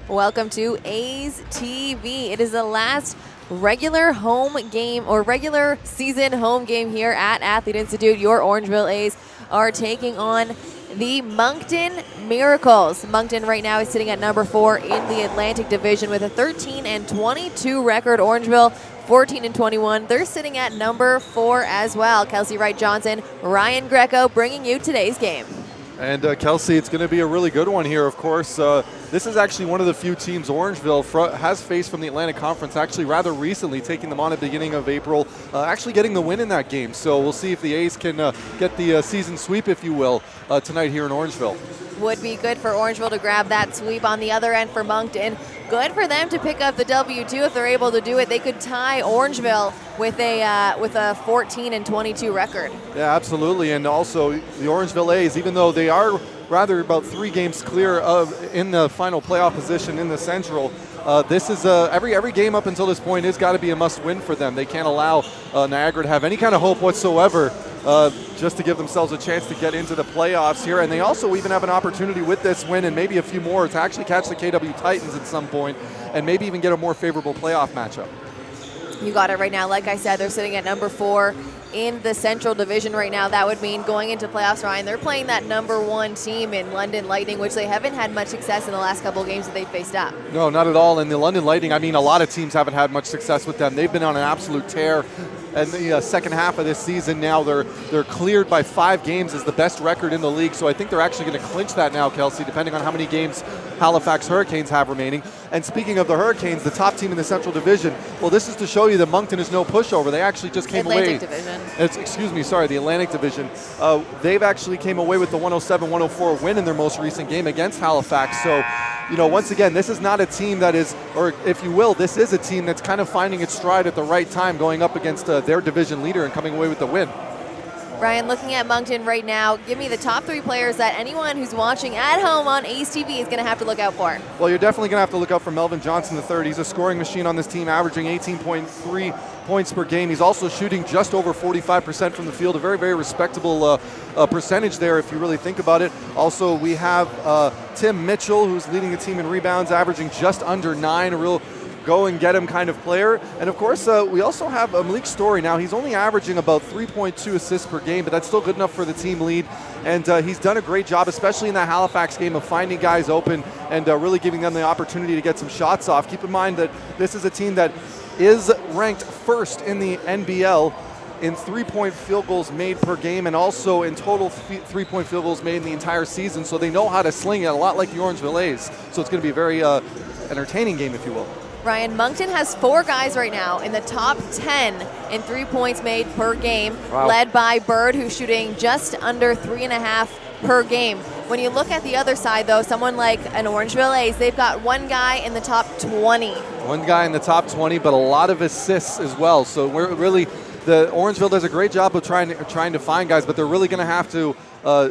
Welcome to A's TV. It is the last regular home game or regular season home game here at Athlete Institute. Your Orangeville A's are taking on the Moncton Miracles. Moncton right now is sitting at number 4 in the Atlantic Division with a 13-22 record. Orangeville 14-21. They're sitting at number 4 as well. Kelsey Wright-Johnson, Ryan Greco bringing you today's game. And Kelsey, it's going to be a really good one here, of course. This is actually one of the few teams Orangeville has faced from the Atlantic Conference actually rather recently, taking them on at the beginning of April, actually getting the win in that game. So we'll see if the A's can get the season sweep, if you will, tonight here in Orangeville. Would be good for Orangeville to grab that sweep. On the other end for Moncton, good for them to pick up the W too if they're able to do it. They could tie Orangeville with a 14-22 record. Yeah, absolutely. And also the Orangeville A's, even though they are rather about 3 games clear of in the final playoff position in the Central, this is every game up until this point has got to be a must-win for them. They can't allow Niagara to have any kind of hope whatsoever, just to give themselves a chance to get into the playoffs here. And they also even have an opportunity with this win and maybe a few more to actually catch the KW Titans at some point and maybe even get a more favorable playoff matchup. You got it right now. Like I said, they're sitting at number 4 in the Central Division right now. That would mean going into playoffs, Ryan, they're playing that number 1 team in London Lightning, which they haven't had much success in the last couple of games that they faced up. No, not at all. And the London Lightning, I mean, a lot of teams haven't had much success with them. They've been on an absolute tear. And the second half of this season now, they're cleared by 5 games as the best record in the league. So I think they're actually going to clinch that now, Kelsey, depending on how many games Halifax Hurricanes have remaining. And speaking of the Hurricanes, the top team in the Central Division, well, this is to show you that Moncton is no pushover. They actually just came away. Division. The Atlantic Division. They've actually came away with the 107-104 win in their most recent game against Halifax. So, you know, once again, this is not a team that is, or if you will, this is a team that's kind of finding its stride at the right time, going up against their division leader and coming away with the win. Ryan, looking at Moncton right now, give me the top 3 players that anyone who's watching at home on A's TV is going to have to look out for. Well, you're definitely going to have to look out for Melvin Johnson III. He's a scoring machine on this team, averaging 18.3 points per game. He's also shooting just over 45% from the field, a very, very respectable percentage there if you really think about it. Also, we have Tim Mitchell, who's leading the team in rebounds, averaging just under 9, a real go and get him kind of player. And of course, we also have Malik Story now. He's only averaging about 3.2 assists per game, but that's still good enough for the team lead. And he's done a great job, especially in that Halifax game, of finding guys open and really giving them the opportunity to get some shots off. Keep in mind that this is a team that is ranked 1st in the NBL in 3-point field goals made per game, and also in total 3-point field goals made in the entire season. So they know how to sling it, a lot like the Orangeville A's. So it's going to be a very entertaining game, if you will. Ryan, Moncton has 4 guys right now in the top 10 in 3 points made per game, led by Bird, who's shooting just under 3.5 per game. When you look at the other side, though, someone like an Orangeville A's, they've got 1 guy in the top 20. 1 guy in the top 20, but a lot of assists as well. So we're really, the Orangeville does a great job of trying to find guys, but they're really going to have to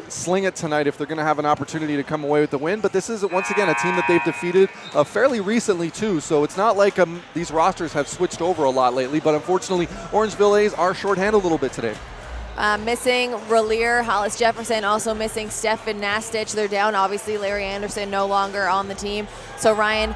sling it tonight if they're going to have an opportunity to come away with the win. But this is, once again, a team that they've defeated fairly recently, too. So it's not like these rosters have switched over a lot lately. But unfortunately, Orangeville A's are shorthanded a little bit today. Missing Relier, Hollis Jefferson, also missing Stefan Nastich. They're down, obviously, Larry Anderson no longer on the team. So, Ryan,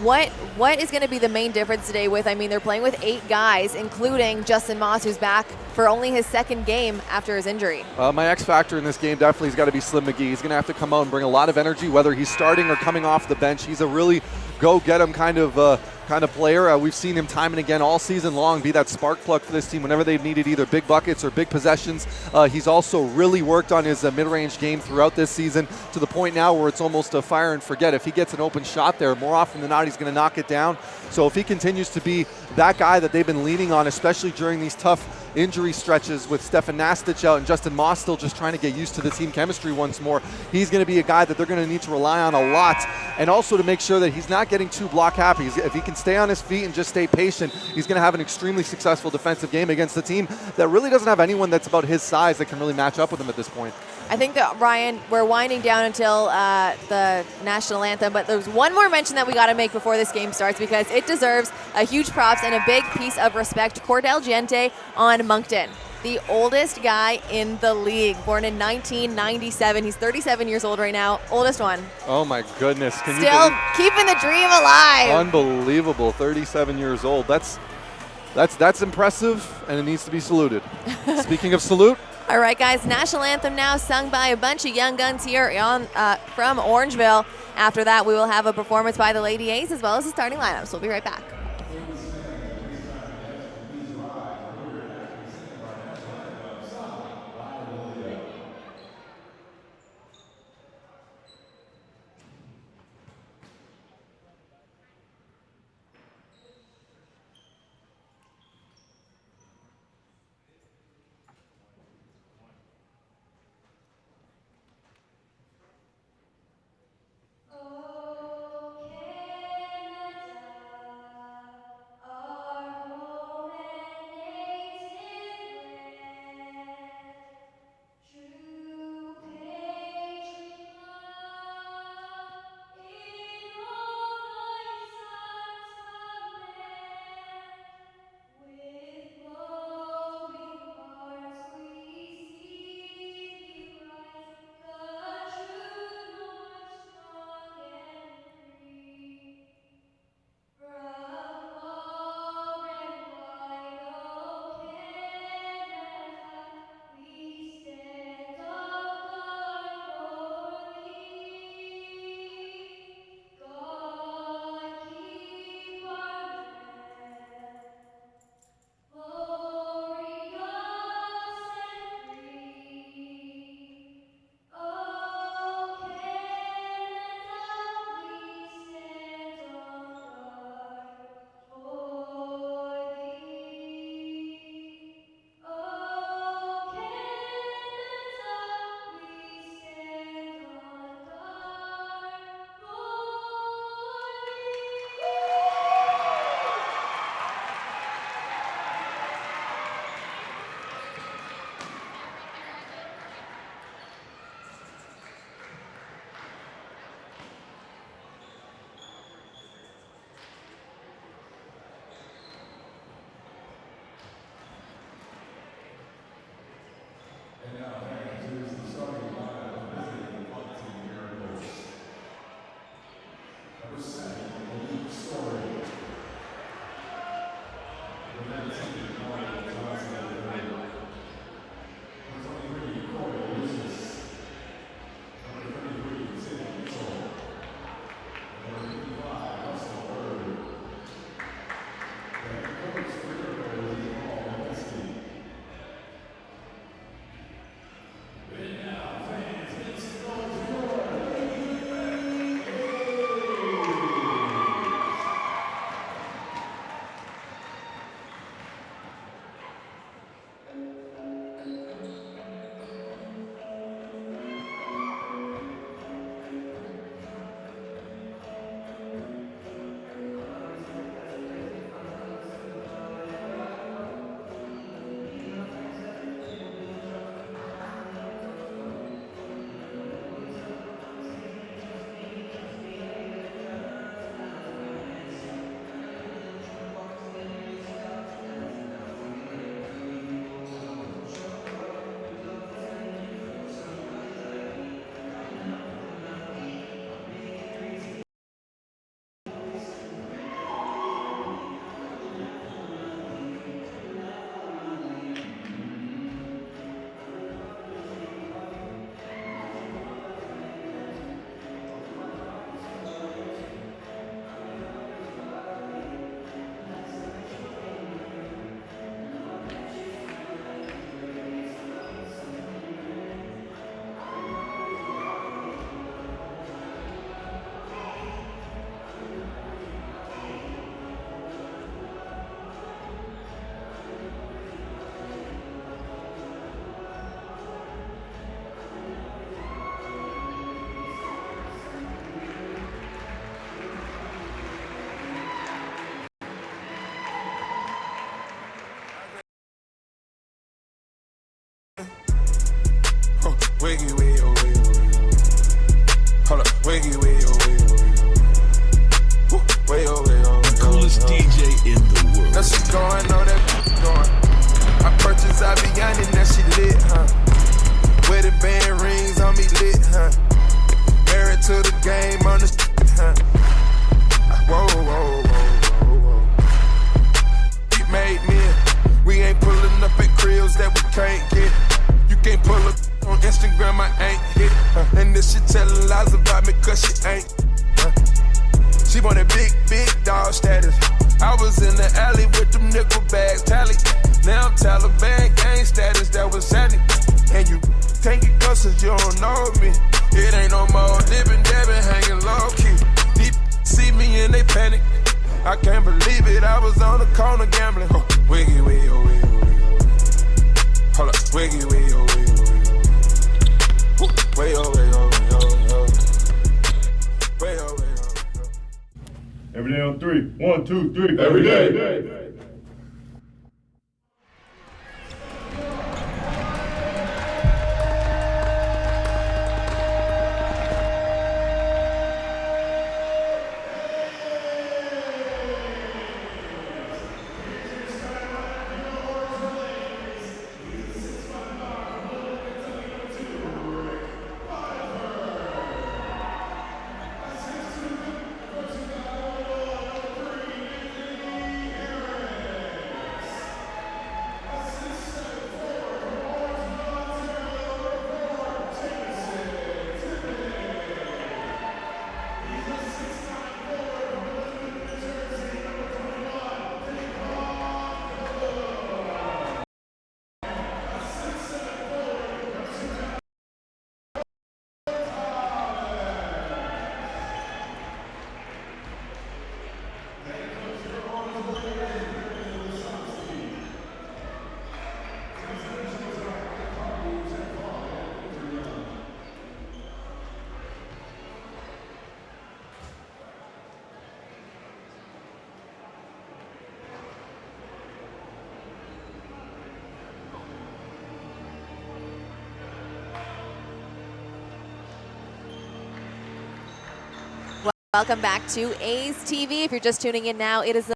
what is going to be the main difference today with, I mean, they're playing with 8 guys, including Justin Moss, who's back for only his 2nd game after his injury. My X factor in this game definitely has got to be Slim McGee. He's going to have to come out and bring a lot of energy, whether he's starting or coming off the bench. He's a really go-get-him kind of player. We've seen him time and again all season long be that spark plug for this team whenever they've needed either big buckets or big possessions. He's also really worked on his mid-range game throughout this season to the point now where it's almost a fire and forget. If he gets an open shot there, more often than not, he's going to knock it down. So if he continues to be that guy that they've been leaning on, especially during these tough injury stretches with Stefan Nastich out and Justin Moss still just trying to get used to the team chemistry once more, he's going to be a guy that they're going to need to rely on a lot, and also to make sure that he's not getting too block happy. If he can stay on his feet and just stay patient, he's going to have an extremely successful defensive game against a team that really doesn't have anyone that's about his size that can really match up with him at this point. I think that, Ryan, we're winding down until the national anthem, but there's one more mention that we got to make before this game starts because it deserves a huge props and a big piece of respect. Cordell Gente on Moncton. the oldest guy in the league, born in 1997. He's 37 years old right now, oldest one. Oh my goodness. Can Still you keeping the dream alive. Unbelievable, 37 years old. That's impressive, and it needs to be saluted. Speaking of salute. All right, guys, national anthem now sung by a bunch of young guns here from Orangeville. After that, we will have a performance by the Lady A's as well as the starting lineups. We'll be right back. Wiggy, wiggy, oh, wiggy, oh, wiggy, oh. Hold up, wiggy, wiggy, oh, wiggy, oh, wiggy, oh, wiggy, oh. The coolest DJ in the world. Now she going, know that going. I purchased Aviani the alley with them nickel bags, tally. Now I'm Taliban gang status, that was sandy. And you can't get close cause you don't know me. It ain't no more dipping, dabbing, hanging low key. Deep see me and they panic. I can't believe it, I was on the corner gambling. Oh, wiggy, wiggy, oh, wiggy, wiggy. Hold up, wiggy, wiggy, oh, wiggy, wiggy. Way, oh, way, oh, way, oh, way, oh, way, oh. Every day on 3. 1, 2, 3. Every day. Welcome back to A's TV. If you're just tuning in now, it is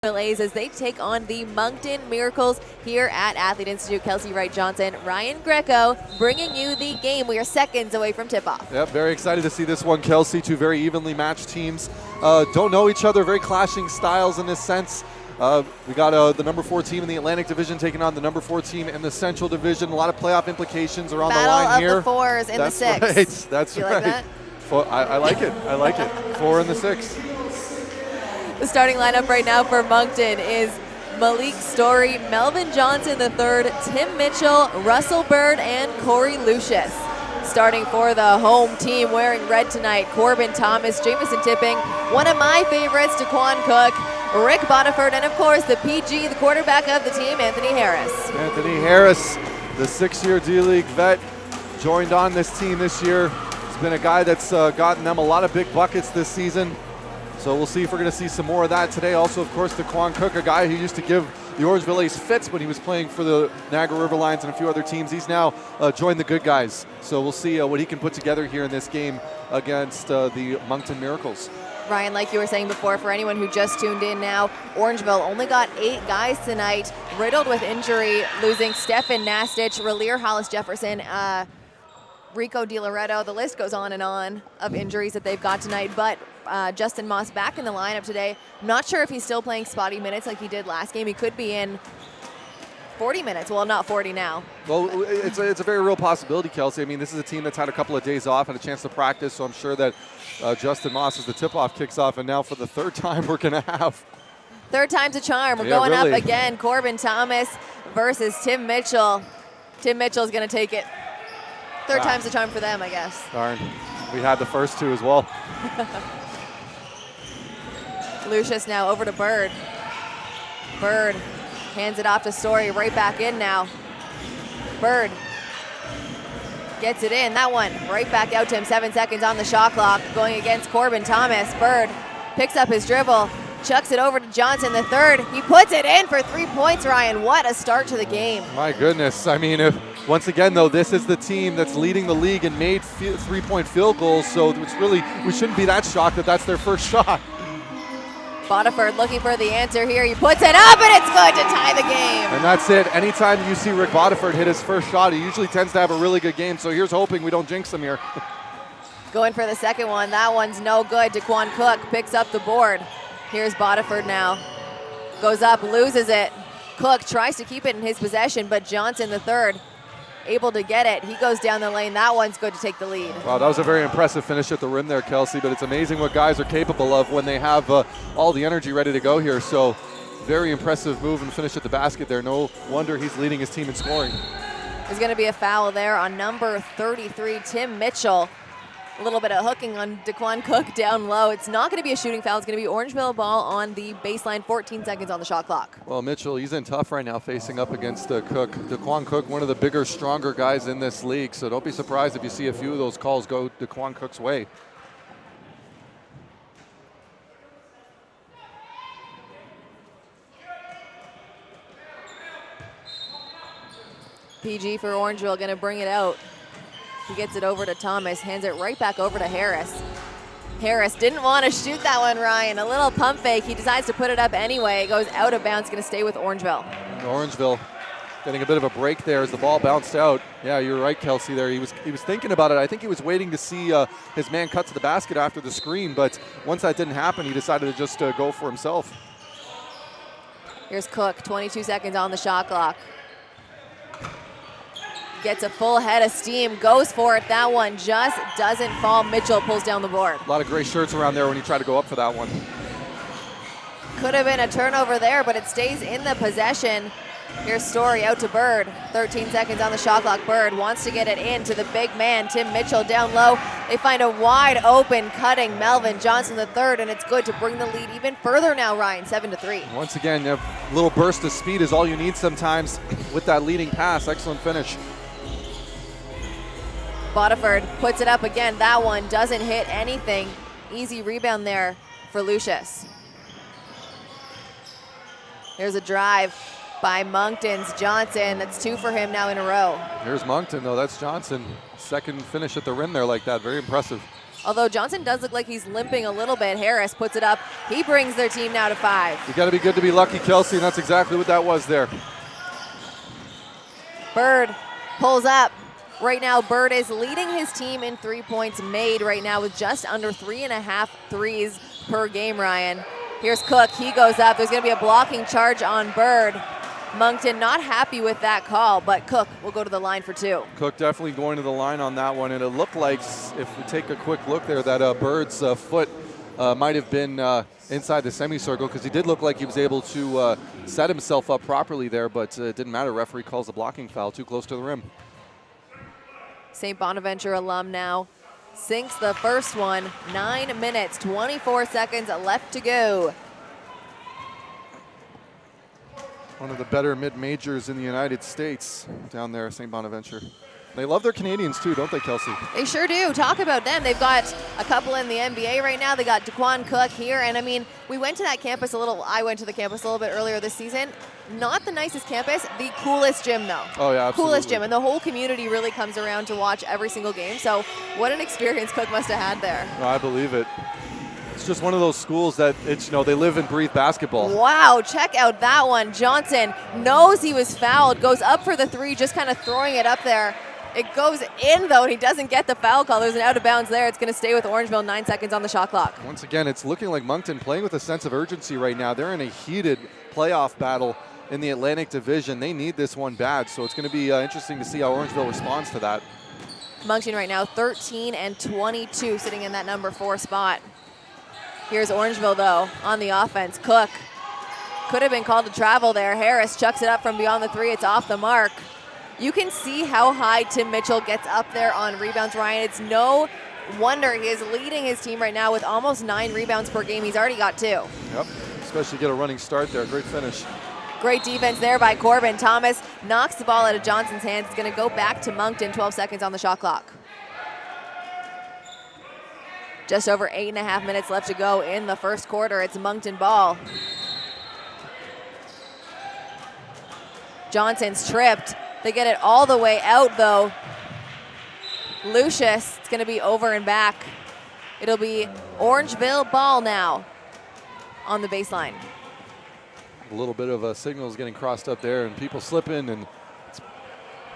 the A's as they take on the Moncton Miracles here at Athlete Institute. Kelsey Wright-Johnson, Ryan Greco bringing you the game. We are seconds away from tip-off. Yep, very excited to see this one, Kelsey. Two very evenly matched teams. Don't know each other, very clashing styles in this sense. We got the number 4 team in the Atlantic Division taking on the number 4 team in the Central Division. A lot of playoff implications are on the line here. Battle of the 4s and the 6. Right. That's you right. Like that? I like it. I like it. 4 and the 6. The starting lineup right now for Moncton is Malik Story, Melvin Johnson III, Tim Mitchell, Russell Bird, and Corey Lucius. Starting for the home team wearing red tonight, Corbin Thomas, Jamison Tipping, one of my favorites, Daquan Cook, Rick Bodiford, and of course the PG, the quarterback of the team, Anthony Harris. Anthony Harris, the 6-year D-League vet, joined on this team this year. He's been a guy that's gotten them a lot of big buckets this season. So we'll see if we're going to see some more of that today. Also, of course, Daquan Cook, a guy who used to give the Orangeville A's fits when he was playing for the Niagara River Lions and a few other teams. He's now joined the good guys. So we'll see what he can put together here in this game against the Moncton Miracles. Ryan, like you were saying before, for anyone who just tuned in now, Orangeville only got 8 guys tonight, riddled with injury, losing Stefan Nastich, Relier Hollis-Jefferson, Rico DiLoretto. The list goes on and on of injuries that they've got tonight, but Justin Moss back in the lineup today. I'm not sure if he's still playing spotty minutes like he did last game. He could be in 40 minutes. Well, not 40 now. Well, it's a very real possibility, Kelsey. I mean, this is a team that's had a couple of days off and a chance to practice, so I'm sure that Justin Moss, as the tip-off kicks off, and now for the 3rd time we're going to have. 3rd time's a charm. We're going up again. Corbin Thomas versus Tim Mitchell. Tim Mitchell's going to take it. 3rd time's a charm for them, I guess. Darn. We had the first 2 as well. Lucius now over to Bird. Bird hands it off to Story, right back in now. Bird gets it in, that one right back out to him, 7 seconds on the shot clock, going against Corbin Thomas. Bird picks up his dribble, chucks it over to Johnson III. He puts it in for 3 points, Ryan. What a start to the game. My goodness. I mean, once again, though, this is the team that's leading the league and made 3-point field goals, so it's really, we shouldn't be that shocked that that's their first shot. Bodiford looking for the answer here. He puts it up, and it's good to tie the game. And that's it. Anytime you see Rick Bodiford hit his first shot, he usually tends to have a really good game, so here's hoping we don't jinx him here. Going for the second one. That one's no good. Daquan Cook picks up the board. Here's Bodiford now. Goes up, loses it. Cook tries to keep it in his possession, but Johnson III able to get it. He goes down the lane. That one's good to take the lead. Wow, that was a very impressive finish at the rim there, Kelsey, but it's amazing what guys are capable of when they have all the energy ready to go here. So very impressive move and finish at the basket there. No wonder he's leading his team in scoring. There's going to be a foul there on number 33, Tim Mitchell. A little bit of hooking on Daquan Cook down low. It's not going to be a shooting foul. It's going to be Orangeville ball on the baseline, 14 seconds on the shot clock. Well, Mitchell, he's in tough right now facing up against Cook. Daquan Cook, one of the bigger, stronger guys in this league, so don't be surprised if you see a few of those calls go Daquan Cook's way. PG for Orangeville, going to bring it out. He gets it over to Thomas, hands it right back over to Harris. Harris didn't want to shoot that one, Ryan. A little pump fake. He decides to put it up anyway. It goes out of bounds, going to stay with Orangeville. Orangeville getting a bit of a break there as the ball bounced out. Yeah, you're right, Kelsey, there. He was thinking about it. I think he was waiting to see his man cut to the basket after the screen, but once that didn't happen, he decided to just go for himself. Here's Cook, 22 seconds on the shot clock. Gets a full head of steam, goes for it. That one just doesn't fall. Mitchell pulls down the board. A lot of gray shirts around there when you try to go up for that one. Could have been a turnover there, but it stays in the possession. Here's Story out to Bird. 13 seconds on the shot clock. Bird wants to get it in to the big man, Tim Mitchell, down low. They find a wide open cutting Melvin Johnson III, and it's good to bring the lead even further now, Ryan, 7-3. Once again, a little burst of speed is all you need sometimes with that leading pass. Excellent finish. Bodiford puts it up again. That one doesn't hit anything. Easy rebound there for Lucius. Here's a drive by Moncton's Johnson. That's 2 for him now in a row. Here's Moncton, though. That's Johnson. Second finish at the rim there like that. Very impressive. Although Johnson does look like he's limping a little bit. Harris puts it up. He brings their team now to 5. You got to be good to be lucky, Kelsey, and that's exactly what that was there. Bird pulls up. Right now, Bird is leading his team in 3 points made right now with just under 3.5 threes per game, Ryan. Here's Cook. He goes up. There's going to be a blocking charge on Bird. Moncton not happy with that call, but Cook will go to the line for 2. Cook definitely going to the line on that one, and it looked like, if we take a quick look there, that Bird's foot might have been inside the semicircle, because he did look like he was able to set himself up properly there, but it didn't matter. Referee calls the blocking foul, too close to the rim. St. Bonaventure alum now sinks the first one. 9 minutes, 24 seconds left to go. One of the better mid-majors in the United States down there, St. Bonaventure. They love their Canadians too, don't they, Kelsey? They sure do. Talk about them. They've got a couple in the NBA right now. They got Daquan Cook here. And I mean, we went to that campus I went to the campus a little bit earlier this season. Not the nicest campus, the coolest gym though. Oh yeah, absolutely. Coolest gym. And the whole community really comes around to watch every single game. So what an experience Cook must have had there. No, I believe it. It's just one of those schools that it's, they live and breathe basketball. Wow, check out that one. Johnson knows he was fouled, goes up for the 3, just kind of throwing it up there. It goes in, though, and he doesn't get the foul call. There's an out of bounds there. It's going to stay with Orangeville. 9 seconds on the shot clock. Once again, it's looking like Moncton playing with a sense of urgency right now. They're in a heated playoff battle in the Atlantic Division. They need this one bad, so it's going to be interesting to see how Orangeville responds to that. Moncton right now 13-22, sitting in that number 4 spot. Here's Orangeville, though, on the offense. Cook could have been called to travel there. Harris chucks it up from beyond the 3. It's off the mark. You can see how high Tim Mitchell gets up there on rebounds, Ryan. It's no wonder he is leading his team right now with almost 9 rebounds per game. He's already got 2. Yep, especially get a running start there. Great finish. Great defense there by Corbin. Thomas knocks the ball out of Johnson's hands. It's going to go back to Moncton. 12 seconds on the shot clock. Just over 8.5 minutes left to go in the first quarter. It's Moncton ball. Johnson's tripped. They get it all the way out, though. Lucius, it's going to be over and back. It'll be Orangeville ball now on the baseline. A little bit of signals getting crossed up there and people slipping, and it's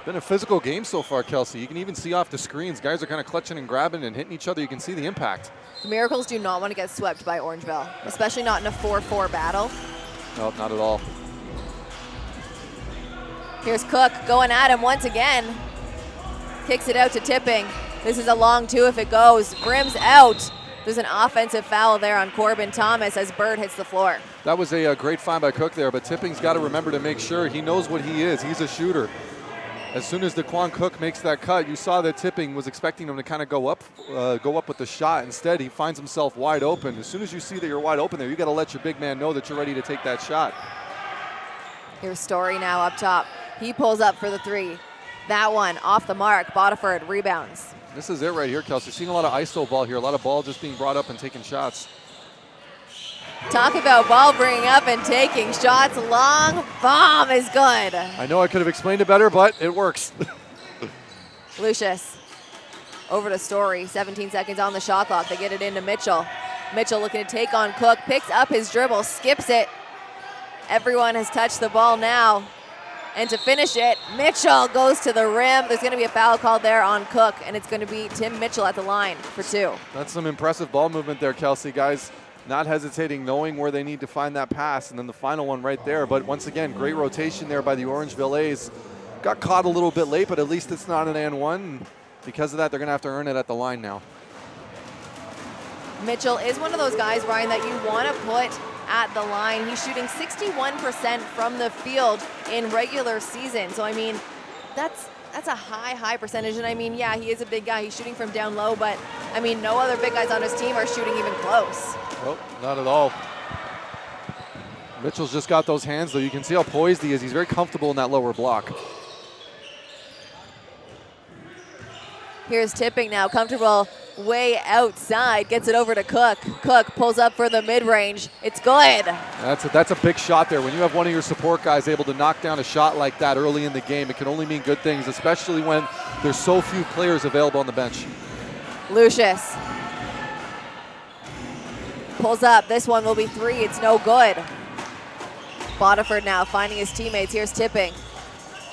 been a physical game so far, Kelsey. You can even see off the screens, guys are kind of clutching and grabbing and hitting each other. You can see the impact. The Miracles do not want to get swept by Orangeville, especially not in a 4-4 battle. No, not at all. Here's Cook going at him once again. Kicks it out to Tipping. This is a long two if it goes. Brims out. There's an offensive foul there on Corbin Thomas as Bird hits the floor. That was a great find by Cook there, but Tipping's got to remember to make sure he knows what he is. He's a shooter. As soon as Daquan Cook makes that cut, you saw that Tipping was expecting him to kind of go up with the shot. Instead, he finds himself wide open. As soon as you see that you're wide open there, you got to let your big man know that you're ready to take that shot. Here's Story now up top. He pulls up for the three. That one off the mark. Bodiford rebounds. This is it right here, Kelsey. Seeing a lot of ISO ball here, a lot of ball just being brought up and taking shots. Talk about ball bringing up and taking shots. Long bomb is good. I know I could have explained it better, but it works. Lucius over to Story. 17 seconds on the shot clock. They get it into Mitchell. Mitchell looking to take on Cook. Picks up his dribble, skips it. Everyone has touched the ball now. And to finish it, Mitchell goes to the rim. There's going to be a foul called there on Cook, and it's going to be Tim Mitchell at the line for two. That's some impressive ball movement there, Kelsey. Guys not hesitating, knowing where they need to find that pass, and then the final one right there. But once again, great rotation there by the Orangeville A's. Got caught a little bit late, but at least it's not an and one. Because of that, they're going to have to earn it at the line now. Mitchell is one of those guys, Ryan, that you want to put at the line. He's shooting 61% from the field in regular season. So, I mean, that's a high percentage. And, I mean, yeah, he is a big guy. He's shooting from down low. But, I mean, no other big guys on his team are shooting even close. Well, not at all. Mitchell's just got those hands, though. You can see how poised he is. He's very comfortable in that lower block. Here's Tipping now, comfortable way outside, gets it over to Cook. Cook pulls up for the mid-range. It's good. That's a big shot there. When you have one of your support guys able to knock down a shot like that early in the game, it can only mean good things, especially when there's so few players available on the bench. Lucius pulls up. This one will be three. It's no good. Bodiford now finding his teammates. Here's Tipping.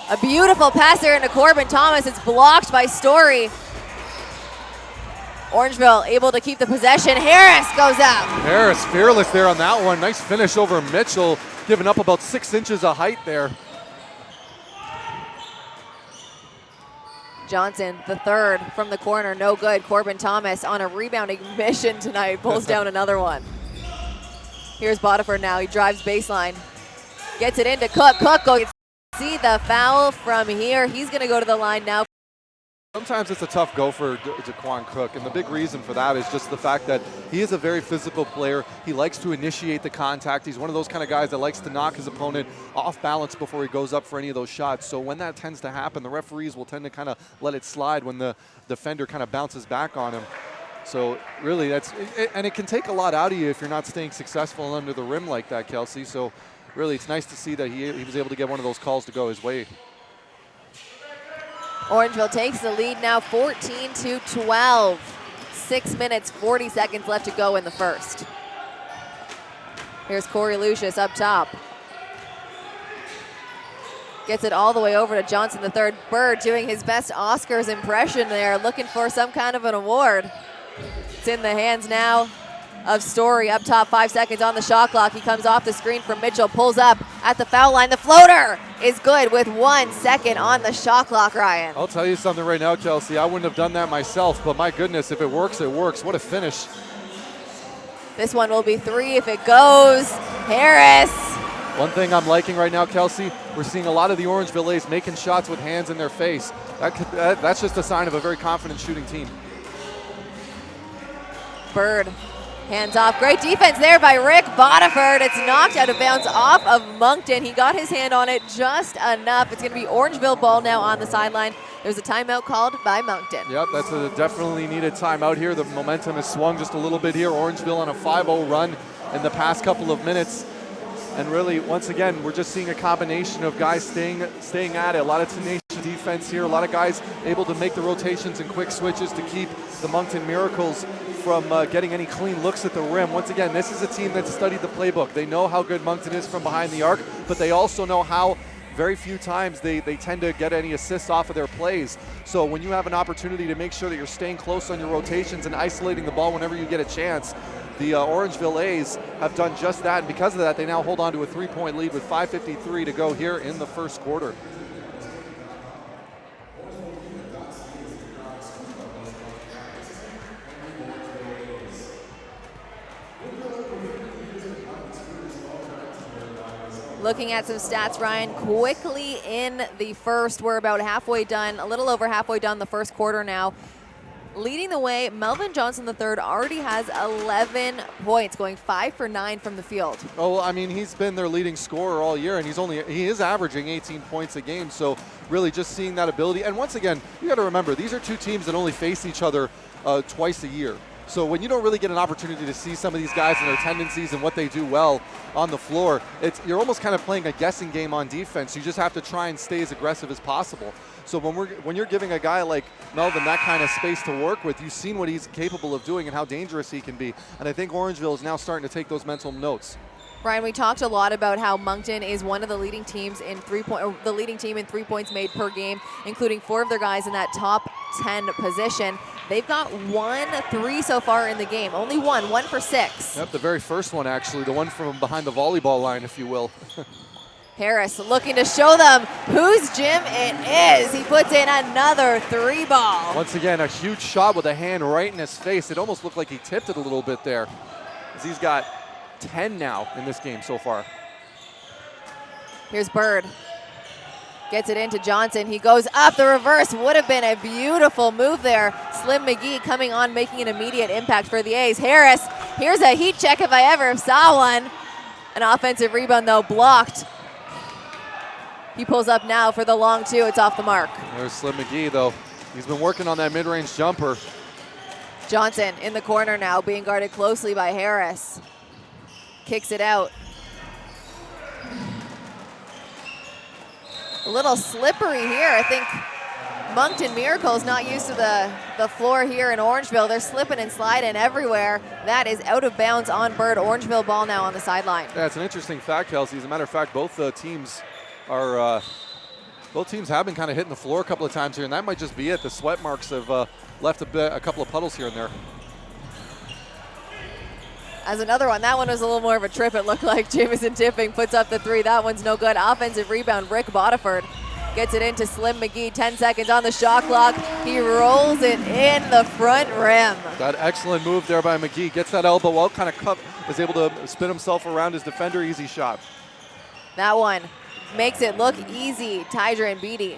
A beautiful pass there into Corbin Thomas. It's blocked by Story. Orangeville able to keep the possession. Harris goes up. Harris fearless there on that one. Nice finish over Mitchell, giving up about 6 inches of height there. Johnson, the third from the corner, no good. Corbin Thomas on a rebounding mission tonight, pulls down another one. Here's Bodiford now. He drives baseline, gets it into Cook. Cook goes. See the foul from here. He's going to go to the line now. Sometimes it's a tough go for Daquan Cook, and the big reason for that is just the fact that he is a very physical player. He likes to initiate the contact. He's one of those kind of guys that likes to knock his opponent off balance before he goes up for any of those shots. So when that tends to happen, the referees will tend to kind of let it slide when the defender kind of bounces back on him. So really, and it can take a lot out of you if you're not staying successful under the rim like that, Kelsey. So really, it's nice to see that he was able to get one of those calls to go his way. Orangeville takes the lead now 14-12. 6 minutes, 40 seconds left to go in the first. Here's Corey Lucius up top. Gets it all the way over to Johnson the third. Bird doing his best Oscars impression there, looking for some kind of an award. It's in the hands now of Story up top, 5 seconds on the shot clock. He comes off the screen from Mitchell, pulls up at the foul line. The floater is good with 1 second on the shot clock, Ryan. I'll tell you something right now, Kelsey. I wouldn't have done that myself, but my goodness, if it works, it works. What a finish. This one will be three if it goes. Harris. One thing I'm liking right now, Kelsey, we're seeing a lot of the Orangeville A's making shots with hands in their face. That's just a sign of a very confident shooting team. Bird. Hands off. Great defense there by Rick Bodiford. It's knocked out of bounds off of Moncton. He got his hand on it just enough. It's going to be Orangeville ball now on the sideline. There's a timeout called by Moncton. Yep, that's a definitely needed timeout here. The momentum has swung just a little bit here. Orangeville on a 5-0 run in the past couple of minutes. And really, once again, we're just seeing a combination of guys staying at it. A lot of tenacious defense here. A lot of guys able to make the rotations and quick switches to keep the Moncton Miracles from getting any clean looks at the rim. Once again, this is a team that studied the playbook. They know how good Moncton is from behind the arc, but they also know how very few times they tend to get any assists off of their plays. So when you have an opportunity to make sure that you're staying close on your rotations and isolating the ball whenever you get a chance, the Orangeville A's have done just that, and because of that, they now hold on to a 3-point lead with 5:53 to go here in the first quarter. Looking at some stats, Ryan, quickly in the first. We're about halfway done, a little over halfway done the first quarter now. Leading the way, Melvin Johnson III already has 11 points, going 5 for 9 from the field. Oh, I mean, he's been their leading scorer all year, and he is averaging 18 points a game. So really just seeing that ability. And once again, you got to remember, these are two teams that only face each other twice a year. So when you don't really get an opportunity to see some of these guys and their tendencies and what they do well on the floor, you're almost kind of playing a guessing game on defense. You just have to try and stay as aggressive as possible. So when you're giving a guy like Melvin that kind of space to work with, you've seen what he's capable of doing and how dangerous he can be. And I think Orangeville is now starting to take those mental notes. Brian, we talked a lot about how Moncton is one of the leading teams in the leading team in 3 points made per game, including 4 of their guys in that top 10 position. They've got 1-3 so far in the game. Only one for 6. Yep, the very first one actually, the one from behind the volleyball line, if you will. Harris looking to show them whose gym it is. He puts in another 3 ball. Once again, a huge shot with a hand right in his face. It almost looked like he tipped it a little bit there, as he's got 10 now in this game so far. Here's Bird. Gets it into Johnson. He goes up. The reverse would have been a beautiful move there. Slim McGee coming on, making an immediate impact for the A's. Harris, here's a heat check if I ever saw one. An offensive rebound, though, blocked. He pulls up now for the long 2. It's off the mark. There's Slim McGee, though. He's been working on that mid-range jumper. Johnson in the corner now, being guarded closely by Harris. Kicks it out. A little slippery here. I think Moncton Miracle's not used to the floor here in Orangeville. They're slipping and sliding everywhere. That is out of bounds on Bird. Orangeville ball now on the sideline. Yeah, it's an interesting fact, Kelsey. As a matter of fact, both teams have been kind of hitting the floor a couple of times here, and that might just be it. The sweat marks have left a couple of puddles here and there. As another one, that one was a little more of a trip, it looked like. Jamison Tipping puts up the 3. That one's no good. Offensive rebound, Rick Bodiford gets it into Slim McGee. 10 seconds on the shot clock. He rolls it in the front rim. That excellent move there by McGee. Gets that elbow out, kind of is able to spin himself around his defender. Easy shot. That one makes it look easy. Tidra and Beatty.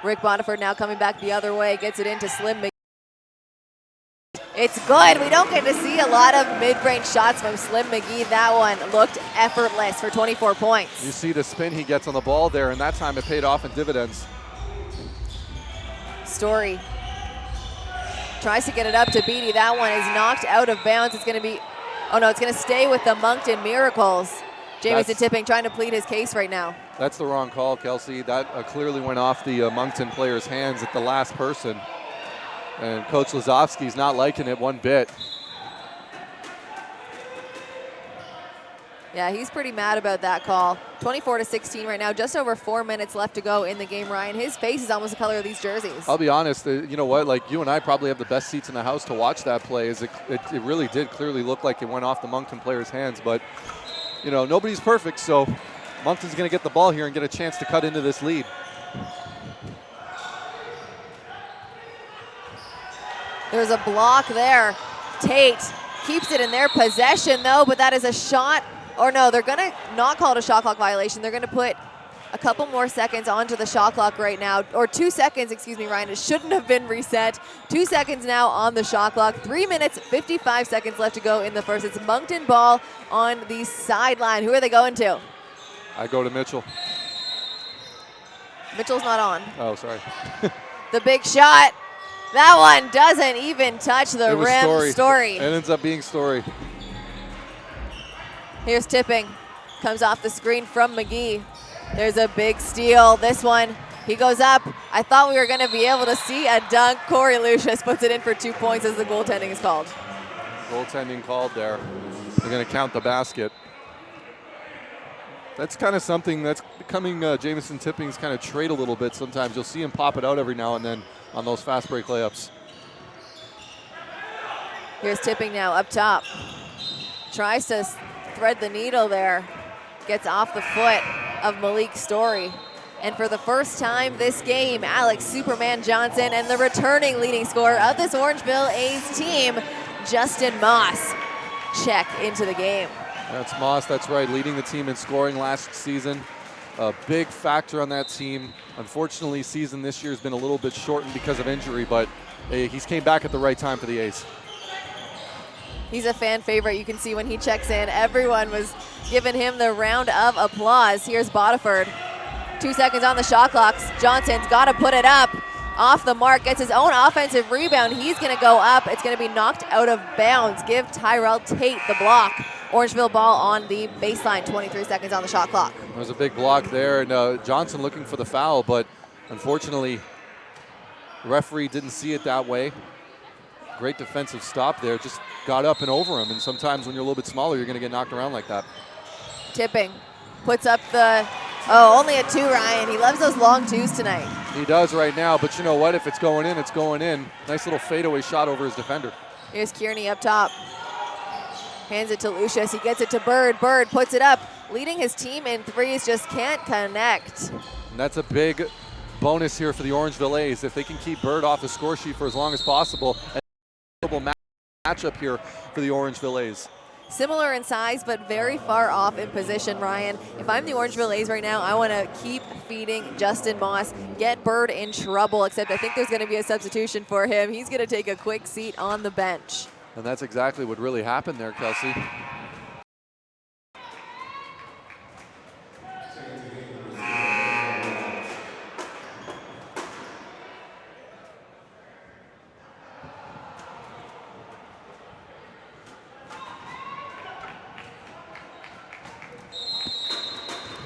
Rick Bodiford now coming back the other way. Gets it into Slim McGee. It's good. We don't get to see a lot of mid-range shots from Slim McGee. That one looked effortless for 24 points. You see the spin he gets on the ball there, and that time it paid off in dividends. Story tries to get it up to Beatty. That one is knocked out of bounds. It's going to be, oh no, it's going to stay with the Moncton Miracles. Jamison Tipping trying to plead his case right now. That's the wrong call, Kelsey. That clearly went off the Moncton player's hands at the last person. And Coach Lazowski's not liking it one bit. Yeah, he's pretty mad about that call. 24-16 right now, just over 4 minutes left to go in the game, Ryan. His face is almost the color of these jerseys. I'll be honest, you know what, like you and I probably have the best seats in the house to watch that play. It really did clearly look like it went off the Moncton player's hands, but you know, nobody's perfect, so Moncton's gonna get the ball here and get a chance to cut into this lead. There's a block there. Tate keeps it in their possession though, but that is a shot, or no, they're gonna not call it a shot clock violation. They're gonna put a couple more seconds onto the shot clock right now, or 2 seconds, excuse me, Ryan. It shouldn't have been reset. 2 seconds now on the shot clock. 3 minutes, 55 seconds left to go in the first. It's Moncton ball on the sideline. Who are they going to? I go to Mitchell. Mitchell's not on. Oh, sorry. The big shot. That one doesn't even touch the rim. Story. It ends up being Story. Here's Tipping. Comes off the screen from McGee. There's a big steal. This one, he goes up. I thought we were going to be able to see a dunk. Corey Lucius puts it in for 2 points as the goaltending is called. Goaltending called there. They're going to count the basket. That's kind of something that's becoming Jamison Tipping's kind of trait a little bit sometimes. You'll see him pop it out every now and then on those fast break layups. Here's Tipping now up top. Tries to thread the needle there. Gets off the foot of Malik Story. And for the first time this game, Alex Superman Johnson and the returning leading scorer of this Orangeville A's team, Justin Moss, check into the game. That's Moss, that's right, leading the team in scoring last season. A big factor on that team. Unfortunately, season this year has been a little bit shortened because of injury, but he's came back at the right time for the A's. He's a fan favorite. You can see when he checks in, everyone was giving him the round of applause. Here's Bodiford. 2 seconds on the shot clock. Johnson's got to put it up. Off the mark, gets his own offensive rebound. He's going to go up. It's going to be knocked out of bounds. Give Tyrell Tate the block. Orangeville ball on the baseline. 23 seconds on the shot clock. There's a big block there, and Johnson looking for the foul, but unfortunately, the referee didn't see it that way. Great defensive stop there. Just got up and over him, and sometimes when you're a little bit smaller, you're going to get knocked around like that. Tipping. Puts up the... Oh, only a 2, Ryan. He loves those long 2s tonight. He does right now, but you know what? If it's going in, it's going in. Nice little fadeaway shot over his defender. Here's Kearney up top. Hands it to Lucius. He gets it to Bird. Bird puts it up. Leading his team in 3s, just can't connect. And that's a big bonus here for the Orangeville A's. If they can keep Bird off the score sheet for as long as possible, a matchup here for the Orangeville A's. Similar in size, but very far off in position, Ryan. If I'm the Orangeville A's right now, I want to keep feeding Justin Moss, get Bird in trouble, except I think there's going to be a substitution for him. He's going to take a quick seat on the bench. And that's exactly what really happened there, Kelsey.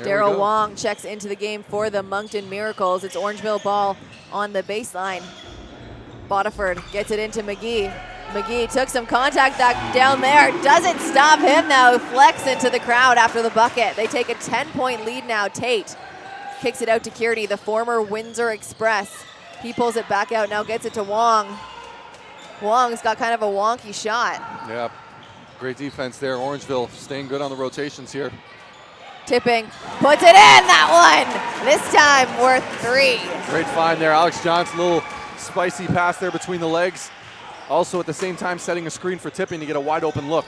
Daryl Wong checks into the game for the Moncton Miracles. It's Orangeville ball on the baseline. Bodiford gets it into McGee. McGee took some contact down there. Doesn't stop him though. Flex into the crowd after the bucket. They take a 10-point lead now. Tate kicks it out to Kearney, the former Windsor Express. He pulls it back out, now gets it to Wong. Wong's got kind of a wonky shot. Yeah, great defense there. Orangeville staying good on the rotations here. Tipping, puts it in, that one! This time worth 3. Great find there. Alex Johnson, a little spicy pass there between the legs. Also at the same time setting a screen for Tipping to get a wide open look.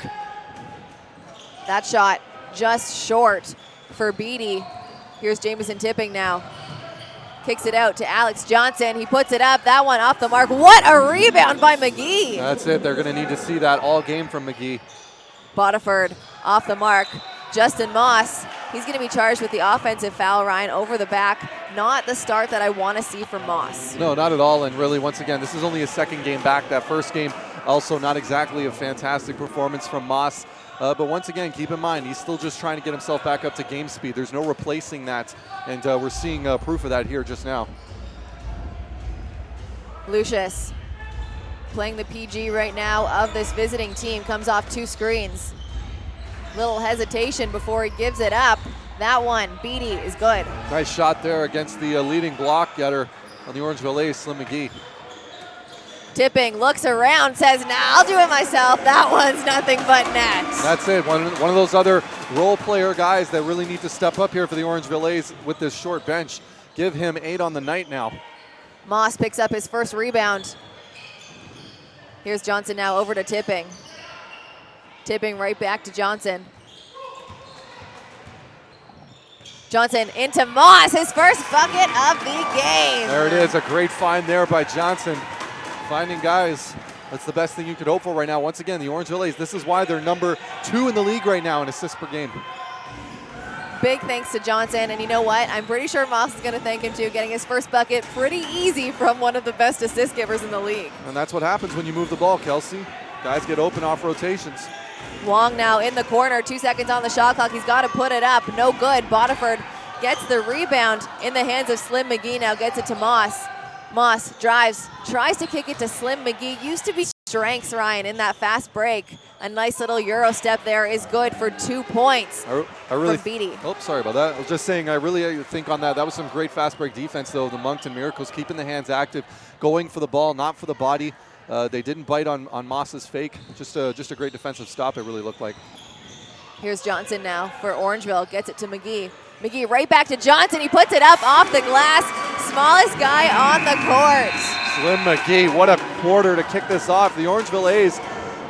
That shot just short for Beatty. Here's Jamison Tipping now. Kicks it out to Alex Johnson. He puts it up, that one off the mark. What a rebound by McGee! That's it, they're gonna need to see that all game from McGee. Bodiford off the mark. Justin Moss, he's going to be charged with the offensive foul, Ryan, over the back. Not the start that I want to see from Moss. No, not at all, and really, once again, this is only his second game back. That first game, also not exactly a fantastic performance from Moss. But once again, keep in mind, he's still just trying to get himself back up to game speed. There's no replacing that, and we're seeing proof of that here just now. Lucius, playing the PG right now of this visiting team, comes off 2 screens. Little hesitation before he gives it up. That one, Beatty, is good. Nice shot there against the leading block getter on the Orangeville A's, Slim McGee. Tipping, looks around, says, nah, I'll do it myself. That one's nothing but net. That's it. One of those other role player guys that really need to step up here for the Orangeville A's with this short bench. Give him 8 on the night now. Moss picks up his first rebound. Here's Johnson now over to Tipping. Tipping right back to Johnson. Johnson into Moss, his first bucket of the game. There it is, a great find there by Johnson. Finding guys, that's the best thing you could hope for right now. Once again, the Orangeville A's, this is why they're number 2 in the league right now in assists per game. Big thanks to Johnson, and you know what? I'm pretty sure Moss is going to thank him too, getting his first bucket pretty easy from one of the best assist givers in the league. And that's what happens when you move the ball, Kelsey. Guys get open off rotations. Wong now in the corner, 2 seconds on the shot clock. He's got to put it up. No good. Bodiford gets the rebound in the hands of Slim McGee. Now gets it to Moss. Moss drives, tries to kick it to Slim McGee. Used to be strengths, Ryan, in that fast break. A nice little Euro step there is good for 2 points I really from Beatty. Oh, sorry about that. I was just saying, I really think on that. That was some great fast break defense, though. The Moncton Miracles keeping the hands active, going for the ball, not for the body. They didn't bite on Moss's fake. Just a great defensive stop, it really looked like. Here's Johnson now for Orangeville. Gets it to McGee. McGee right back to Johnson. He puts it up off the glass. Smallest guy on the court. Slim McGee, what a quarter to kick this off. The Orangeville A's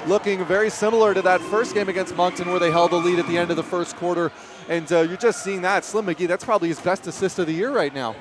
looking very similar to that first game against Moncton where they held the lead at the end of the first quarter. And you're just seeing that. Slim McGee, that's probably his best assist of the year right now.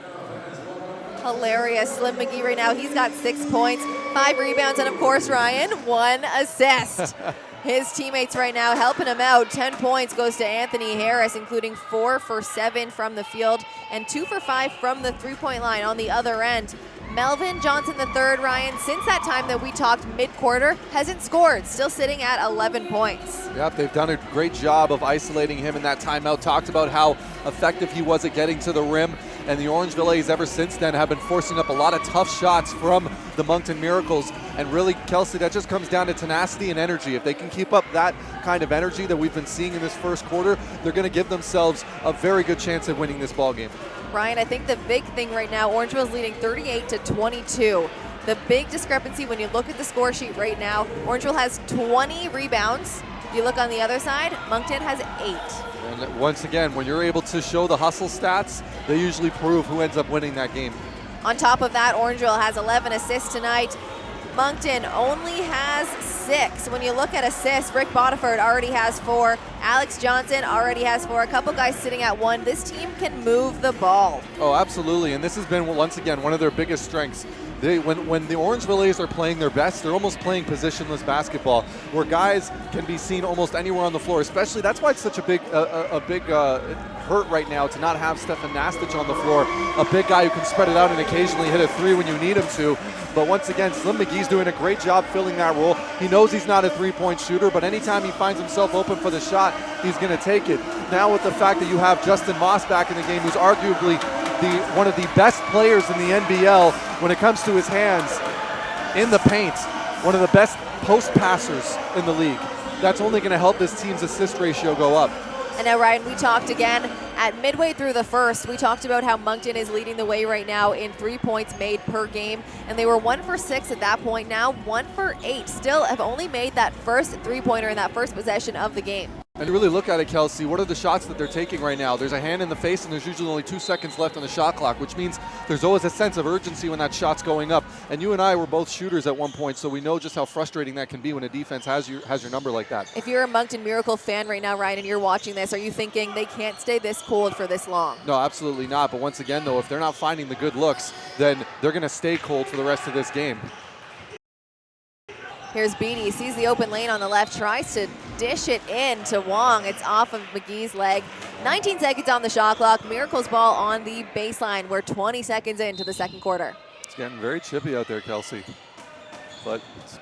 Hilarious. Slim McGee right now, he's got 6 points, 5 rebounds, and of course, Ryan, 1 assist. His teammates right now helping him out. 10 points goes to Anthony Harris, including 4 for 7 from the field and 2 for 5 from the three-point line on the other end. Melvin Johnson III, Ryan, since that time that we talked mid-quarter, hasn't scored, still sitting at 11 points. Yep, they've done a great job of isolating him in that timeout. Talked about how effective he was at getting to the rim. And the Orangeville A's ever since then have been forcing up a lot of tough shots from the Moncton Miracles. And really, Kelsey, that just comes down to tenacity and energy. If they can keep up that kind of energy that we've been seeing in this first quarter, they're going to give themselves a very good chance at winning this ball game. Ryan, I think the big thing right now, Orangeville's leading 38-22. The big discrepancy when you look at the score sheet right now, Orangeville has 20 rebounds. If you look on the other side, Moncton has 8. And once again, when you're able to show the hustle stats, they usually prove who ends up winning that game. On top of that, Orangeville has 11 assists tonight. Moncton only has 6. When you look at assists, Rick Bodiford already has 4. Alex Johnson already has 4. A couple guys sitting at 1. This team can move the ball. Oh, absolutely. And this has been, once again, one of their biggest strengths. When the Orangeville A's are playing their best, they're almost playing positionless basketball, where guys can be seen almost anywhere on the floor. Especially, that's why it's such a big hurt right now to not have Stefan Nastic on the floor, a big guy who can spread it out and occasionally hit a 3 when you need him to. But once again, Slim McGee's doing a great job filling that role. He knows he's not a three-point shooter, but anytime he finds himself open for the shot, he's going to take it. Now with the fact that you have Justin Moss back in the game, who's arguably one of the best players in the NBL when it comes to his hands in the paint, one of the best post passers in the league. That's only going to help this team's assist ratio go up. And now, Ryan, we talked again at midway through the first. We talked about how Moncton is leading the way right now in 3 points made per game, and they were 1 for 6 at that point. Now 1 for 8. Still have only made that first three-pointer in that first possession of the game. And to really look at it, Kelsey, what are the shots that they're taking right now? There's a hand in the face, and there's usually only 2 seconds left on the shot clock, which means there's always a sense of urgency when that shot's going up. And you and I were both shooters at one point, so we know just how frustrating that can be when a defense has your number like that. If you're a Moncton Miracle fan right now, Ryan, and you're watching this, are you thinking they can't stay this cold for this long? No, absolutely not. But once again, though, if they're not finding the good looks, then they're going to stay cold for the rest of this game. Here's Beatty, sees the open lane on the left, tries to dish it in to Wong. It's off of McGee's leg. 19 seconds on the shot clock. Miracles ball on the baseline. We're 20 seconds into the second quarter. It's getting very chippy out there, Kelsey. But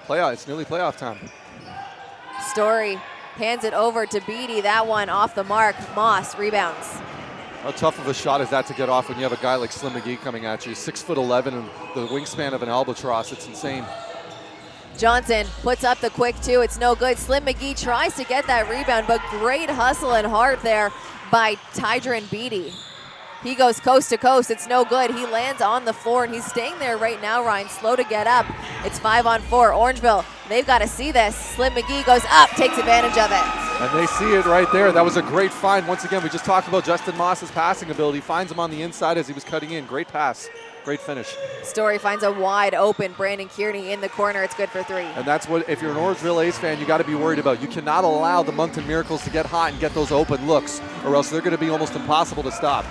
it's nearly playoff time. Story hands it over to Beatty. That one off the mark. Moss rebounds. How tough of a shot is that to get off when you have a guy like Slim McGee coming at you? 6'11" and the wingspan of an albatross. It's insane. Johnson puts up the quick 2. It's no good. Slim McGee tries to get that rebound, but great hustle and heart there by Tydron Beatty. He goes coast to coast. It's no good. He lands on the floor, and he's staying there right now, Ryan. Slow to get up. It's 5-on-4. Orangeville, they've got to see this. Slim McGee goes up, takes advantage of it. And they see it right there. That was a great find. Once again, we just talked about Justin Moss's passing ability. Finds him on the inside as he was cutting in. Great pass. Great finish. Story finds a wide open Brandon Kearney in the corner. It's good for 3. And that's what, if you're an Orangeville A's fan, you got to be worried about. You cannot allow the Moncton Miracles to get hot and get those open looks, or else they're going to be almost impossible to stop.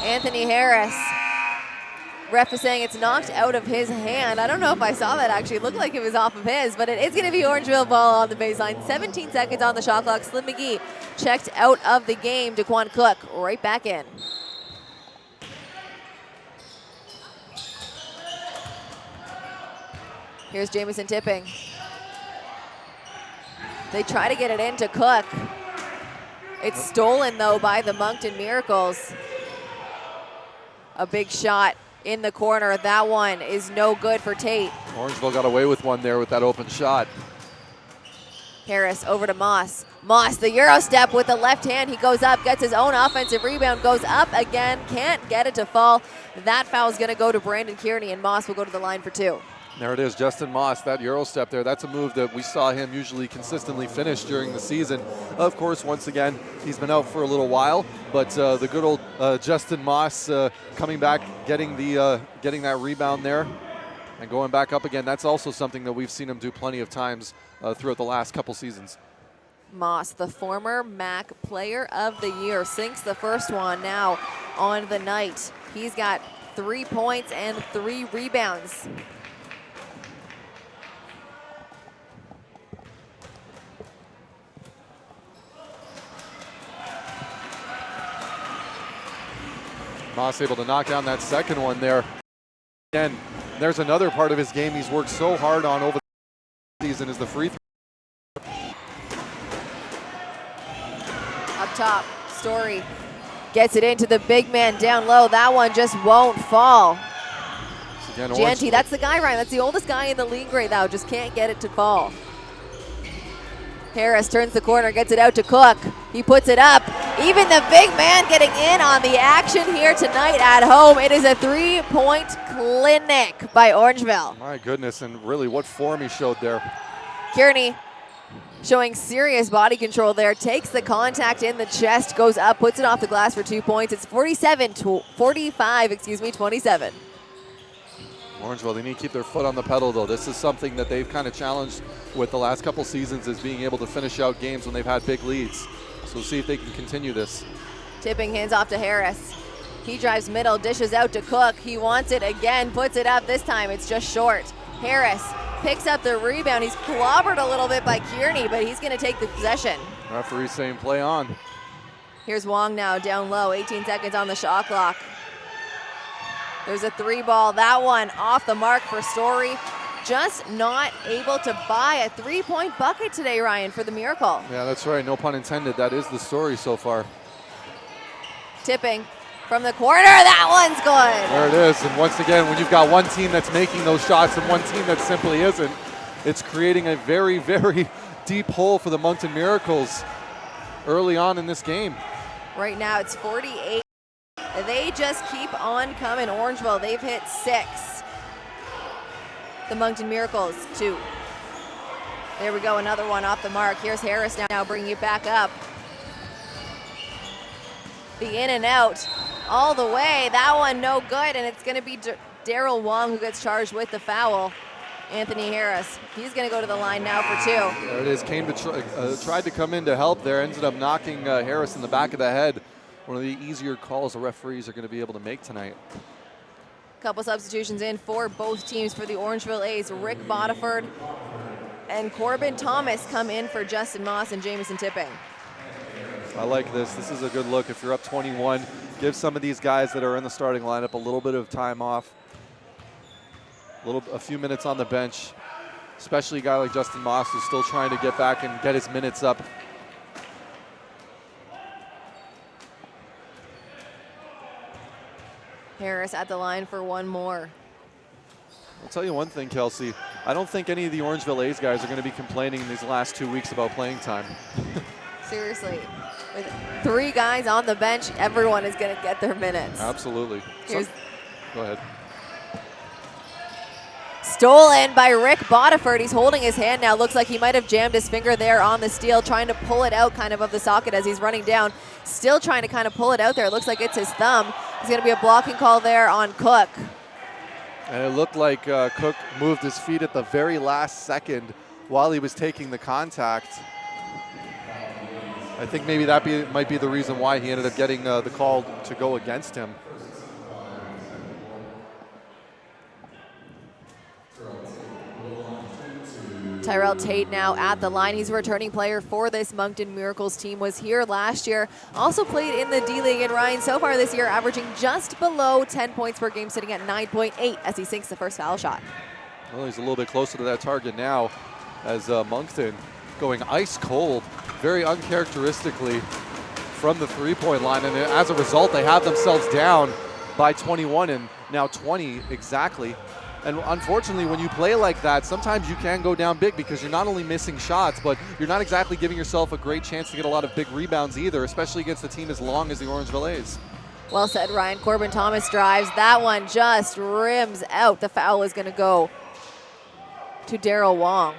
Anthony Harris. Ref is saying it's knocked out of his hand. I don't know if I saw that actually. It looked like it was off of his, but it is going to be Orangeville ball on the baseline. 17 seconds on the shot clock. Slim McGee checked out of the game. Daquan Cook right back in. Here's Jamison Tipping. They try to get it into Cook. It's stolen, though, by the Moncton Miracles. A big shot in the corner. That one is no good for Tate. Orangeville got away with one there with that open shot. Harris over to Moss. Moss, the Euro step with the left hand. He goes up, gets his own offensive rebound, goes up again, can't get it to fall. That foul is going to go to Brandon Kearney, and Moss will go to the line for 2. There it is, Justin Moss, that Euro step there. That's a move that we saw him usually consistently finish during the season. Of course, once again, he's been out for a little while, but the good old Justin Moss coming back, getting that rebound there. And going back up again, that's also something that we've seen him do plenty of times throughout the last couple seasons. Moss, the former MAC Player of the Year, sinks the first one now on the night. He's got 3 points and 3 rebounds. Moss able to knock down that second one there. Again, there's another part of his game he's worked so hard on over the season is the free throw. Up top, Story gets it into the big man down low. That one just won't fall. Janty, that's the guy, Ryan. That's the oldest guy in the league right now. Just can't get it to fall. Harris turns the corner, gets it out to Cook. He puts it up. Even the big man getting in on the action here tonight at home. It is a 3-point clinic by Orangeville. My goodness, and really what form he showed there. Kearney showing serious body control there, takes the contact in the chest, goes up, puts it off the glass for 2 points. It's 27. Orangeville, they need to keep their foot on the pedal, though. This is something that they've kind of challenged with the last couple seasons, is being able to finish out games when they've had big leads. So we'll see if they can continue this. Tipping hands off to Harris. He drives middle, dishes out to Cook. He wants it again, puts it up. This time it's just short. Harris picks up the rebound. He's clobbered a little bit by Kearney, but he's going to take the possession. Referee saying play on. Here's Wong now down low, 18 seconds on the shot clock. There's a 3-ball. That one off the mark for Story. Just not able to buy a 3-point bucket today, Ryan, for the Miracle. Yeah, that's right. No pun intended. That is the story so far. Tipping from the corner. That one's good. There it is. And once again, when you've got one team that's making those shots and one team that simply isn't, it's creating a very, very deep hole for the Moncton Miracles early on in this game. Right now it's 48. They just keep on coming. Orangeville, they've hit 6. The Moncton Miracles, 2. There we go, another one off the mark. Here's Harris now bringing it back up. The in and out all the way. That one no good, and it's going to be Daryl Wong who gets charged with the foul. Anthony Harris, he's going to go to the line now for 2. There it is. Came to tried to come in to help there. Ended up knocking Harris in the back of the head. One of the easier calls the referees are going to be able to make tonight. Couple substitutions in for both teams. For the Orangeville A's, Rick Bodiford and Corbin Thomas come in for Justin Moss and Jamison Tipping. I like this. This is a good look. If you're up 21, give some of these guys that are in the starting lineup a little bit of time off. A few minutes on the bench, especially a guy like Justin Moss who's still trying to get back and get his minutes up. Harris at the line for one more. I'll tell you one thing, Kelsey. I don't think any of the Orangeville A's guys are going to be complaining in these last 2 weeks about playing time. Seriously. With 3 guys on the bench, everyone is going to get their minutes. Absolutely. Go ahead. Stolen by Rick Bodiford. He's holding his hand now. Looks like he might have jammed his finger there on the steal, trying to pull it out kind of the socket as he's running down. Still trying to kind of pull it out there. It looks like it's his thumb. There's going to be a blocking call there on Cook. And it looked like Cook moved his feet at the very last second while he was taking the contact. I think maybe that might be the reason why he ended up getting the call to go against him. Tyrell Tate now at the line. He's a returning player for this Moncton Miracles team. Was here last year. Also played in the D-League. And Ryan, so far this year, averaging just below 10 points per game, sitting at 9.8 as he sinks the first foul shot. Well, he's a little bit closer to that target now as Moncton going ice cold, very uncharacteristically from the three-point line. And as a result, they have themselves down by 21 and now 20 exactly. And unfortunately, when you play like that, sometimes you can go down big because you're not only missing shots, but you're not exactly giving yourself a great chance to get a lot of big rebounds either, especially against a team as long as the Orangeville A's. Well said, Ryan. Corbin Thomas drives. That one just rims out. The foul is going to go to Daryl Wong.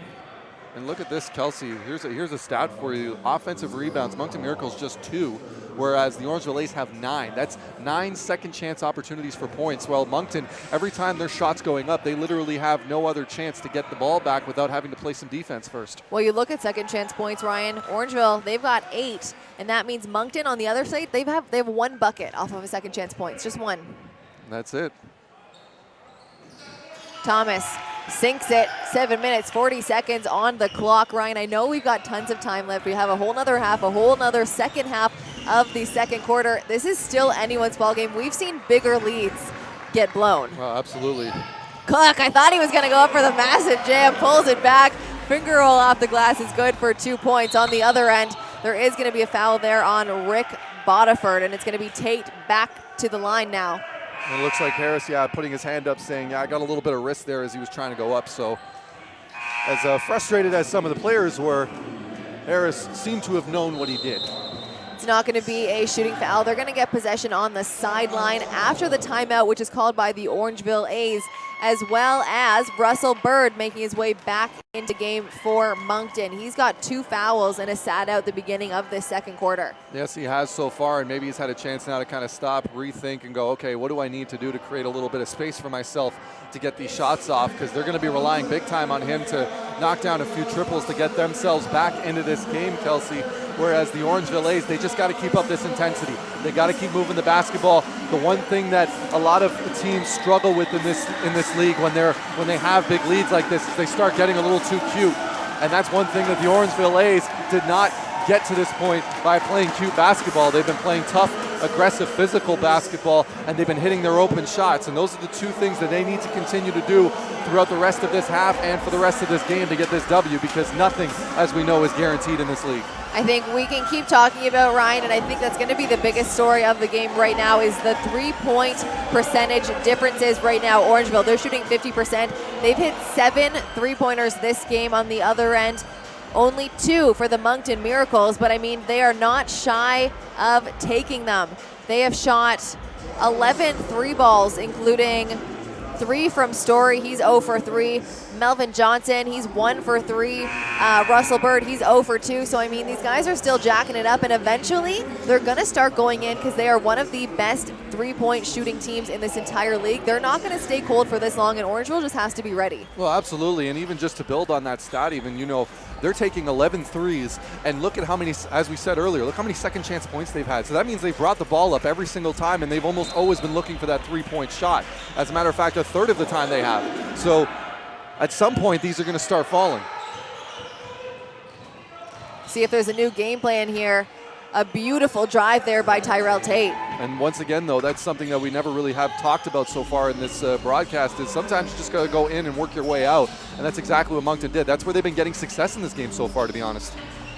And look at this, Kelsey. Here's a stat for you. Offensive rebounds, Moncton Miracles just 2 whereas the Orangeville A's have 9. That's 9 second chance opportunities for points. While Moncton, every time their shot's going up, they literally have no other chance to get the ball back without having to play some defense first. Well, you look at second chance points, Ryan. Orangeville, they've got 8, and that means Moncton on the other side, they have 1 bucket off of a second chance points, just 1. That's it. Thomas sinks it. 7 minutes, 40 seconds on the clock. Ryan, I know we've got tons of time left. We have a whole nother half, a whole nother second half of the second quarter. This is still anyone's ball game. We've seen bigger leads get blown. Well, absolutely. Cook, I thought he was going to go up for the massive jam, pulls it back. Finger roll off the glass is good for 2 points. On the other end, there is going to be a foul there on Rick Bodiford, and it's going to be Tate back to the line now. And it looks like Harris, putting his hand up saying, I got a little bit of wrist there as he was trying to go up. So as frustrated as some of the players were, Harris seemed to have known what he did. It's not going to be a shooting foul. They're going to get possession on the sideline after the timeout, which is called by the Orangeville A's, as well as Russell Bird making his way back into game for Moncton. He's got 2 fouls and a sat out the beginning of this second quarter. Yes, he has so far, and maybe he's had a chance now to kind of stop, rethink, and go, okay, what do I need to do to create a little bit of space for myself to get these shots off? Because they're going to be relying big time on him to knock down a few triples to get themselves back into this game, Kelsey. Whereas the Orangeville A's, they just got to keep up this intensity. They got to keep moving the basketball. The one thing that a lot of teams struggle with in this league when they have big leads like this is they start getting a little too cute. And that's one thing that the Orangeville A's did not get to this point by playing cute basketball. They've been playing tough, aggressive, physical basketball, and they've been hitting their open shots. And those are the 2 things that they need to continue to do throughout the rest of this half and for the rest of this game to get this W, because nothing, as we know, is guaranteed in this league. I think we can keep talking about Ryan, and I think that's going to be the biggest story of the game right now is the 3-point percentage differences right now. Orangeville, they're shooting 50%. They've hit 7 3-pointers this game. On the other end, only 2 for the Moncton Miracles, but I mean, they are not shy of taking them. They have shot 11 3-balls, including 3 from Story. He's 0 for 3. Melvin Johnson, he's 1 for 3. Russell Bird, he's 0 for 2. So, I mean, these guys are still jacking it up, and eventually they're going to start going in because they are one of the best 3-point shooting teams in this entire league. They're not going to stay cold for this long, and Orangeville just has to be ready. Well, absolutely, and even just to build on that stat, they're taking 11 threes, and look at how many, as we said earlier, look how many second chance points they've had. So that means they've brought the ball up every single time, and they've almost always been looking for that 3-point shot. As a matter of fact, a third of the time they have. So at some point, these are going to start falling. See if there's a new game plan here. A beautiful drive there by Tyrell Tate. And once again, though, that's something that we never really have talked about so far in this broadcast is sometimes you just got to go in and work your way out. And that's exactly what Moncton did. That's where they've been getting success in this game so far, to be honest.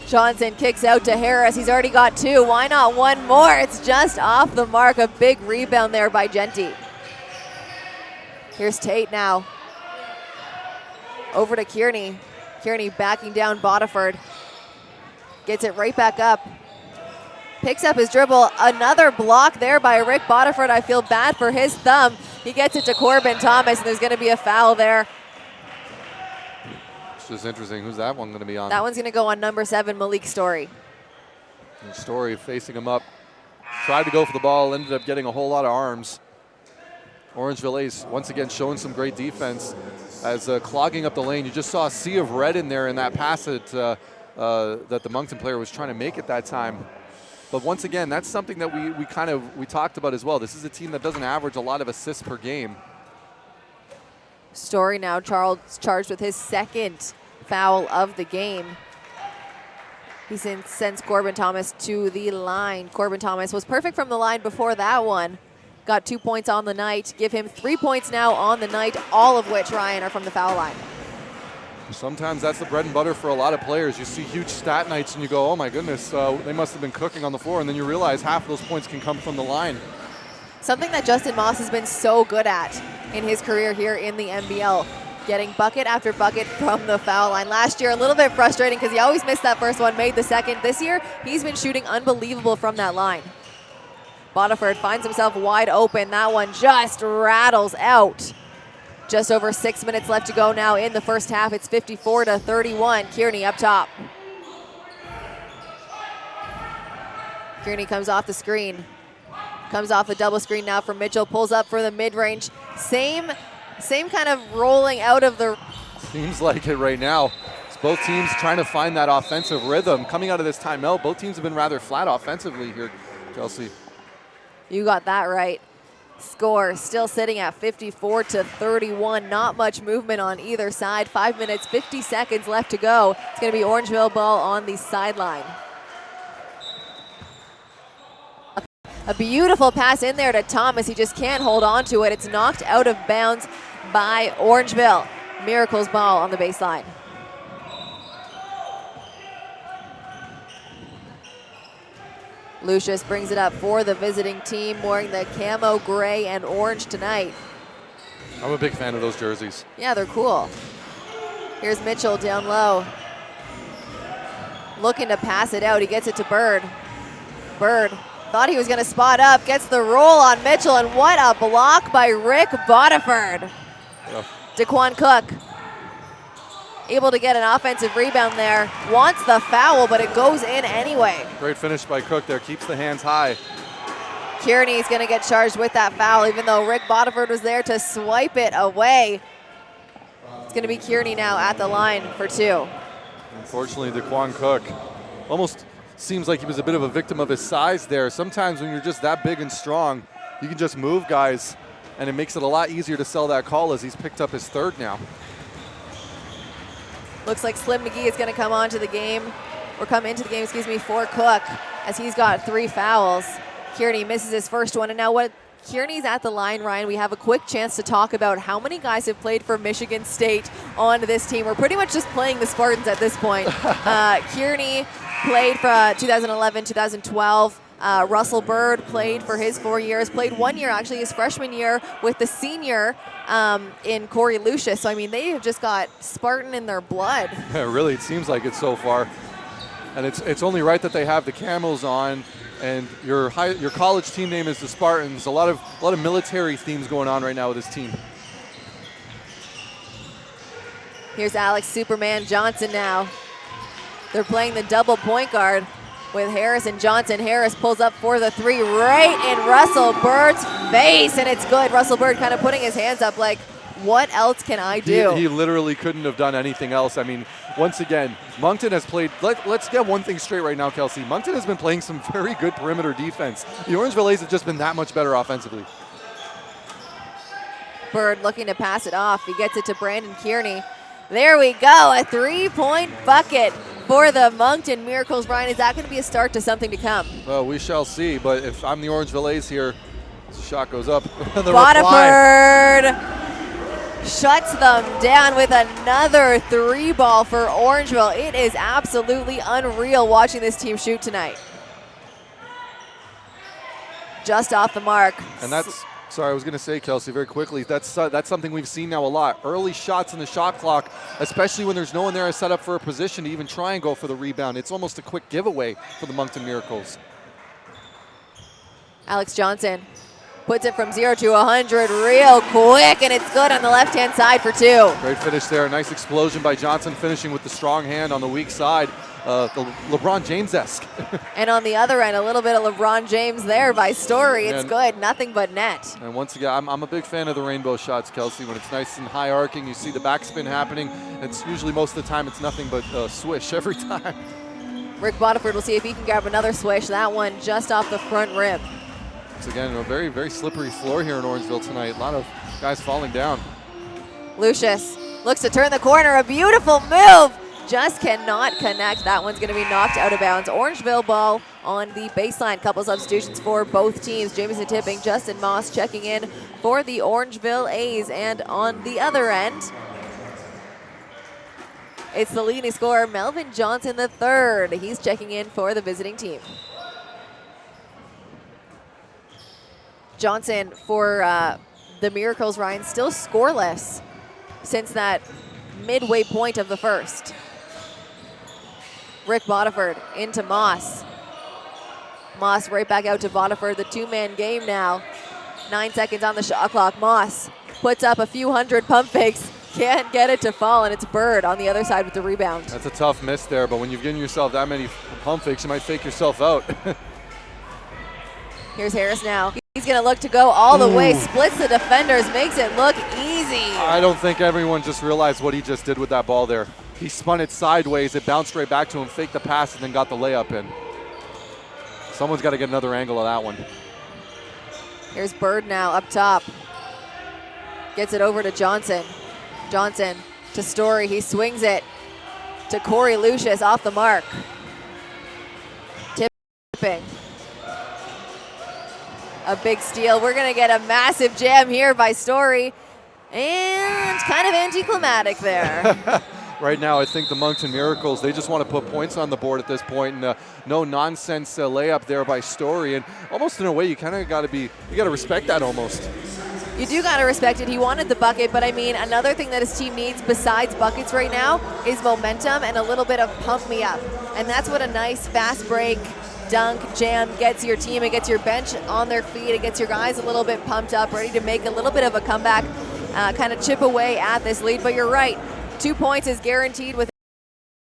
Johnson kicks out to Harris. He's already got 2. Why not 1 more? It's just off the mark. A big rebound there by Genty. Here's Tate now. Over to Kearney. Kearney backing down Bodiford. Gets it right back up. Picks up his dribble. Another block there by Rick Bodiford. I feel bad for his thumb. He gets it to Corbin Thomas, and there's going to be a foul there. It's just interesting. Who's that one going to be on? That one's going to go on number 7, Malik Story. And Story facing him up. Tried to go for the ball, ended up getting a whole lot of arms. Orangeville A's once again showing some great defense as clogging up the lane. You just saw a sea of red in there in that pass that the Moncton player was trying to make at that time. But once again, that's something that we talked about as well. This is a team that doesn't average a lot of assists per game. Story now charged with his 2nd foul of the game. He sends Corbin Thomas to the line. Corbin Thomas was perfect from the line before that one. Got 2 points on the night. Give him 3 points now on the night, all of which, Ryan, are from the foul line. Sometimes that's the bread and butter for a lot of players. You see huge stat nights and you go, oh my goodness, they must have been cooking on the floor, and then you realize half of those points can come from the line. Something that Justin Moss has been so good at in his career here in the NBL, getting bucket after bucket from the foul line. Last year, a little bit frustrating because he always missed that first one, made the second. This year, he's been shooting unbelievable from that line. Bodiford finds himself wide open. That one just rattles out. Just over 6 minutes left to go now in the first half. It's 54-31. Kearney up top. Kearney comes off the screen. Comes off the double screen now from Mitchell. Pulls up for the mid-range. Same kind of rolling out of the... Seems like it right now. It's both teams trying to find that offensive rhythm. Coming out of this timeout, both teams have been rather flat offensively here, Kelsey. You got that right. Score still sitting at 54-31. Not much movement on either side. 5 minutes, 50 seconds left to go. It's going to be Orangeville ball on the sideline. A beautiful pass in there to Thomas. He just can't hold on to it. It's knocked out of bounds by Orangeville. Miracles ball on the baseline. Lucius brings it up for the visiting team, wearing the camo, gray, and orange tonight. I'm a big fan of those jerseys. Yeah, they're cool. Here's Mitchell down low. Looking to pass it out. He gets it to Bird. Bird thought he was going to spot up, gets the roll on Mitchell, and what a block by Rick Bodiford. Yeah. Daquan Cook able to get an offensive rebound there. Wants the foul, but it goes in anyway. Great finish by Cook there, keeps the hands high. Kearney's going to get charged with that foul, even though Rick Bodiford was there to swipe it away. It's going to be Kearney now at the line for two. Unfortunately, Daquan Cook almost seems like he was a bit of a victim of his size there. Sometimes when you're just that big and strong, you can just move guys, and it makes it a lot easier to sell that call as he's picked up his third now. Looks like Slim McGee is going to come into the game for Cook, as he's got 3 fouls. Kearney misses his first one, and now what? Kearney's at the line, Ryan. We have a quick chance to talk about how many guys have played for Michigan State on this team. We're pretty much just playing the Spartans at this point. Kearney played for 2011, 2012. Russell Bird played for his 4 years, played 1 year, actually his freshman year, with the senior in Corey Lucius. So, I mean, they have just got Spartan in their blood. Yeah, really, it seems like it so far. And it's only right that they have the camos on, and your college team name is the Spartans. A lot of military themes going on right now with this team. Here's Alex Superman Johnson now. They're playing the double point guard with Harris and Johnson. Harris pulls up for the 3 right in Russell Bird's face, and it's good. Russell Bird kind of putting his hands up like, what else can I do? He literally couldn't have done anything else. I mean, once again, Moncton has played, let's get one thing straight right now, Kelsey. Moncton has been playing some very good perimeter defense. The Orangeville A's have just been that much better offensively. Bird looking to pass it off. He gets it to Brandon Kearney. There we go, a 3-point bucket for the Moncton Miracles. Ryan, is that going to be a start to something to come? Well, we shall see, but if I'm the Orangeville A's here, the shot goes up. Bodiford shuts them down with another 3-ball for Orangeville. It is absolutely unreal watching this team shoot tonight. Just off the mark. And that's, sorry, I was going to say, Kelsey, very quickly, that's something we've seen now a lot. Early shots in the shot clock, especially when there's no one there to set up for a position to even try and go for the rebound. It's almost a quick giveaway for the Moncton Miracles. Alex Johnson puts it from 0 to 100 real quick, and it's good on the left-hand side for 2. Great finish there. Nice explosion by Johnson, finishing with the strong hand on the weak side. The LeBron James-esque. And on the other end, a little bit of LeBron James there by Story. It's good, nothing but net. And once again, I'm a big fan of the rainbow shots, Kelsey. When it's nice and high arcing, you see the backspin happening. It's usually most of the time it's nothing but swish every time. Rick Bodiford will see if he can grab another swish. That one just off the front rim. Once again, a very, very slippery floor here in Orangeville tonight. A lot of guys falling down. Lucius looks to turn the corner. A beautiful move. Just cannot connect. That one's going to be knocked out of bounds. Orangeville ball on the baseline. Couple substitutions for both teams. Jamison Tipping, Justin Moss checking in for the Orangeville A's. And on the other end, it's the leading scorer, Melvin Johnson III. He's checking in for the visiting team. Johnson for the Miracles, Ryan, still scoreless since that midway point of the first. Rick Bodiford into Moss. Moss right back out to Bodiford, the 2-man game now. 9 seconds on the shot clock. Moss puts up a few hundred pump fakes, can't get it to fall, and it's Bird on the other side with the rebound. That's a tough miss there, but when you've given yourself that many pump fakes, you might fake yourself out. Here's Harris now. He's going to look to go all the way, splits the defenders, makes it look easy. I don't think everyone just realized what he just did with that ball there. He spun it sideways, it bounced right back to him, faked the pass, and then got the layup in. Someone's got to get another angle of that one. Here's Bird now up top. Gets it over to Johnson. Johnson to Story. He swings it to Corey Lucius off the mark. Tipping. A big steal. We're going to get a massive jam here by Story. And kind of anticlimactic there. Right now, I think the Moncton Miracles, they just want to put points on the board at this point, and no nonsense layup there by Story. And almost in a way, you kind of got to respect that almost. You do got to respect it. He wanted the bucket, but I mean, another thing that his team needs besides buckets right now is momentum and a little bit of pump me up. And that's what a nice fast break, dunk, jam gets your team. It gets your bench on their feet. It gets your guys a little bit pumped up, ready to make a little bit of a comeback, kind of chip away at this lead. But you're right, 2 points is guaranteed with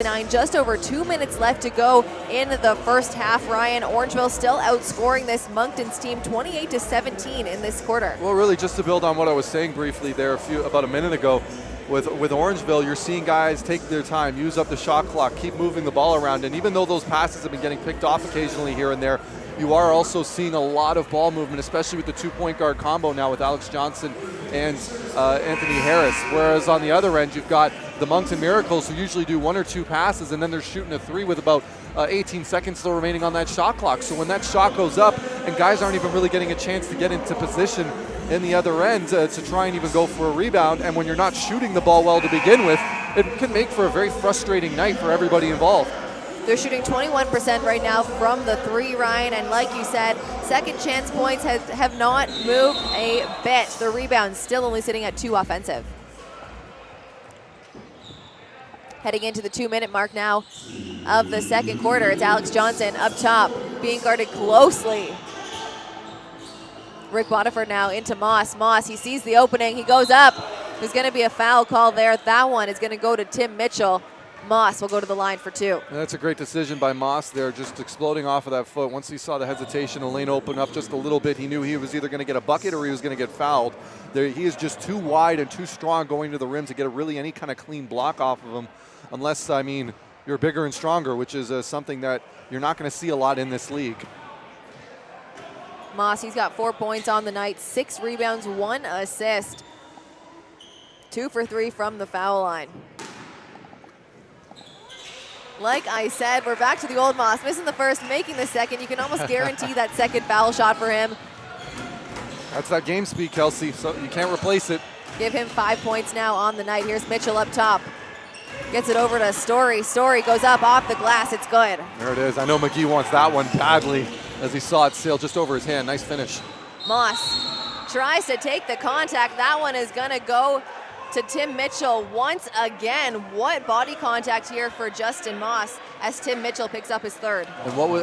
9, just over 2 minutes left to go in the first half. Ryan, Orangeville still outscoring this Moncton's team 28-17 in this quarter. Well, really, just to build on what I was saying briefly there about a minute ago, with Orangeville, you're seeing guys take their time, use up the shot clock, keep moving the ball around, and even though those passes have been getting picked off occasionally here and there, you are also seeing a lot of ball movement, especially with the 2-point guard combo now with Alex Johnson and Anthony Harris. Whereas on the other end, you've got the Moncton Miracles, who usually do 1 or 2 passes, and then they're shooting a 3 with about 18 seconds still remaining on that shot clock. So when that shot goes up and guys aren't even really getting a chance to get into position in the other end to try and even go for a rebound, and when you're not shooting the ball well to begin with, it can make for a very frustrating night for everybody involved. They're shooting 21% right now from the 3, Ryan, and like you said, second chance points have not moved a bit. The rebounds still only sitting at 2 offensive. Heading into the 2-minute mark now of the second quarter. It's Alex Johnson up top, being guarded closely. Rick Waterford now into Moss. Moss, he sees the opening, he goes up. There's going to be a foul call there. That one is going to go to Tim Mitchell. Moss will go to the line for 2. And that's a great decision by Moss there, just exploding off of that foot. Once he saw the hesitation, the lane open up just a little bit, he knew he was either going to get a bucket or he was going to get fouled. He is just too wide and too strong going to the rim to get really any kind of clean block off of him, unless, I mean, you're bigger and stronger, which is something that you're not going to see a lot in this league. Moss, he's got 4 points on the night, 6 rebounds, 1 assist. 2 for 3 from the foul line. Like I said, we're back to the old Moss, missing the first, making the second. You can almost guarantee that second foul shot for him. That's that game speed, Kelsey, so you can't replace it. Give him 5 points now on the night. Here's Mitchell up top. Gets it over to Story. Story goes up off the glass. It's good. There it is. I know McGee wants that one badly as he saw it sail just over his hand. Nice finish. Moss tries to take the contact. That one is going to go to Tim Mitchell once again. What body contact here for Justin Moss as Tim Mitchell picks up his 3rd.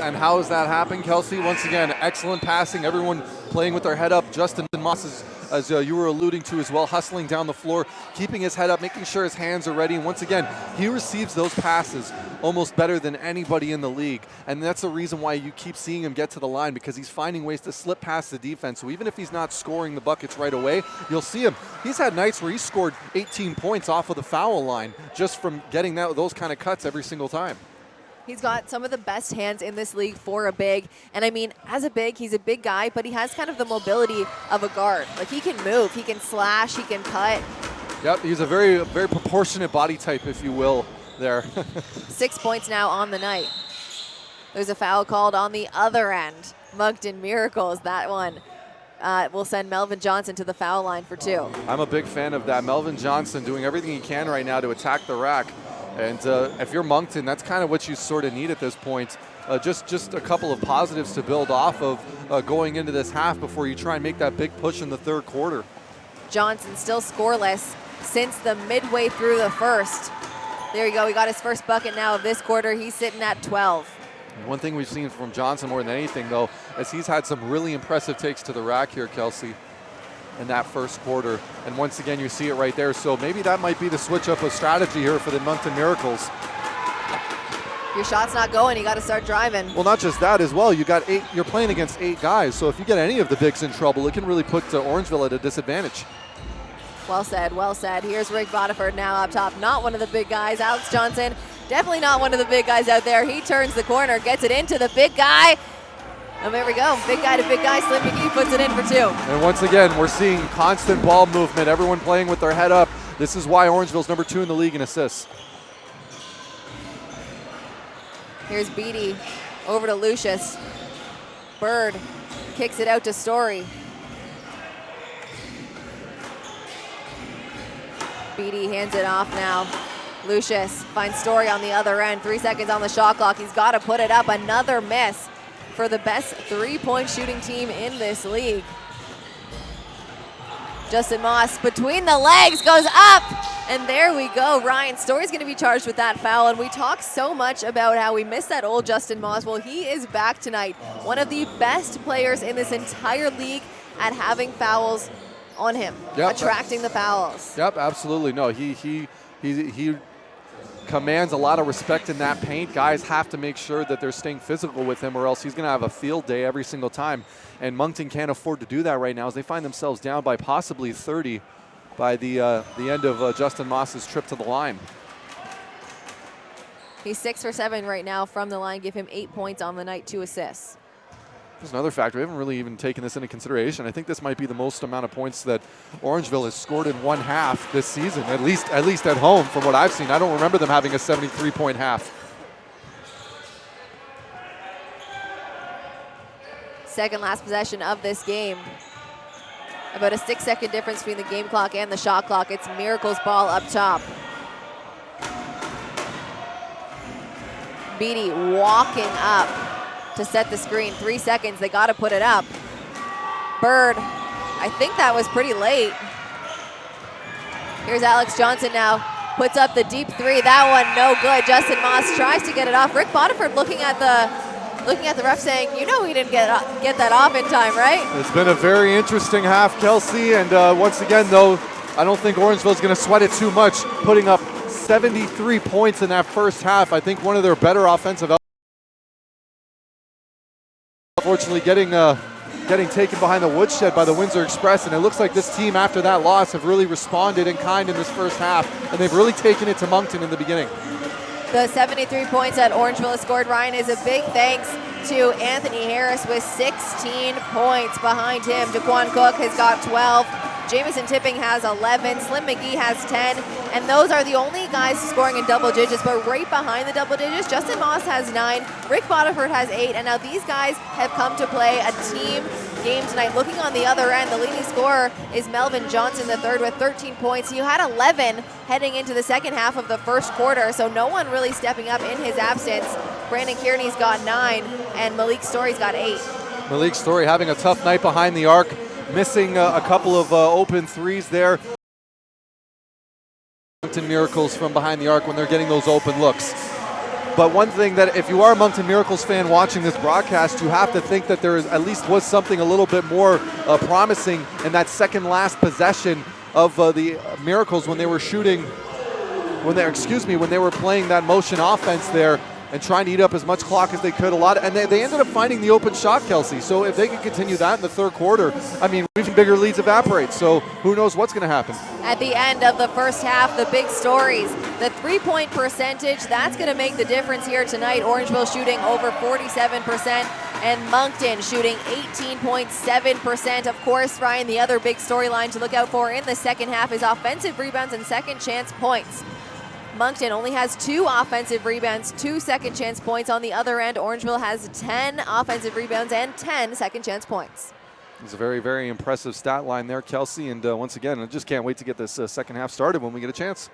And how is that happening, Kelsey? Once again, excellent passing. Everyone playing with their head up. Justin Moss is, as you were alluding to as well, hustling down the floor, keeping his head up, making sure his hands are ready. And once again, he receives those passes almost better than anybody in the league. And that's the reason why you keep seeing him get to the line, because he's finding ways to slip past the defense. So even if he's not scoring the buckets right away, you'll see him. He's had nights where he scored 18 points off of the foul line just from getting those kind of cuts every single time. He's got some of the best hands in this league for a big. And I mean, as a big, he's a big guy, but he has kind of the mobility of a guard. Like, he can move, he can slash, he can cut. Yep, he's a very, very proportionate body type, if you will, there. 6 points now on the night. There's a foul called on the other end. Moncton Miracles, that one will send Melvin Johnson to the foul line for 2. I'm a big fan of that. Melvin Johnson doing everything he can right now to attack the rack. And if you're Moncton, that's kind of what you sort of need at this point. Just a couple of positives to build off of going into this half before you try and make that big push in the 3rd quarter. Johnson still scoreless since the midway through the first. There you go. He got his first bucket now of this quarter. He's sitting at 12. One thing we've seen from Johnson more than anything, though, is he's had some really impressive takes to the rack here, Kelsey, in that first quarter. And once again, you see it right there. So maybe that might be the switch up of strategy here for the Moncton Miracles. If your shot's not going, you got to start driving. Well, not just that as well. You're playing against 8 guys, so if you get any of the bigs in trouble, it can really put Orangeville at a disadvantage. Well said, well said. Here's Rick Bodiford now up top. Not one of the big guys. Alex Johnson, definitely not one of the big guys out there. He turns the corner, gets it into the big guy. And there we go. Big guy to big guy. Slim McGee puts it in for 2. And once again, we're seeing constant ball movement. Everyone playing with their head up. This is why Orangeville's number 2 in the league in assists. Here's Beatty over to Lucius. Bird kicks it out to Story. Beatty hands it off now. Lucius finds Story on the other end. 3 seconds on the shot clock. He's got to put it up. Another miss for the best 3-point shooting team in this league. Justin Moss between the legs goes up, and there we go. Ryan Story's going to be charged with that foul, and we talk so much about how we miss that old Justin Moss. Well, he is back tonight. One of the best players in this entire league at having fouls on him, attracting the fouls. Yep, absolutely. No, he commands a lot of respect in that paint. Guys have to make sure that they're staying physical with him, or else he's going to have a field day every single time. And Moncton can't afford to do that right now as they find themselves down by possibly 30 by the end of Justin Moss's trip to the line. He's 6 for 7 right now from the line. Give him 8 points on the night, 2 assists. There's another factor. We haven't really even taken this into consideration. I think this might be the most amount of points that Orangeville has scored in one half this season, at least at home from what I've seen. I don't remember them having a 73-point half. Second last possession of this game. About a 6-second difference between the game clock and the shot clock. It's Miracle's ball up top. Beatty walking up to set the screen. 3 seconds, they got to put it up. Bird, I think that was pretty late. Here's Alex Johnson now, puts up the deep 3. That one no good. Justin Moss tries to get it off. Rick Bodiford looking at the ref saying, you know he didn't get that off in time, right? It's been a very interesting half, Kelsey, and once again, though, I don't think Orangeville's going to sweat it too much, putting up 73 points in that first half. I think one of their better offensive. Unfortunately, getting taken behind the woodshed by the Windsor Express, and it looks like this team after that loss have really responded in kind in this first half, and they've really taken it to Moncton in the beginning. The 73 points that Orangeville has scored, Ryan, is a big thanks to Anthony Harris with 16 points behind him. Daquan Cook has got 12. Jamison Tipping has 11. Slim McGee has 10. And those are the only guys scoring in double digits. But right behind the double digits, Justin Moss has 9. Rick Bodiford has 8. And now these guys have come to play a team game tonight. Looking on the other end, the leading scorer is Melvin Johnson III with 13 points. You had 11 heading into the second half of the first quarter, so no one really stepping up in his absence. Brandon Kearney's got 9, and Malik Story's got 8. Malik Story having a tough night behind the arc, missing a couple of open threes there. Moncton Miracles from behind the arc when they're getting those open looks. But one thing that if you are a Moncton Miracles fan watching this broadcast, you have to think that there at least was something a little bit more promising in that second last possession of the Miracles when they were when they were playing that motion offense there and trying to eat up as much clock as they could. And they ended up finding the open shot, Kelsey. So if they can continue that in the third quarter, I mean, even bigger leads evaporate. So who knows what's going to happen. At the end of the first half, the big stories, the 3-point percentage, that's going to make the difference here tonight. Orangeville shooting over 47%, and Moncton shooting 18.7%. Of course, Ryan, the other big storyline to look out for in the second half is offensive rebounds and second chance points. Moncton only has 2 offensive rebounds, 2 second chance points. On the other end, Orangeville has 10 offensive rebounds and 10 second chance points. It's a very, very impressive stat line there, Kelsey. And once again, I just can't wait to get this second half started when we get a chance.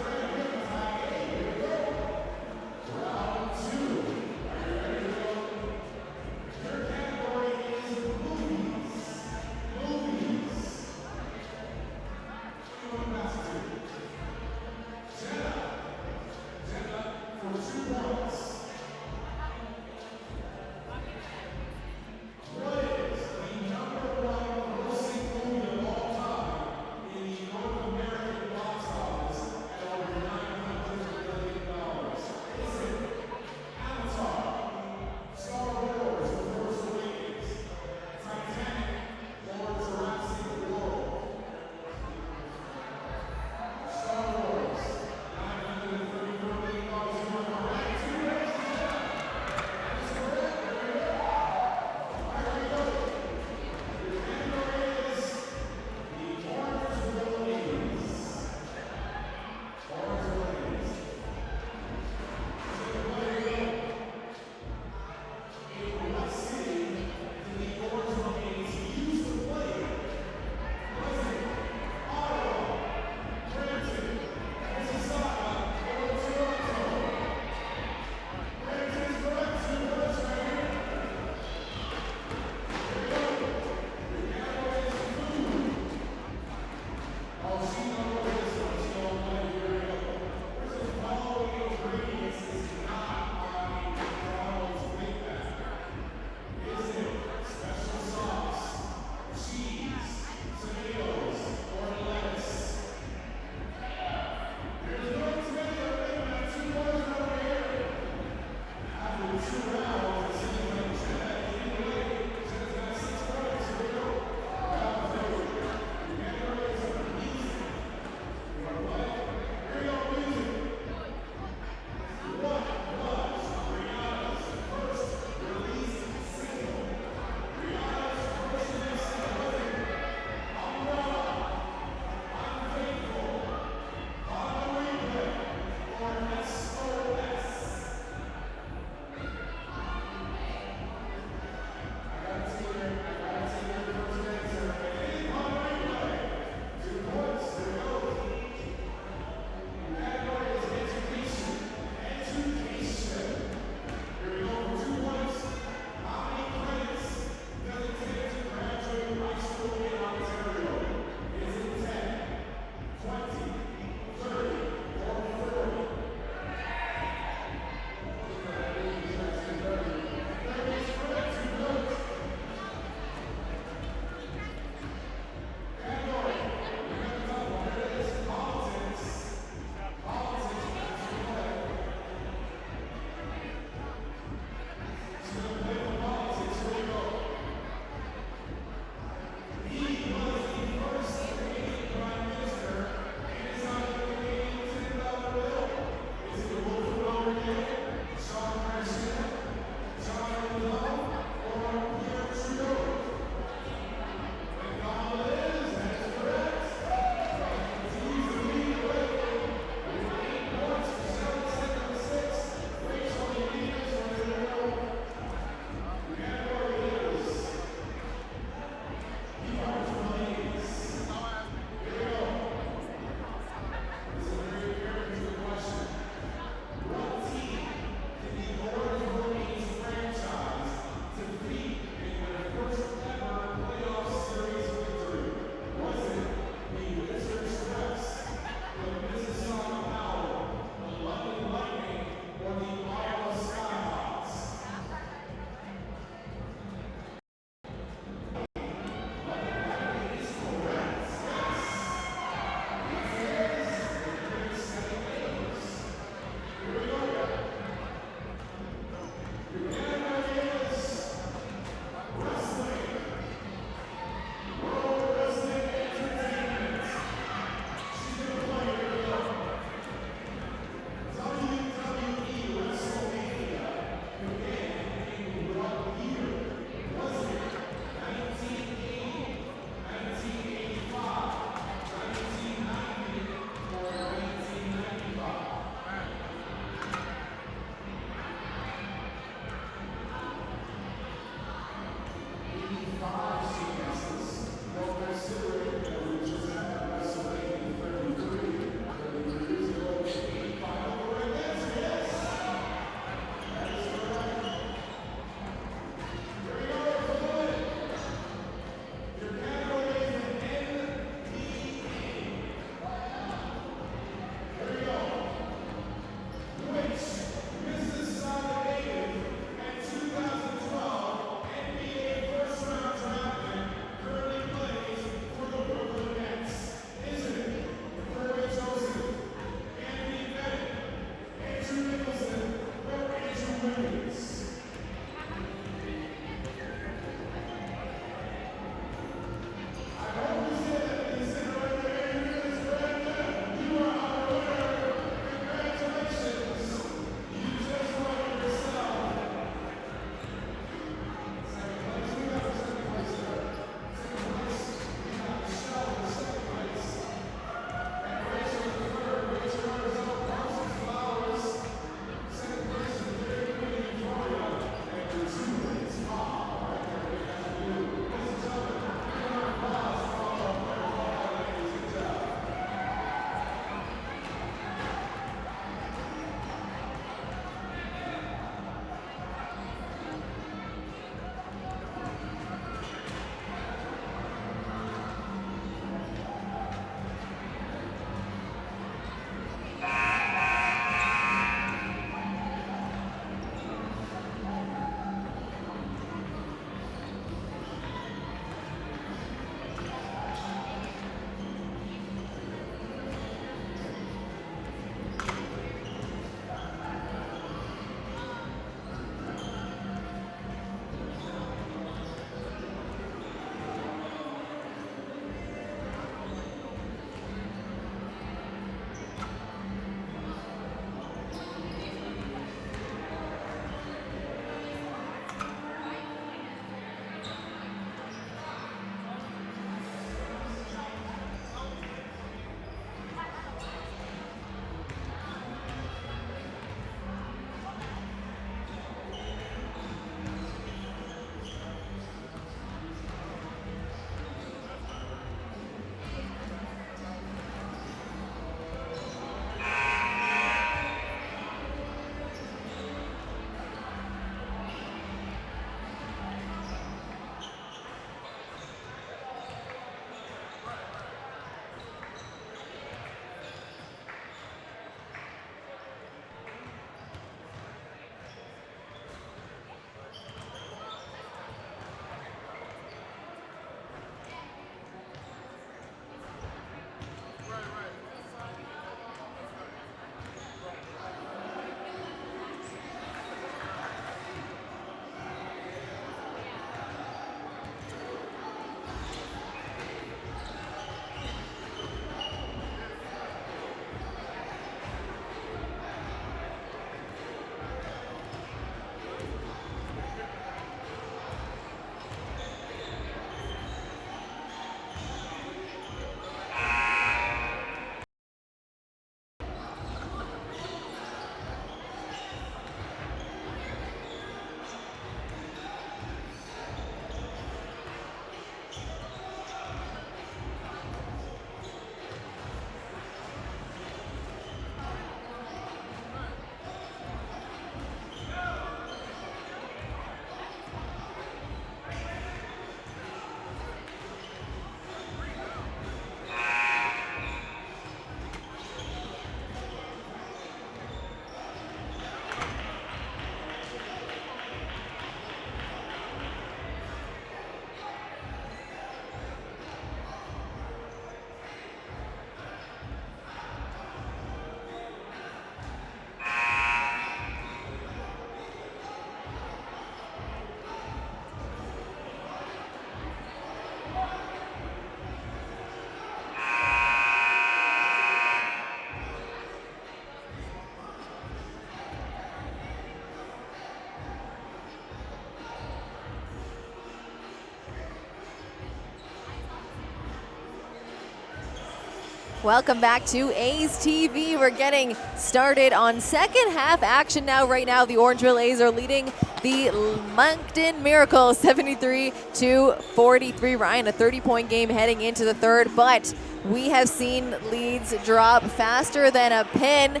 Welcome back to A's TV. We're getting started on second half action now. Right now, the Orangeville A's are leading the Moncton Miracles 73-43. Ryan, a 30-point game heading into the third, but we have seen leads drop faster than a pin.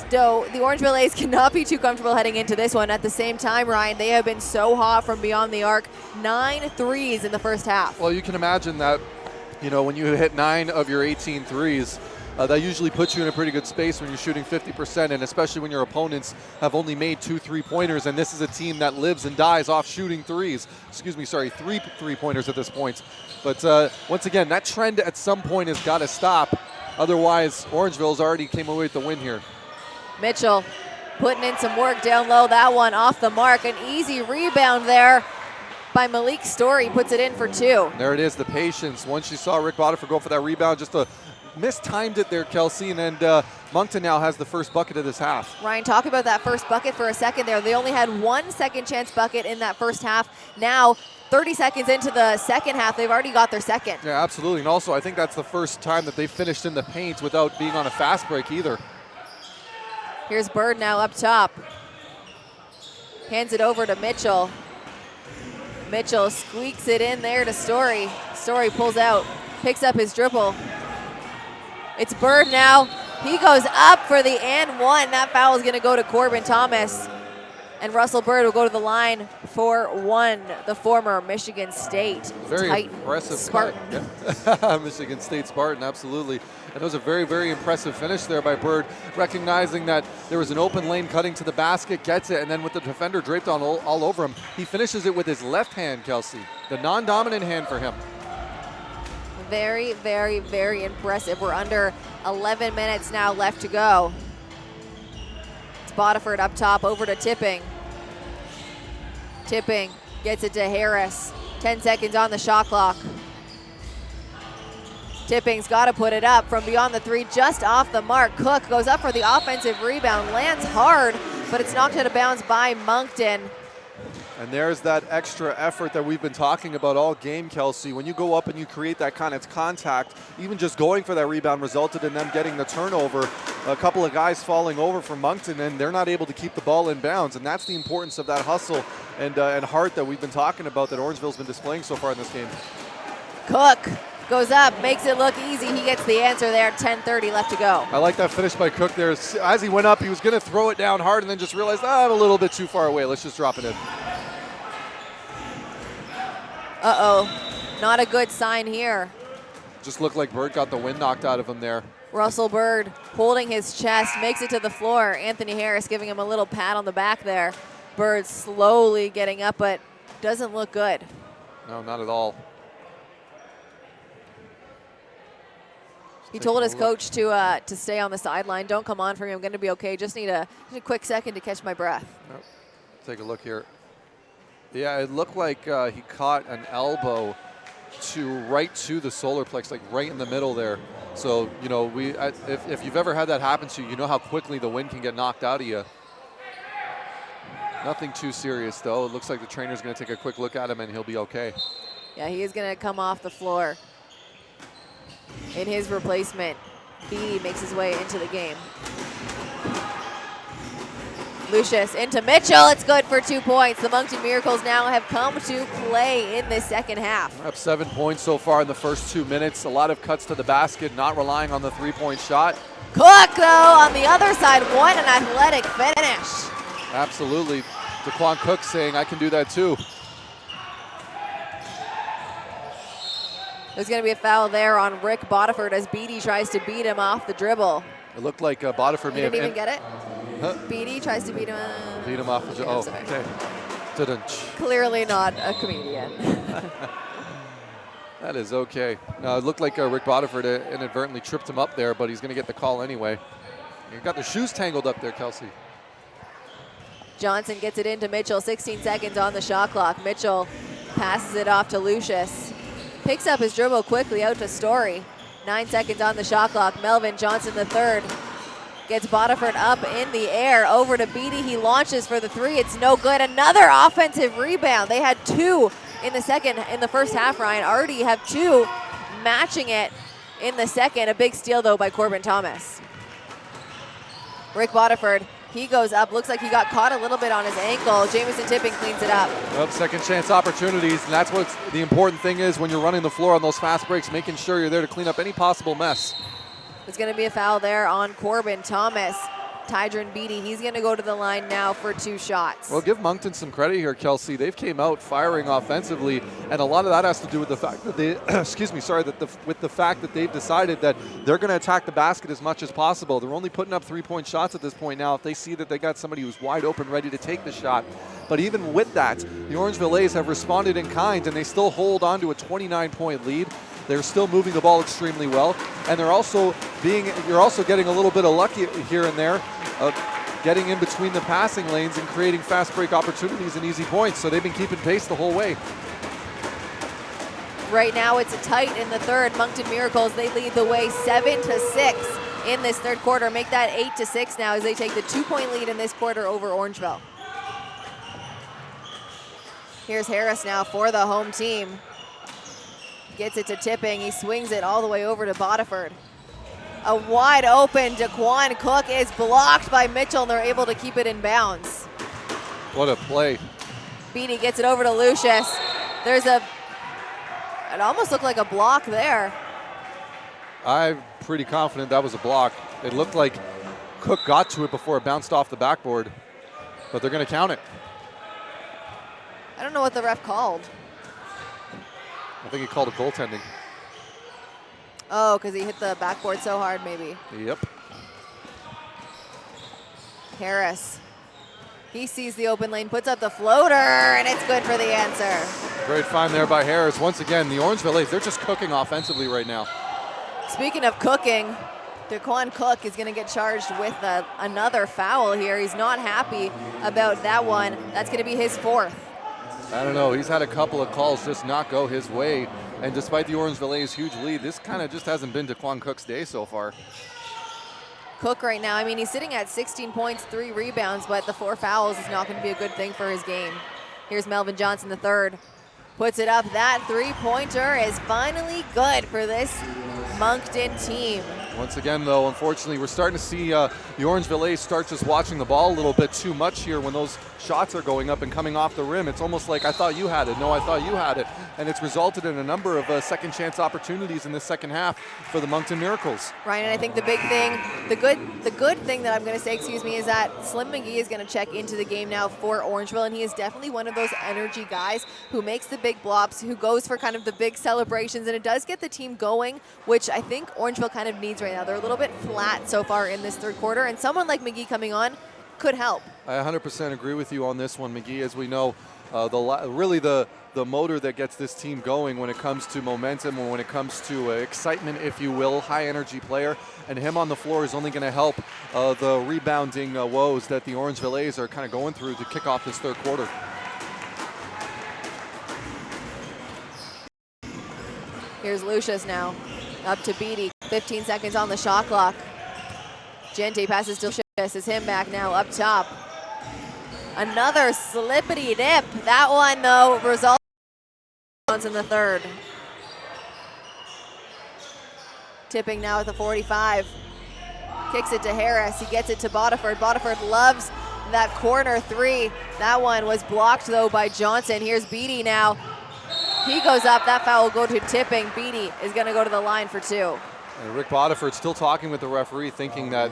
So the Orangeville A's cannot be too comfortable heading into this one. At the same time, Ryan, they have been so hot from beyond the arc. 9 threes in the first half. Well, you can imagine that, you know, when you hit 9 of your 18 threes, that usually puts you in a pretty good space when you're shooting 50%, and especially when your opponents have only made 2 3-pointers, and this is a team that lives and dies off shooting threes. Excuse me, sorry, 3 3-pointers at this point. But once again, that trend at some point has got to stop. Otherwise, Orangeville's already came away with the win here. Mitchell putting in some work down low. That one off the mark. An easy rebound there by Malik Story, puts it in for 2. There it is, the patience. Once you saw Rick Botifer go for that rebound, just mistimed it there, Kelsey, and Moncton now has the first bucket of this half. Ryan, talk about that first bucket for a second there. They only had 1 second chance bucket in that first half. Now, 30 seconds into the second half, they've already got their second. Yeah, absolutely, and also I think that's the first time that they finished in the paint without being on a fast break either. Here's Bird now up top. Hands it over to Mitchell. Mitchell squeaks it in there to Story. Story pulls out, picks up his dribble. It's Bird now. He goes up for the and one. That foul is going to go to Corbin Thomas. And Russell Bird will go to the line for 1, the former Michigan State Very Titan impressive Spartan. Yeah. Michigan State Spartan, absolutely. And it was a very, very impressive finish there by Bird, recognizing that there was an open lane cutting to the basket, gets it, and then with the defender draped on all over him, he finishes it with his left hand, Kelsey, the non-dominant hand for him. Very, very, very impressive. We're under 11 minutes now left to go. It's Bodiford up top, over to Tipping. Tipping gets it to Harris. 10 seconds on the shot clock. Tipping's got to put it up from beyond the 3, just off the mark. Cook goes up for the offensive rebound, lands hard, but it's knocked out of bounds by Moncton. And there's that extra effort that we've been talking about all game, Kelsey. When you go up and you create that kind of contact, even just going for that rebound resulted in them getting the turnover. A couple of guys falling over from Moncton, and they're not able to keep the ball in bounds. And that's the importance of that hustle and heart that we've been talking about that Orangeville's been displaying so far in this game. Cook goes up, makes it look easy. He gets the answer there. 10:30 left to go. I like that finish by Cook there. As he went up, he was going to throw it down hard and then just realized, I'm a little bit too far away. Let's just drop it in. Uh-oh, not a good sign here. Just looked like Bird got the wind knocked out of him there. Russell Bird holding his chest, makes it to the floor. Anthony Harris giving him a little pat on the back there. Bird slowly getting up, but doesn't look good. No, not at all. He told his coach to stay on the sideline. Don't come on for me. I'm going to be okay. Just need a quick second to catch my breath. Yep. Take a look here. Yeah, it looked like he caught an elbow right to the solar plex, like right in the middle there. So, you know, if you've ever had that happen to you, you know how quickly the wind can get knocked out of you. Nothing too serious, though. It looks like the trainer's going to take a quick look at him, and he'll be okay. Yeah, he is going to come off the floor. In his replacement, Beatty makes his way into the game. Lucius into Mitchell. It's good for 2 points. The Moncton Miracles now have come to play in this second half. Up 7 points so far in the first 2 minutes. A lot of cuts to the basket, not relying on the three-point shot. Cook, though, on the other side, what an athletic finish. Absolutely. Daquan Cook saying, I can do that too. There's going to be a foul there on Rick Bodiford as Beatty tries to beat him off the dribble. It looked like Bodiford may have... Didn't even get it? Huh? Beatty tries to beat him. Beat him off the... Yeah, oh, sorry. okay. Didn't. Clearly not a comedian. That is okay. No, it looked like Rick Bodiford inadvertently tripped him up there, but he's going to get the call anyway. He got the shoes tangled up there, Kelsey. Johnson gets it into Mitchell. 16 seconds on the shot clock. Mitchell passes it off to Lucius. Picks up his dribble quickly out to Story. 9 seconds on the shot clock. Melvin Johnson III gets Bodiford up in the air. Over to Beatty. He launches for the 3. It's no good. Another offensive rebound. They had 2 in the first half, Ryan. Already have 2 matching it. in the second. A big steal, though, by Corbin Thomas. Rick Bodiford, he goes up. Looks like he got caught a little bit on his ankle. Jamison Tipping cleans it up. Well, second chance opportunities, and that's what the important thing is when you're running the floor on those fast breaks, making sure you're there to clean up any possible mess. There's going to be a foul there on Corbin Thomas. Tydron Beatty, he's going to go to the line now for 2 shots. Well, give Moncton some credit here, Kelsey. They've came out firing offensively, and a lot of that has to do with the fact that they, with the fact that they've decided that they're going to attack the basket as much as possible. They're only putting up 3-point shots at this point now if they see that they got somebody who's wide open, ready to take the shot. But even with that, the Orangeville A's have responded in kind, and they still hold on to a 29-point lead. They're still moving the ball extremely well, and you're also getting a little bit of luck here and there, getting in between the passing lanes and creating fast break opportunities and easy points. So they've been keeping pace the whole way. Right now it's tight in the third. Moncton Miracles, they lead the way 7-6 in this third quarter. Make that 8-6 now as they take the 2-point lead in this quarter over Orangeville. Here's Harris now for the home team. Gets it to Tipping. He swings it all the way over to Bodiford. A wide open Daquan Cook is blocked by Mitchell, and they're able to keep it in bounds. What a play. Beatty gets it over to Lucius. It almost looked like a block there. I'm pretty confident that was a block. It looked like Cook got to it before it bounced off the backboard, but they're going to count it. I don't know what the ref called. I think he called it goaltending. Oh, because he hit the backboard so hard, maybe. Yep. Harris. He sees the open lane, puts up the floater, and it's good for the answer. Great find there by Harris. Once again, the Orangeville A's, they're just cooking offensively right now. Speaking of cooking, Daquan Cook is going to get charged with another foul here. He's not happy about that one. That's going to be his 4th. I don't know. He's had a couple of calls just not go his way. And despite the Orangeville A's huge lead, this kind of just hasn't been Daquan Cook's day so far. Cook right now, I mean, he's sitting at 16 points, 3 rebounds, but the 4 fouls is not going to be a good thing for his game. Here's Melvin Johnson, the third. Puts it up. That 3-pointer is finally good for this Moncton team. Once again, though, unfortunately, we're starting to see the Orangeville A's start just watching the ball a little bit too much here when those shots are going up and coming off the rim. It's almost like, I thought you had it. No, I thought you had it. And it's resulted in a number of second chance opportunities in the second half for the Moncton Miracles. Ryan, and I think the big thing, the good thing that I'm going to say, is that Slim McGee is going to check into the game now for Orangeville, and he is definitely one of those energy guys who makes the big blobs, who goes for kind of the big celebrations, and it does get the team going, which I think Orangeville kind of needs right now. They're a little bit flat so far in this third quarter, and someone like McGee coming on could help. I 100% agree with you on this one, McGee. As we know, really the motor that gets this team going when it comes to momentum and when it comes to excitement, if you will, high energy player, and him on the floor is only going to help the rebounding woes that the Orangeville A's are kind of going through to kick off this third quarter. Here's Lucius now, up to Beatty. 15 seconds on the shot clock. Gente passes to Lucius. Is him back now up top. Another slippity dip. That one, though, results in the third. Tipping now at the 45. Kicks it to Harris. He gets it to Bodiford. Bodiford loves that corner 3. That one was blocked, though, by Johnson. Here's Beatty now. He goes up. That foul will go to Tipping. Beatty is going to go to the line for 2. And Rick Bodiford still talking with the referee, thinking that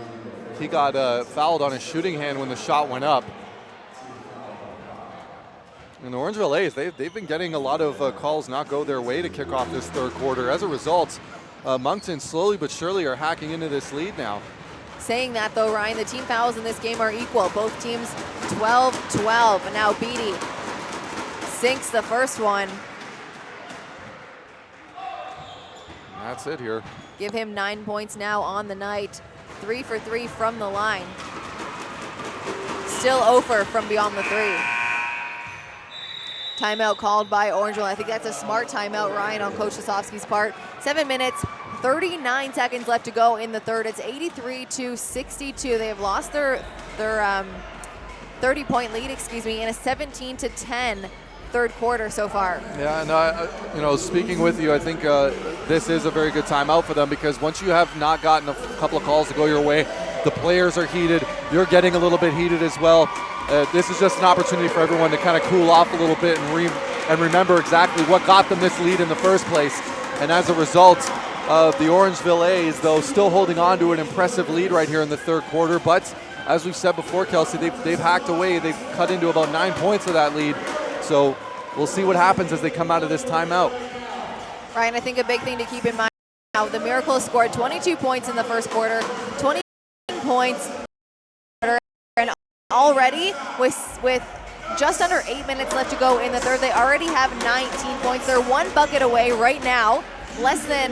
he got fouled on his shooting hand when the shot went up. And the Orangeville A's, they've been getting a lot of calls not go their way to kick off this third quarter. As a result, Moncton slowly but surely are hacking into this lead now. Saying that, though, Ryan, the team fouls in this game are equal. Both teams 12-12. And now Beatty sinks the first one. And that's it here. Give him 9 points now on the night. 3 for 3 from the line. Still 0 from beyond the 3. Timeout called by Orangeville. I think that's a smart timeout, Ryan, on Coach Sosofsky's part. 7 minutes, 39 seconds left to go in the third. It's 83-62. They have lost their 30-point lead, in a 17-10 third quarter so far. Yeah, and speaking with you, I think this is a very good timeout for them, because once you have not gotten a couple of calls to go your way, the players are heated. You're getting a little bit heated as well. This is just an opportunity for everyone to kind of cool off a little bit and remember exactly what got them this lead in the first place. And as a result, the Orangeville A's, though, still holding on to an impressive lead right here in the third quarter. But as we've said before, Kelsey, they've hacked away. They've cut into about 9 points of that lead. So we'll see what happens as they come out of this timeout. Ryan, I think a big thing to keep in mind now, the Miracles scored 22 points in the first quarter, 20 points, and already with just under 8 minutes left to go in the third, they already have 19 points. They're one bucket away right now, less than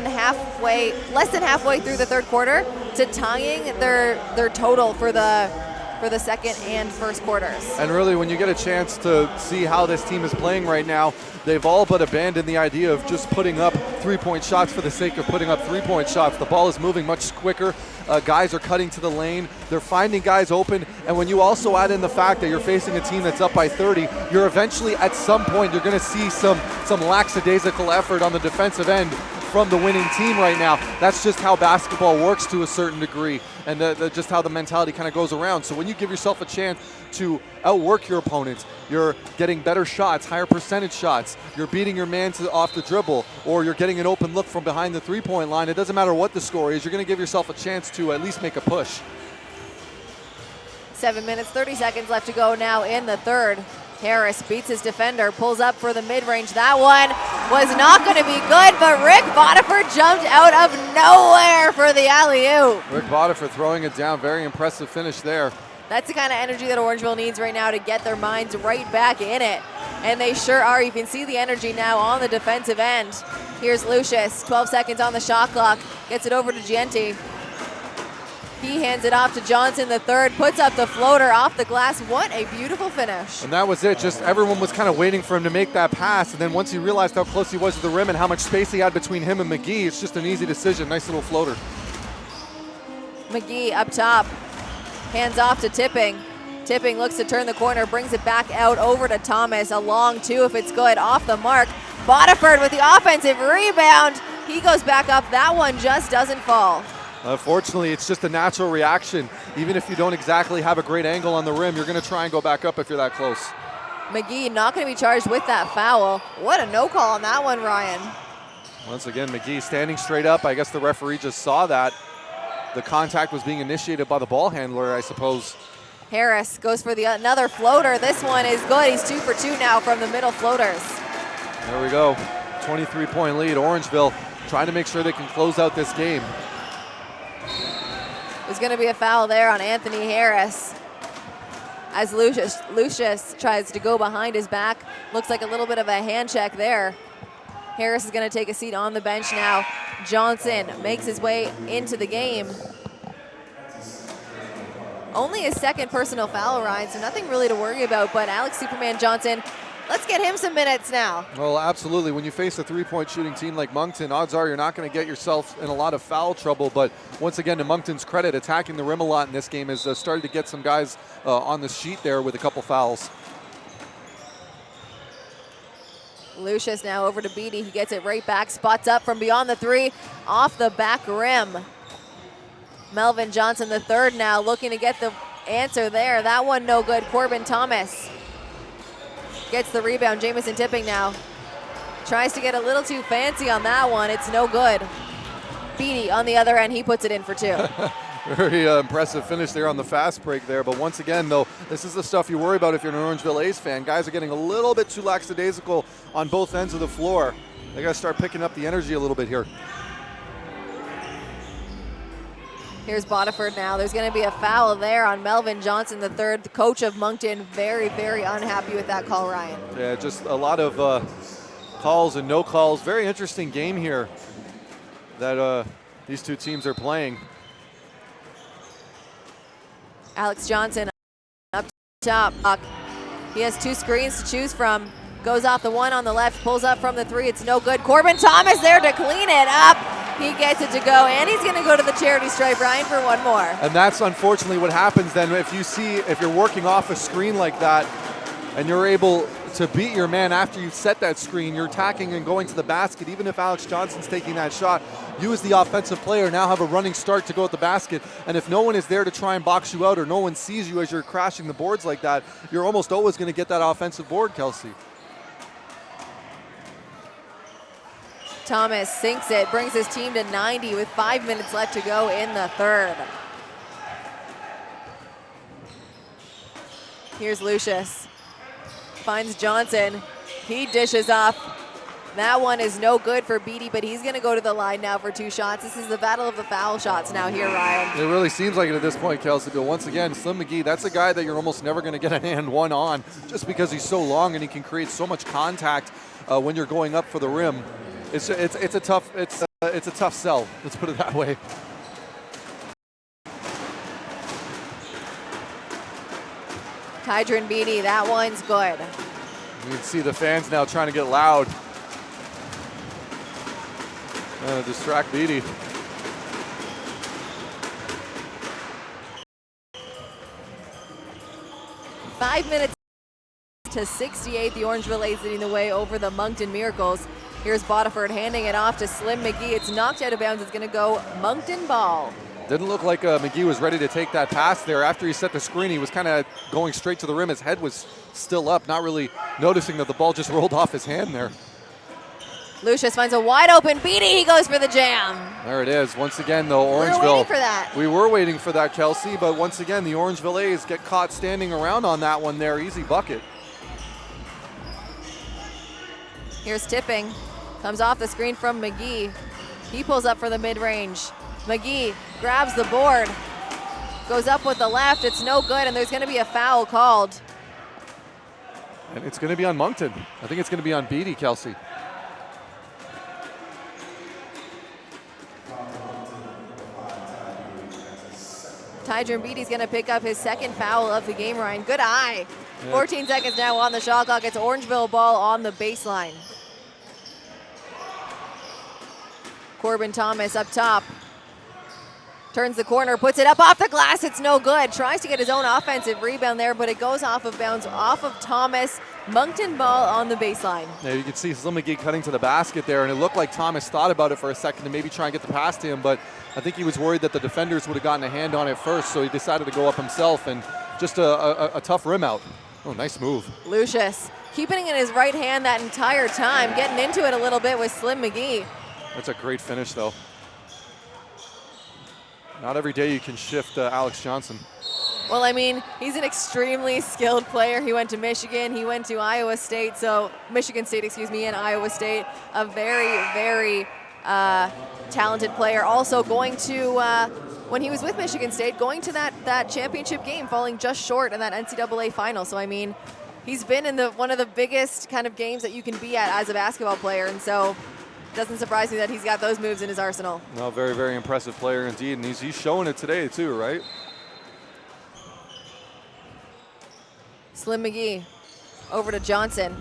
halfway through the third quarter to tying their total for the second and first quarters. And really, when you get a chance to see how this team is playing right now, they've all but abandoned the idea of just putting up three-point shots for the sake of putting up three-point shots. The ball is moving much quicker. Guys are cutting to the lane. They're finding guys open. And when you also add in the fact that you're facing a team that's up by 30, you're eventually, at some point, you're going to see some lackadaisical effort on the defensive end from the winning team right now. That's just how basketball works to a certain degree, and just how the mentality kind of goes around. So when you give yourself a chance to outwork your opponents, you're getting better shots, higher percentage shots, you're beating your man off the dribble, or you're getting an open look from behind the three-point line, it doesn't matter what the score is, you're going to give yourself a chance to at least make a push. 7 minutes, 30 seconds left to go now in the third. Harris beats his defender, pulls up for the mid-range. That one was not going to be good, but Rick Bodiford jumped out of nowhere for the alley-oop. Rick Bodiford throwing it down. Very impressive finish there. That's the kind of energy that Orangeville needs right now to get their minds right back in it. And they sure are. You can see the energy now on the defensive end. Here's Lucius, 12 seconds on the shot clock. Gets it over to Gienti. He hands it off to Johnson, the third, puts up the floater off the glass. What a beautiful finish. And that was it. Just everyone was kind of waiting for him to make that pass. And then once he realized how close he was to the rim and how much space he had between him and McGee, it's just an easy decision. Nice little floater. McGee up top, hands off to Tipping. Tipping looks to turn the corner, brings it back out over to Thomas. A long two if it's good, off the mark. Bodiford with the offensive rebound. He goes back up. That one just doesn't fall. Unfortunately, it's just a natural reaction. Even if you don't exactly have a great angle on the rim, you're going to try and go back up if you're that close. McGee not going to be charged with that foul. What a no call on that one, Ryan. Once again, McGee standing straight up. I guess the referee just saw that. The contact was being initiated by the ball handler, I suppose. Harris goes for another floater. This one is good. He's 2 for 2 now from the middle floaters. There we go. 23-point lead. Orangeville trying to make sure they can close out this game. There's going to be a foul there on Anthony Harris as Lucius tries to go behind his back. Looks like a little bit of a hand check there. Harris is going to take a seat on the bench now. Johnson makes his way into the game. Only his second personal foul, Ryan, so nothing really to worry about, but Alex Superman Johnson, let's get him some minutes now. Well, absolutely. When you face a three-point shooting team like Moncton, odds are you're not going to get yourself in a lot of foul trouble. But once again, to Moncton's credit, attacking the rim a lot in this game has started to get some guys on the sheet there with a couple fouls. Lucius now over to Beatty. He gets it right back, spots up from beyond the three, off the back rim. Melvin Johnson, the third now, looking to get the answer there. That one no good. Corbin Thomas gets the rebound. Jamison Tipping now tries to get a little too fancy on that one. It's no good. Beatty on the other end, he puts it in for two. Very impressive finish there on the fast break there. But once again, though, this is the stuff you worry about if you're an Orangeville A's fan. Guys are getting a little bit too lackadaisical on both ends of the floor. They got to start picking up the energy a little bit here. Here's Bodiford now. There's going to be a foul there on Melvin Johnson, the third. The coach of Moncton, very, very unhappy with that call, Ryan. Yeah, just a lot of calls and no calls. Very interesting game here that these two teams are playing. Alex Johnson up top. He has two screens to choose from. Goes off the one on the left, pulls up from the three. It's no good. Corbin Thomas there to clean it up. He gets it to go, and he's going to go to the charity stripe, Ryan, for one more. And that's unfortunately what happens then if you're working off a screen like that and you're able to beat your man after you've set that screen. You're attacking and going to the basket. Even if Alex Johnson's taking that shot, you as the offensive player now have a running start to go at the basket. And if no one is there to try and box you out, or no one sees you as you're crashing the boards like that, you're almost always going to get that offensive board, Kelsey. Thomas sinks it, brings his team to 90 with 5 minutes left to go in the third. Here's Lucius. Finds Johnson. He dishes off. That one is no good for Beatty, but he's going to go to the line now for 2 shots. This is the battle of the foul shots now here, Ryan. It really seems like it at this point, Kelsey. But once again, Slim McGee, that's a guy that you're almost never going to get an and one on, just because he's so long and he can create so much contact when you're going up for the rim. It's a tough sell. Let's put it that way. Tydron Beatty, that one's good. You can see the fans now trying to get loud. Distract Beatty. Five minutes to 68. The Orangeville A's leading the way over the Moncton Miracles. Here's Bodiford handing it off to Slim McGee. It's knocked out of bounds. It's going to go Moncton ball. Didn't look like McGee was ready to take that pass there. After he set the screen, he was kind of going straight to the rim. His head was still up, not really noticing that the ball just rolled off his hand there. Lucius finds a wide open Beatty. He goes for the jam. There it is. Once again, though, Orangeville. We were waiting for that. We were waiting for that, Kelsey, but once again, the Orangeville A's get caught standing around on that one there. Easy bucket. Here's Tipping. Comes off the screen from McGee. He pulls up for the mid-range. McGee grabs the board. Goes up with the left. It's no good, and there's going to be a foul called. And it's going to be on Moncton. I think it's going to be on Beatty, Kelsey. Tydron Beatty's going to pick up his second foul of the game, Ryan. Good eye. 14 seconds now on the shot clock. It's Orangeville ball on the baseline. Corbin Thomas up top. Turns the corner, puts it up off the glass. It's no good. Tries to get his own offensive rebound there, but it goes off of bounds off of Thomas. Moncton ball on the baseline. Yeah, you can see Slim McGee cutting to the basket there, and it looked like Thomas thought about it for a second to maybe try and get the pass to him, but I think he was worried that the defenders would have gotten a hand on it first, so he decided to go up himself, and just a tough rim out. Oh, nice move. Lucius keeping it in his right hand that entire time, getting into it a little bit with Slim McGee. That's a great finish, though. Not every day you can shift Alex Johnson. Well, I mean, he's an extremely skilled player. He went to Michigan, he went to Iowa State, so Michigan State, excuse me, and Iowa State. A very, very talented player. Also going to, when he was with Michigan State, going to that championship game, falling just short in that NCAA final. So, I mean, he's been in one of the biggest kind of games that you can be at as a basketball player, and so doesn't surprise me that he's got those moves in his arsenal. No, very, very impressive player indeed, and he's showing it today too, right? Slim McGee over to Johnson.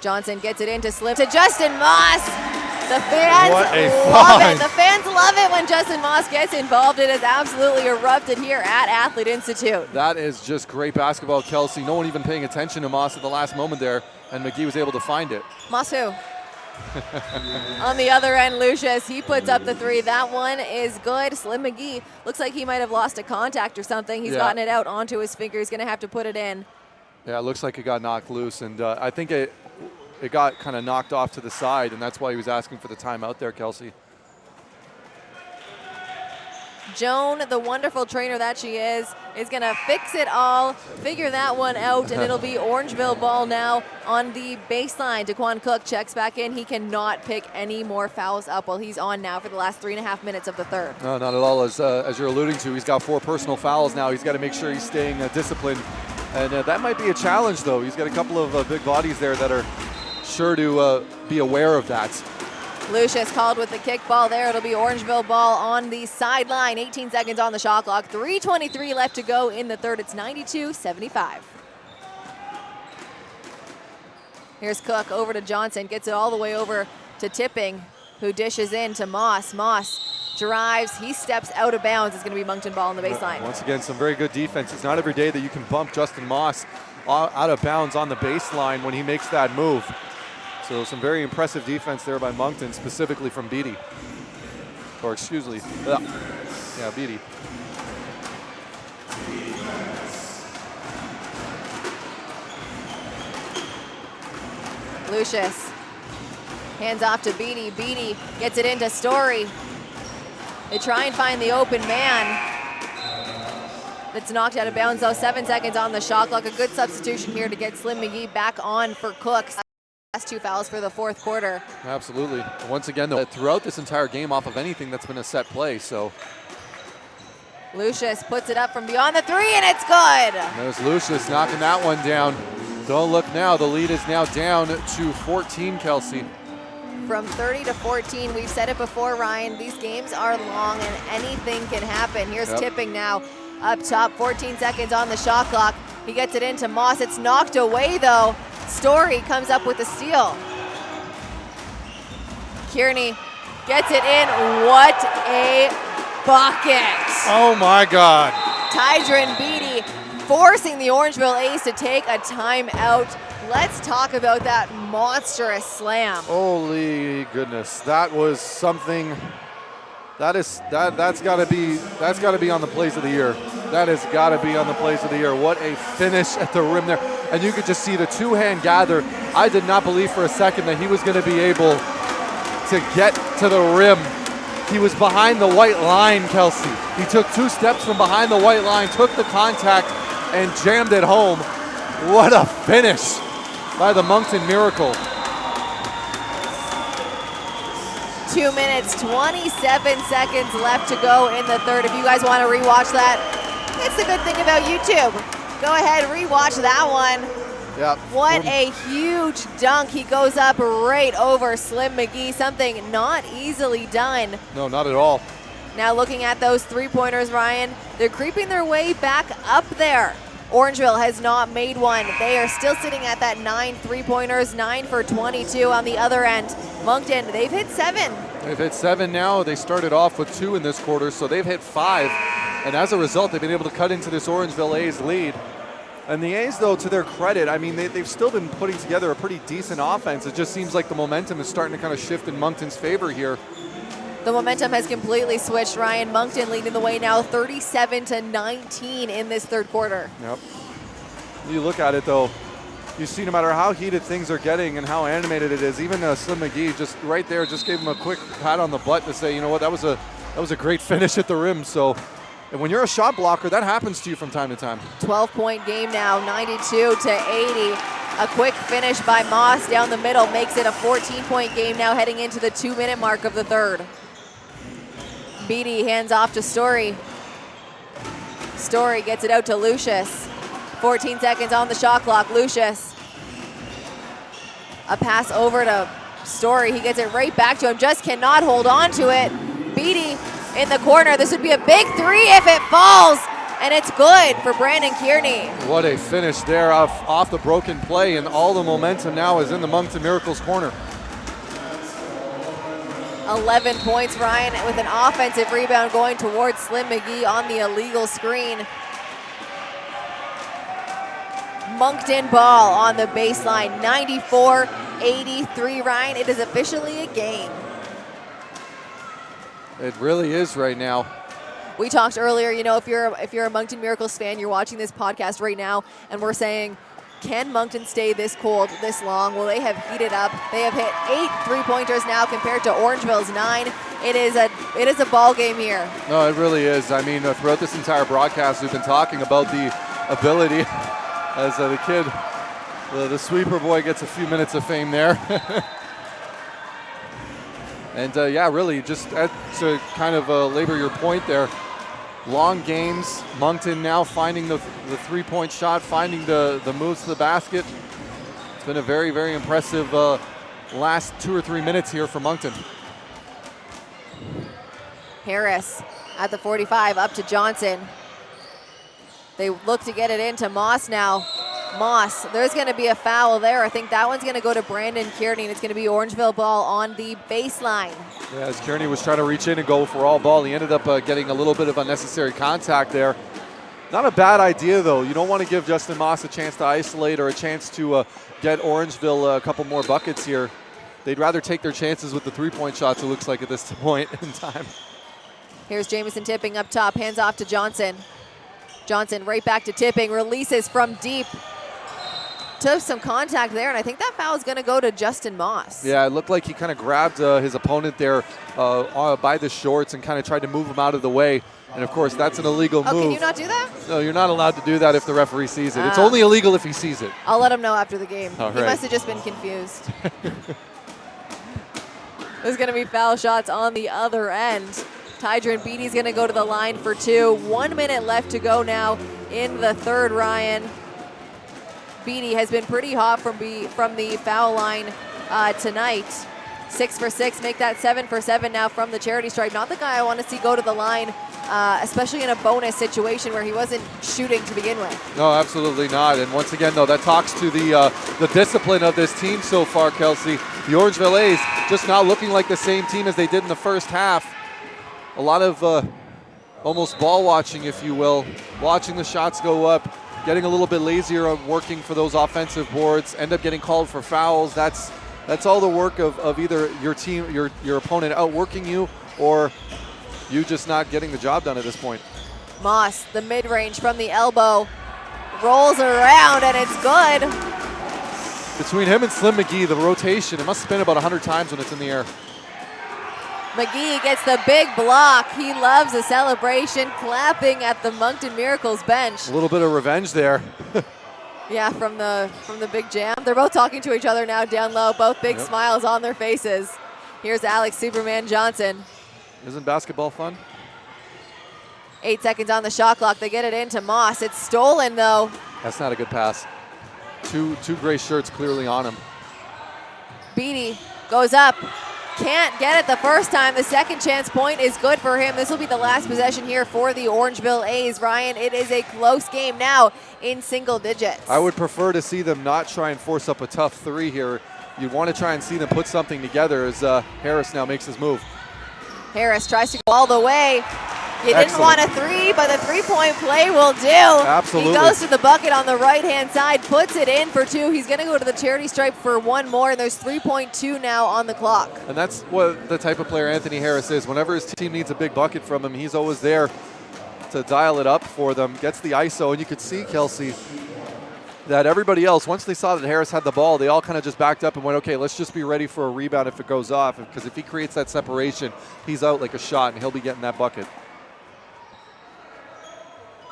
Johnson gets it into Slim to Justin Moss. The fans love it. The fans love it when Justin Moss gets involved. It has absolutely erupted here at Athlete Institute. That is just great basketball, Kelsey. No one even paying attention to Moss at the last moment there, and McGee was able to find it. Moss who? On the other end, Lucius, he puts up the three. That one is good. Slim McGee looks like he might have lost a contact or something. He's gotten it out onto his finger. He's going to have to put it in. Yeah, it looks like it got knocked loose, and I think it got kind of knocked off to the side, and that's why he was asking for the timeout there, Kelsey. Joan, the wonderful trainer that she is going to fix it all, figure that one out, and it'll be Orangeville ball now on the baseline. Daquan Cook checks back in. He cannot pick any more fouls up while he's on now for the last 3.5 minutes of the third. No, not at all. As you're alluding to, he's got 4 personal fouls now. He's got to make sure he's staying disciplined, and that might be a challenge, though. He's got a couple of big bodies there that are sure to be aware of that. Lucius called with the kickball there. It'll be Orangeville ball on the sideline. 18 seconds on the shot clock. 3:23 left to go in the third. It's 92-75. Here's Cook over to Johnson. Gets it all the way over to Tipping, who dishes in to Moss. Moss drives, he steps out of bounds. It's going to be Moncton ball on the baseline. Once again, some very good defense. It's not every day that you can bump Justin Moss out of bounds on the baseline when he makes that move. So some very impressive defense there by Moncton, specifically from Beatty. Or excuse me, yeah, Beatty. Lucius, hands off to Beatty. Beatty gets it into Story. They try and find the open man. That's knocked out of bounds though. 7 seconds on the shot clock. A good substitution here to get Slim McGee back on for Cooks. Last 2 fouls for the fourth quarter. Absolutely. Once again, though, throughout this entire game off of anything that's been a set play, so. Lucius puts it up from beyond the three, and it's good. There's Lucius knocking that one down. Don't look now. The lead is now down to 14, Kelsey. From 30 to 14, we've said it before, Ryan. These games are long, and anything can happen. Here's Tipping now. Up top, 14 seconds on the shot clock. He gets it into Moss. It's knocked away, though. Story comes up with a steal. Kearney gets it in. What a bucket. Oh, my God. Tydron Beatty forcing the Orangeville Ace to take a timeout. Let's talk about that monstrous slam. Holy goodness. That was something. That's got to be on the plays of the year. That has got to be on the plays of the year. What a finish at the rim there. And you could just see the two-hand gather. I did not believe for a second that he was going to be able to get to the rim. He was behind the white line, Kelsey. He took 2 steps from behind the white line, took the contact, and jammed it home. What a finish by the Moncton Miracle. 2 minutes, 27 seconds left to go in the third. If you guys want to rewatch that, it's the good thing about YouTube. Go ahead, rewatch that one. Yep. What a huge dunk. He goes up right over Slim McGee, something not easily done. No, not at all. Now looking at those three-pointers, Ryan, they're creeping their way back up there. Orangeville has not made one. They are still sitting at that 9 three-pointers, 9 for 22 on the other end. Moncton, they've hit 7. They've hit 7 now. They started off with 2 in this quarter, so they've hit 5. And as a result, they've been able to cut into this Orangeville A's lead. And the A's, though, to their credit, I mean, they've still been putting together a pretty decent offense. It just seems like the momentum is starting to kind of shift in Moncton's favor here. The momentum has completely switched. Ryan, Moncton leading the way now 37-19 in this third quarter. Yep. You look at it, though, you see no matter how heated things are getting and how animated it is, even Slim McGee just right there just gave him a quick pat on the butt to say, you know what, that was a great finish at the rim. So and when you're a shot blocker, that happens to you from time to time. 12-point game now, 92-80. A quick finish by Moss down the middle makes it a 14-point game now heading into the 2-minute mark of the third. Beatty hands off to Story. Story gets it out to Lucius. 14 seconds on the shot clock. Lucius. A pass over to Story. He gets it right back to him. Just cannot hold on to it. Beatty in the corner. This would be a big three if it falls. And it's good for Brandon Kearney. What a finish there off the broken play. And all the momentum now is in the Moncton Miracles corner. 11 points, Ryan, with an offensive rebound going towards Slim McGee on the illegal screen. Moncton ball on the baseline, 94-83, Ryan. It is officially a game. It really is right now. We talked earlier, you know, if you're a Moncton Miracles fan, you're watching this podcast right now, and we're saying, can Moncton stay this cold this long? Well, they have heated up. They have hit 8 three-pointers now compared to Orangeville's 9. It is a ball game here. No, it really is. I mean, throughout this entire broadcast, we've been talking about the ability as the kid, the sweeper boy, gets a few minutes of fame there. And yeah, really, just to kind of labor your point there, long games. Moncton now finding the three-point shot, finding the moves to the basket. It's been a very, very impressive last 2 or 3 minutes here for Moncton. Harris at the 45, up to Johnson. They look to get it into Moss now. Moss, there's going to be a foul there. I think that one's going to go to Brandon Kearney, and it's going to be Orangeville ball on the baseline. Yeah, as Kearney was trying to reach in and go for all ball, he ended up getting a little bit of unnecessary contact there. Not a bad idea, though. You don't want to give Justin Moss a chance to isolate or a chance to get Orangeville a couple more buckets here. They'd rather take their chances with the three-point shots, it looks like, at this point in time. Here's Jamison Tipping up top, hands off to Johnson. Johnson right back to Tipping, releases from deep. Took some contact there, and I think that foul is going to go to Justin Moss. Yeah, it looked like he kind of grabbed his opponent there by the shorts and kind of tried to move him out of the way. And, of course, that's an illegal move. Can you not do that? No, you're not allowed to do that if the referee sees it. It's only illegal if he sees it. I'll let him know after the game. All He right. must have just been confused. There's going to be foul shots on the other end. Tydron Beatty's going to go to the line for 2. 1 minute left to go now in the third, Ryan. Beatty has been pretty hot from the foul line tonight. 6 for 6, make that 7 for 7 now from the charity stripe. Not the guy I want to see go to the line, especially in a bonus situation where he wasn't shooting to begin with. No, absolutely not. And once again, though, that talks to the discipline of this team so far, Kelsey. The Orangeville A's just not looking like the same team as they did in the first half. A lot of almost ball watching, if you will, watching the shots go up, getting a little bit lazier on working for those offensive boards, end up getting called for fouls. That's all the work of either your team, your opponent outworking you, or you just not getting the job done at this point. Moss, the mid-range from the elbow, rolls around, and it's good. Between him and Slim McGee, the rotation, it must spin about 100 times when it's in the air. McGee gets the big block. He loves a celebration, clapping at the Moncton Miracles bench. A little bit of revenge there. Yeah, from the big jam. They're both talking to each other now down low, both big smiles on their faces. Here's Alex Superman Johnson. Isn't basketball fun? 8 seconds on the shot clock. They get it into Moss. It's stolen, though. That's not a good pass. Two gray shirts clearly on him. Beatty goes up. Can't get it the first time. The second chance point is good for him. This will be the last possession here for the Orangeville A's. Ryan, it is a close game now in single digits. I would prefer to see them not try and force up a tough three here. You'd want to try and see them put something together as Harris now makes his move. Harris tries to go all the way. You didn't Excellent. want a three, but the three-point play will do. Absolutely. He goes to the bucket on the right-hand side, puts it in for 2. He's going to go to the charity stripe for 1 more, and there's 3.2 now on the clock. And that's what the type of player Anthony Harris is. Whenever his team needs a big bucket from him, he's always there to dial it up for them. Gets the ISO, and you could see, Kelsey, that everybody else, once they saw that Harris had the ball, they all kind of just backed up and went, okay, let's just be ready for a rebound if it goes off, because if he creates that separation, he's out like a shot, and he'll be getting that bucket.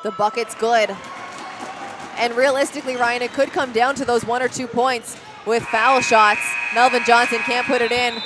The bucket's good. And realistically, Ryan, it could come down to those 1 or 2 points with foul shots. Melvin Johnson can't put it in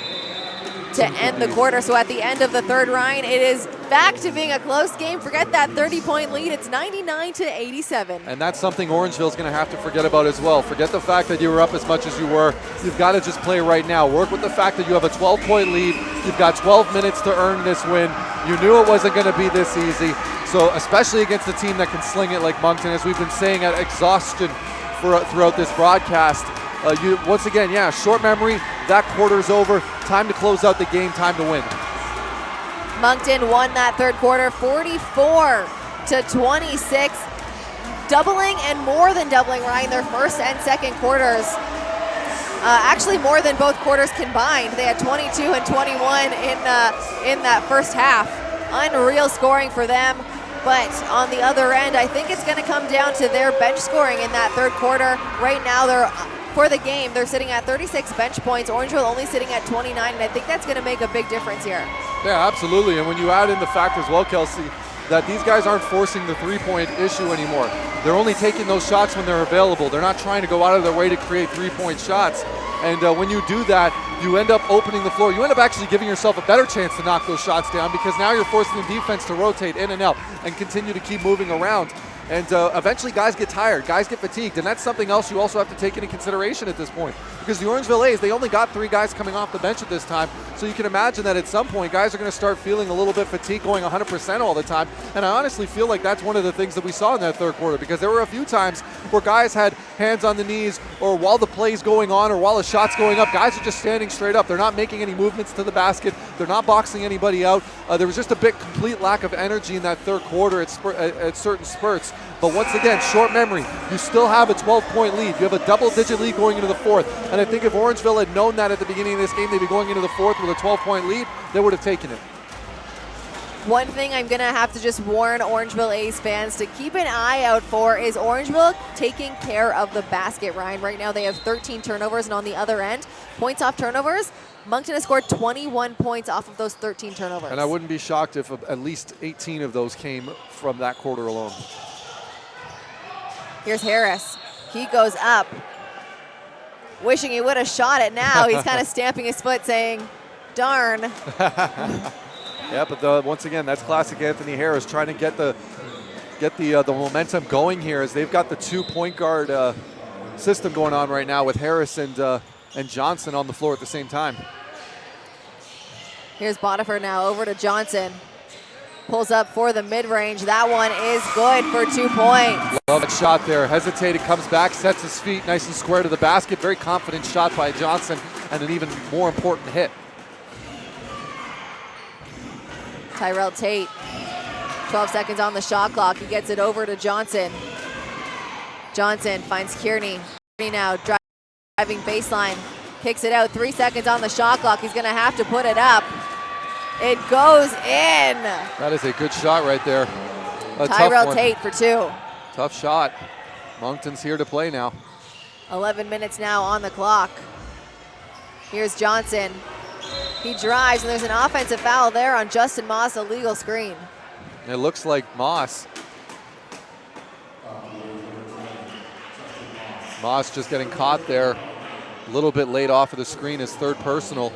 to end the quarter. So at the end of the third, Ryan, it is back to being a close game. Forget that 30-point lead. It's 99-87. And that's something Orangeville's going to have to forget about as well. Forget the fact that you were up as much as you were. You've got to just play right now. Work with the fact that you have a 12-point lead. You've got 12 minutes to earn this win. You knew it wasn't going to be this easy. So especially against a team that can sling it like Moncton, as we've been saying at exhaustion throughout this broadcast. Once again, short memory. That quarter's over. Time to close out the game. Time to win. Moncton won that third quarter 44-26. Doubling and more than doubling, Ryan, their first and second quarters. Actually more than both quarters combined. They had 22 and 21 in that first half. Unreal scoring for them. But on the other end, I think it's going to come down to their bench scoring in that third quarter. Right now, for the game, they're sitting at 36 bench points. Orangeville only sitting at 29, and I think that's going to make a big difference here. Yeah, absolutely. And when you add in the fact as well, Kelsey, that these guys aren't forcing the three-point issue anymore. They're only taking those shots when they're available. They're not trying to go out of their way to create three-point shots. And when you do that, you end up opening the floor. You end up actually giving yourself a better chance to knock those shots down, because now you're forcing the defense to rotate in and out and continue to keep moving around. And eventually guys get tired, guys get fatigued, and that's something else you also have to take into consideration at this point. Because the Orangeville A's, they only got 3 guys coming off the bench at this time, so you can imagine that at some point guys are going to start feeling a little bit fatigued, going 100% all the time. And I honestly feel like that's one of the things that we saw in that third quarter, because there were a few times where guys had hands on the knees, or while the play's going on, or while a shot's going up, guys are just standing straight up. They're not making any movements to the basket. They're not boxing anybody out. There was just a complete lack of energy in that third quarter at certain spurts. But once again, short memory. You still have a 12-point lead. You have a double-digit lead going into the fourth. And I think if Orangeville had known that at the beginning of this game, they'd be going into the fourth with a 12-point lead, they would have taken it. One thing I'm going to have to just warn Orangeville A's fans to keep an eye out for is Orangeville taking care of the basket, Ryan. Right now they have 13 turnovers, and on the other end, points off turnovers, Moncton has scored 21 points off of those 13 turnovers. And I wouldn't be shocked if at least 18 of those came from that quarter alone. Here's Harris. He goes up. Wishing he would have shot it now. He's kind of stamping his foot saying, darn. Yeah, but once again, that's classic Anthony Harris trying to get the momentum going here, as they've got the 2-point guard system going on right now with Harris and Johnson on the floor at the same time. Here's Boniffer now over to Johnson. Pulls up for the mid-range. That one is good for 2 points. Love that shot there. Hesitated, comes back, sets his feet nice and square to the basket. Very confident shot by Johnson, and an even more important hit. Tyrell Tate, 12 seconds on the shot clock. He gets it over to Johnson. Johnson finds Kearney. Kearney now driving baseline. Kicks it out, 3 seconds on the shot clock. He's gonna have to put it up. It goes in. That is a good shot right there. Tyrell Tate for 2. Tough shot. Moncton's here to play now. 11 minutes now on the clock. Here's Johnson. He drives, and there's an offensive foul there on Justin Moss, a legal screen. It looks like Moss just getting caught there. A little bit late off of the screen, his third personal.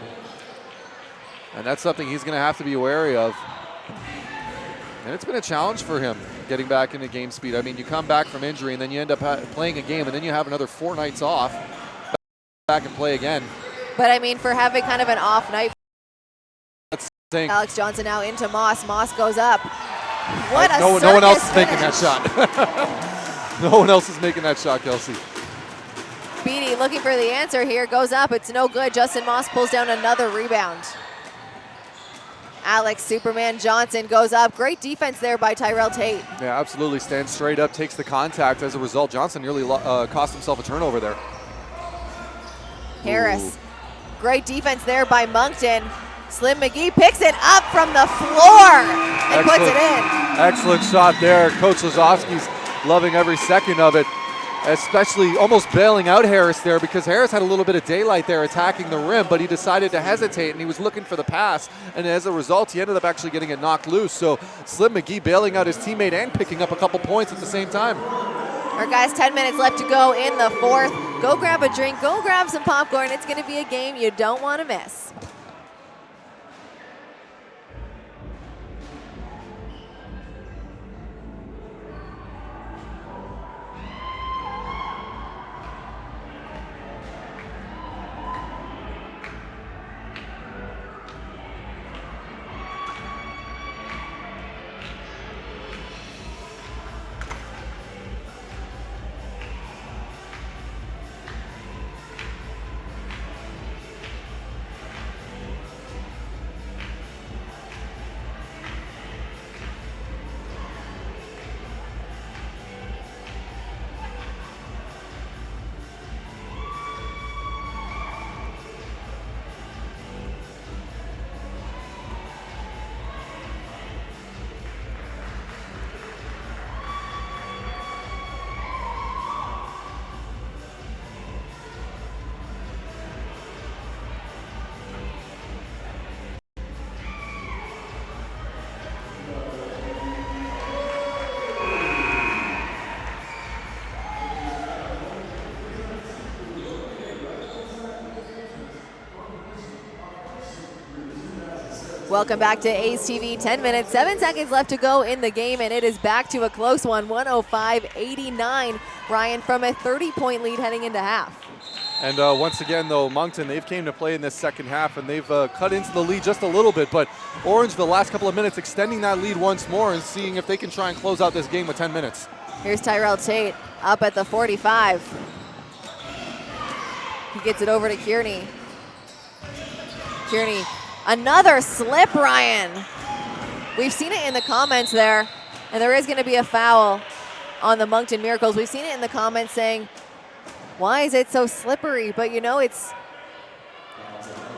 And that's something he's going to have to be wary of. And it's been a challenge for him getting back into game speed. I mean, you come back from injury, and then you end up playing a game, and then you have another 4 nights off. Back and play again. But I mean, for having kind of an off night, Alex Johnson now into Moss. Moss goes up. What a no one else is making that finish. shot. No one else is making that shot, Kelsey. Beatty looking for the answer here. Goes up. It's no good. Justin Moss pulls down another rebound. Alex Superman Johnson goes up. Great defense there by Tyrell Tate. Yeah, absolutely. Stands straight up, takes the contact. As a result, Johnson nearly cost himself a turnover there. Harris. Great defense there by Moncton. Slim McGee picks it up from the floor and puts it in. Excellent shot there. Coach Lazowski's loving every second of it, especially almost bailing out Harris there, because Harris had a little bit of daylight there attacking the rim, but he decided to hesitate, and he was looking for the pass, and as a result, he ended up actually getting it knocked loose. So Slim McGee bailing out his teammate and picking up a couple points at the same time. All right, guys, 10 minutes left to go in the fourth. Go grab a drink, go grab some popcorn. It's going to be a game you don't want to miss. Welcome back to A's TV. 10 minutes, 7 seconds left to go in the game, and it is back to a close one, 105-89. Ryan, from a 30-point lead heading into half. And once again, though, Moncton, they've came to play in this second half, and they've cut into the lead just a little bit. But Orangeville, last couple of minutes, extending that lead once more and seeing if they can try and close out this game with 10 minutes. Here's Tyrell Tate up at the 45. He gets it over to Kearney. Kearney, another slip, Ryan. We've seen it in the comments there, and there is going to be a foul on the Moncton Miracles. We've seen it in the comments saying, why is it so slippery? But you know, it's,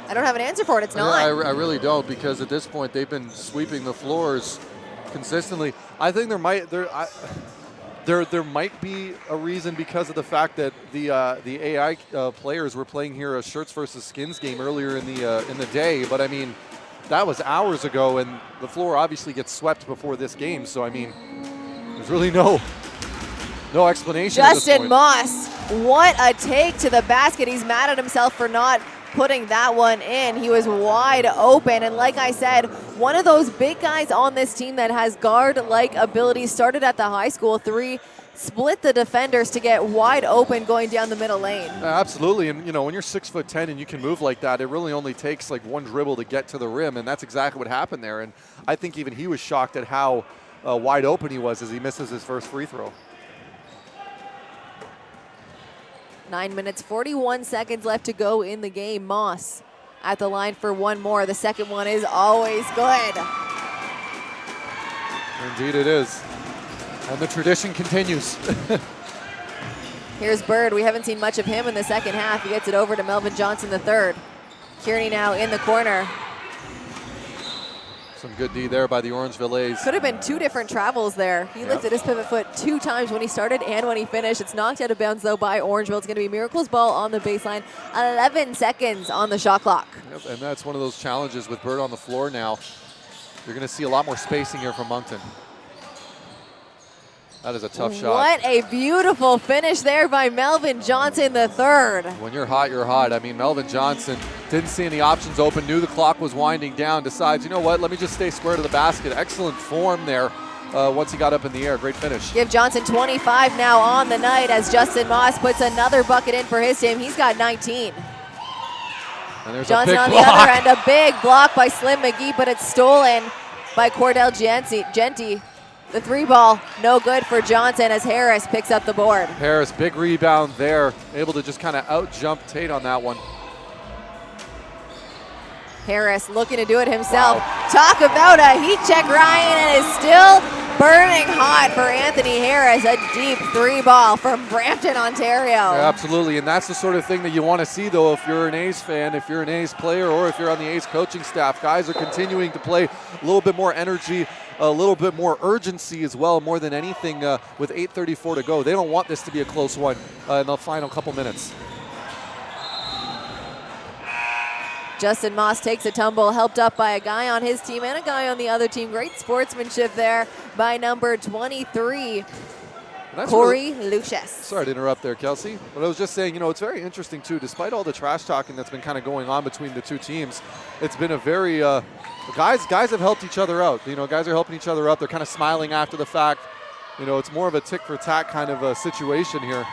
I don't have an answer for it. It's not. I really don't, because at this point they've been sweeping the floors consistently. I think there might be a reason because of the fact that the AI players were playing here a shirts versus skins game earlier in the day. But I mean, that was hours ago, and the floor obviously gets swept before this game. So I mean, there's really no explanation. Justin Moss, what a take to the basket. He's mad at himself for not putting that one in. He was wide open, and like I said, one of those big guys on this team that has guard-like ability. Started at the high school three, split the defenders to get wide open going down the middle lane. Absolutely, and you know, when you're 6'10" and you can move like that, it really only takes like one dribble to get to the rim, and that's exactly what happened there. And I think even he was shocked at how wide open he was as he misses his first free throw. 9 minutes, 41 seconds left to go in the game. Moss at the line for one more. The second one is always good. Indeed it is. And the tradition continues. Here's Bird. We haven't seen much of him in the second half. He gets it over to Melvin Johnson the third. Kearney now in the corner. Some good D there by the Orangeville A's. Could have been two different travels there. He lifted his pivot foot 2 times when he started and when he finished. It's knocked out of bounds, though, by Orangeville. It's going to be Miracles ball on the baseline. 11 seconds on the shot clock. Yep, and that's one of those challenges with Bird on the floor now. You're going to see a lot more spacing here from Moncton. That is a tough shot. What a beautiful finish there by Melvin Johnson the third. When you're hot, you're hot. I mean, Melvin Johnson didn't see any options open, knew the clock was winding down, decides, you know what, let me just stay square to the basket. Excellent form there once he got up in the air. Great finish. Give Johnson 25 now on the night as Justin Moss puts another bucket in for his team. He's got 19. And there's Johnson a big on block. the other end, a big block by Slim McGee, but it's stolen by Cordell Genty. The three ball, no good for Johnson as Harris picks up the board. Harris, big rebound there, able to just kind of out-jump Tate on that one. Harris looking to do it himself. Wow. Talk about a heat check, Ryan, and is still burning hot for Anthony Harris. A deep three ball from Brampton, Ontario. Yeah, absolutely, and that's the sort of thing that you want to see, though, if you're an A's fan, if you're an A's player, or if you're on the A's coaching staff. Guys are continuing to play a little bit more energy, a little bit more urgency as well, more than anything with 8:34 to go. They don't want this to be a close one in the final couple minutes. Justin Moss takes a tumble, helped up by a guy on his team and a guy on the other team. Great sportsmanship there by number 23, Corey Lucius. Sorry to interrupt there, Kelsey. But I was just saying, you know, it's very interesting, too. Despite all the trash talking that's been kind of going on between the two teams, it's been a very guys have helped each other out. You know, guys are helping each other out. They're kind of smiling after the fact. You know, it's more of a tick-for-tack kind of a situation here.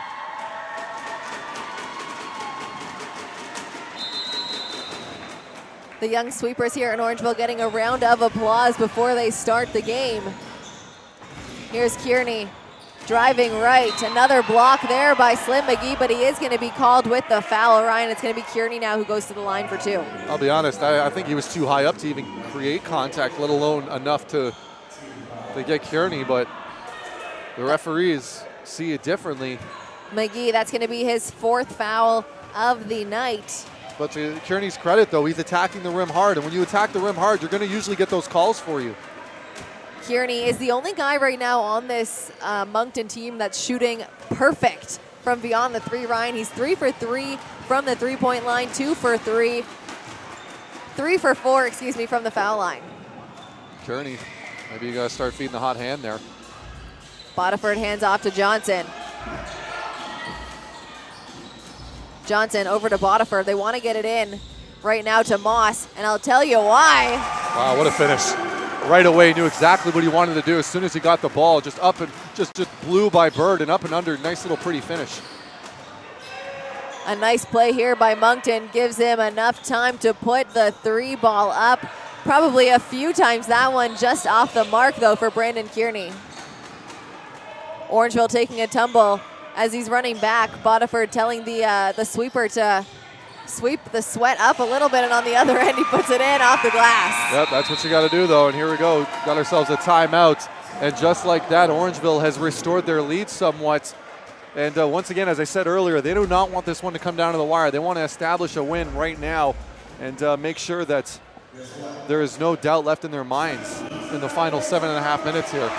The young sweepers here in Orangeville getting a round of applause before they start the game. Here's Kearney driving right. Another block there by Slim McGee, but he is going to be called with the foul. Ryan, it's going to be Kearney now who goes to the line for two. I'll be honest, I think he was too high up to even create contact, let alone enough to get Kearney, but the referees see it differently. McGee, that's going to be his 4th foul of the night. But to Kearney's credit, though, he's attacking the rim hard. And when you attack the rim hard, you're going to usually get those calls for you. Kearney is the only guy right now on this Moncton team that's shooting perfect from beyond the three, Ryan. He's 3 for 3 from the three-point line, 2 for 3, 3 for 4, from the foul line. Kearney, maybe you got to start feeding the hot hand there. Bodiford hands off to Johnson. Johnson over to Bodiford. They want to get it in right now to Moss, and I'll tell you why. Wow, what a finish. Right away, knew exactly what he wanted to do as soon as he got the ball. Just up and just blew by Bird and up and under. Nice little pretty finish. A nice play here by Moncton gives him enough time to put the 3 ball up. Probably a few times. That one just off the mark, though, for Brandon Kearney. Orangeville taking a tumble as he's running back. Bodiford telling the sweeper to sweep the sweat up a little bit, and on the other end, he puts it in off the glass. Yep, that's what you got to do, though. And here we go. Got ourselves a timeout. And just like that, Orangeville has restored their lead somewhat. And once again, as I said earlier, they do not want this one to come down to the wire. They want to establish a win right now and make sure that there is no doubt left in their minds in the final 7.5 minutes here.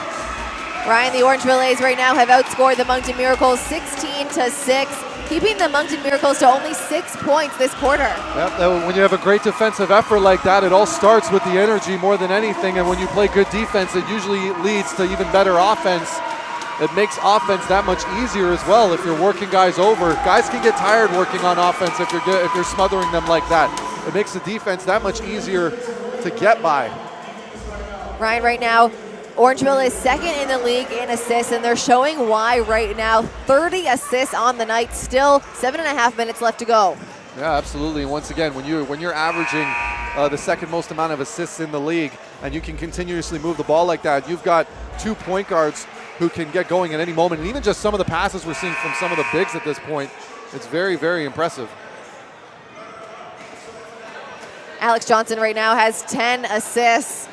Ryan, the Orangeville A's right now have outscored the Moncton Miracles 16-6, keeping the Moncton Miracles to only 6 points this quarter. Yep, when you have a great defensive effort like that, it all starts with the energy more than anything, and when you play good defense, it usually leads to even better offense. It makes offense that much easier as well if you're working guys over. Guys can get tired working on offense if you're smothering them like that. It makes the defense that much easier to get by. Ryan, right now, Orangeville is second in the league in assists, and they're showing why right now. 30 assists on the night, still 7.5 minutes left to go. Yeah, absolutely. Once again, when you're averaging the second most amount of assists in the league, and you can continuously move the ball like that, you've got 2 point guards who can get going at any moment. And even just some of the passes we're seeing from some of the bigs at this point, it's very, very impressive. Alex Johnson right now has 10 assists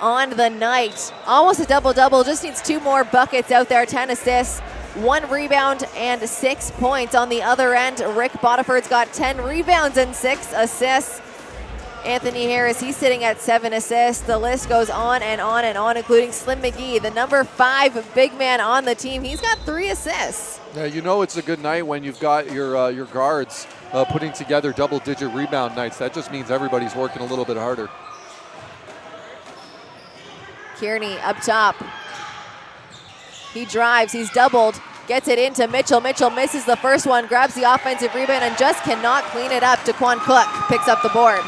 on the night. Almost a double-double, just needs 2 more buckets out there. 10 assists, 1 rebound, and 6 points. On the other end, Rick Bodiford's got 10 rebounds and 6 assists. Anthony Harris, he's sitting at 7 assists. The list goes on and on and on, including Slim McGee, the number 5 big man on the team. He's got 3 assists. Yeah, you know it's a good night when you've got your guards putting together double-digit rebound nights. That just means everybody's working a little bit harder. Kearney up top. He drives, he's doubled, gets it into Mitchell. Mitchell misses the first one, grabs the offensive rebound, and just cannot clean it up. Daquan Cook picks up the board.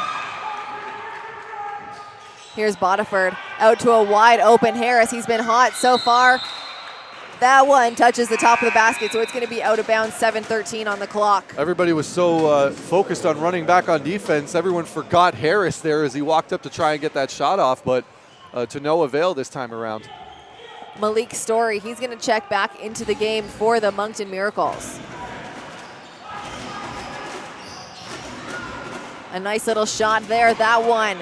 Here's Bodiford out to a wide open Harris. He's been hot so far. That one touches the top of the basket, so it's going to be out of bounds. 7:13 on the clock. Everybody was so focused on running back on defense, everyone forgot Harris there as he walked up to try and get that shot off, but to no avail this time around. Malik Story, he's going to check back into the game for the Moncton Miracles. A nice little shot there. That one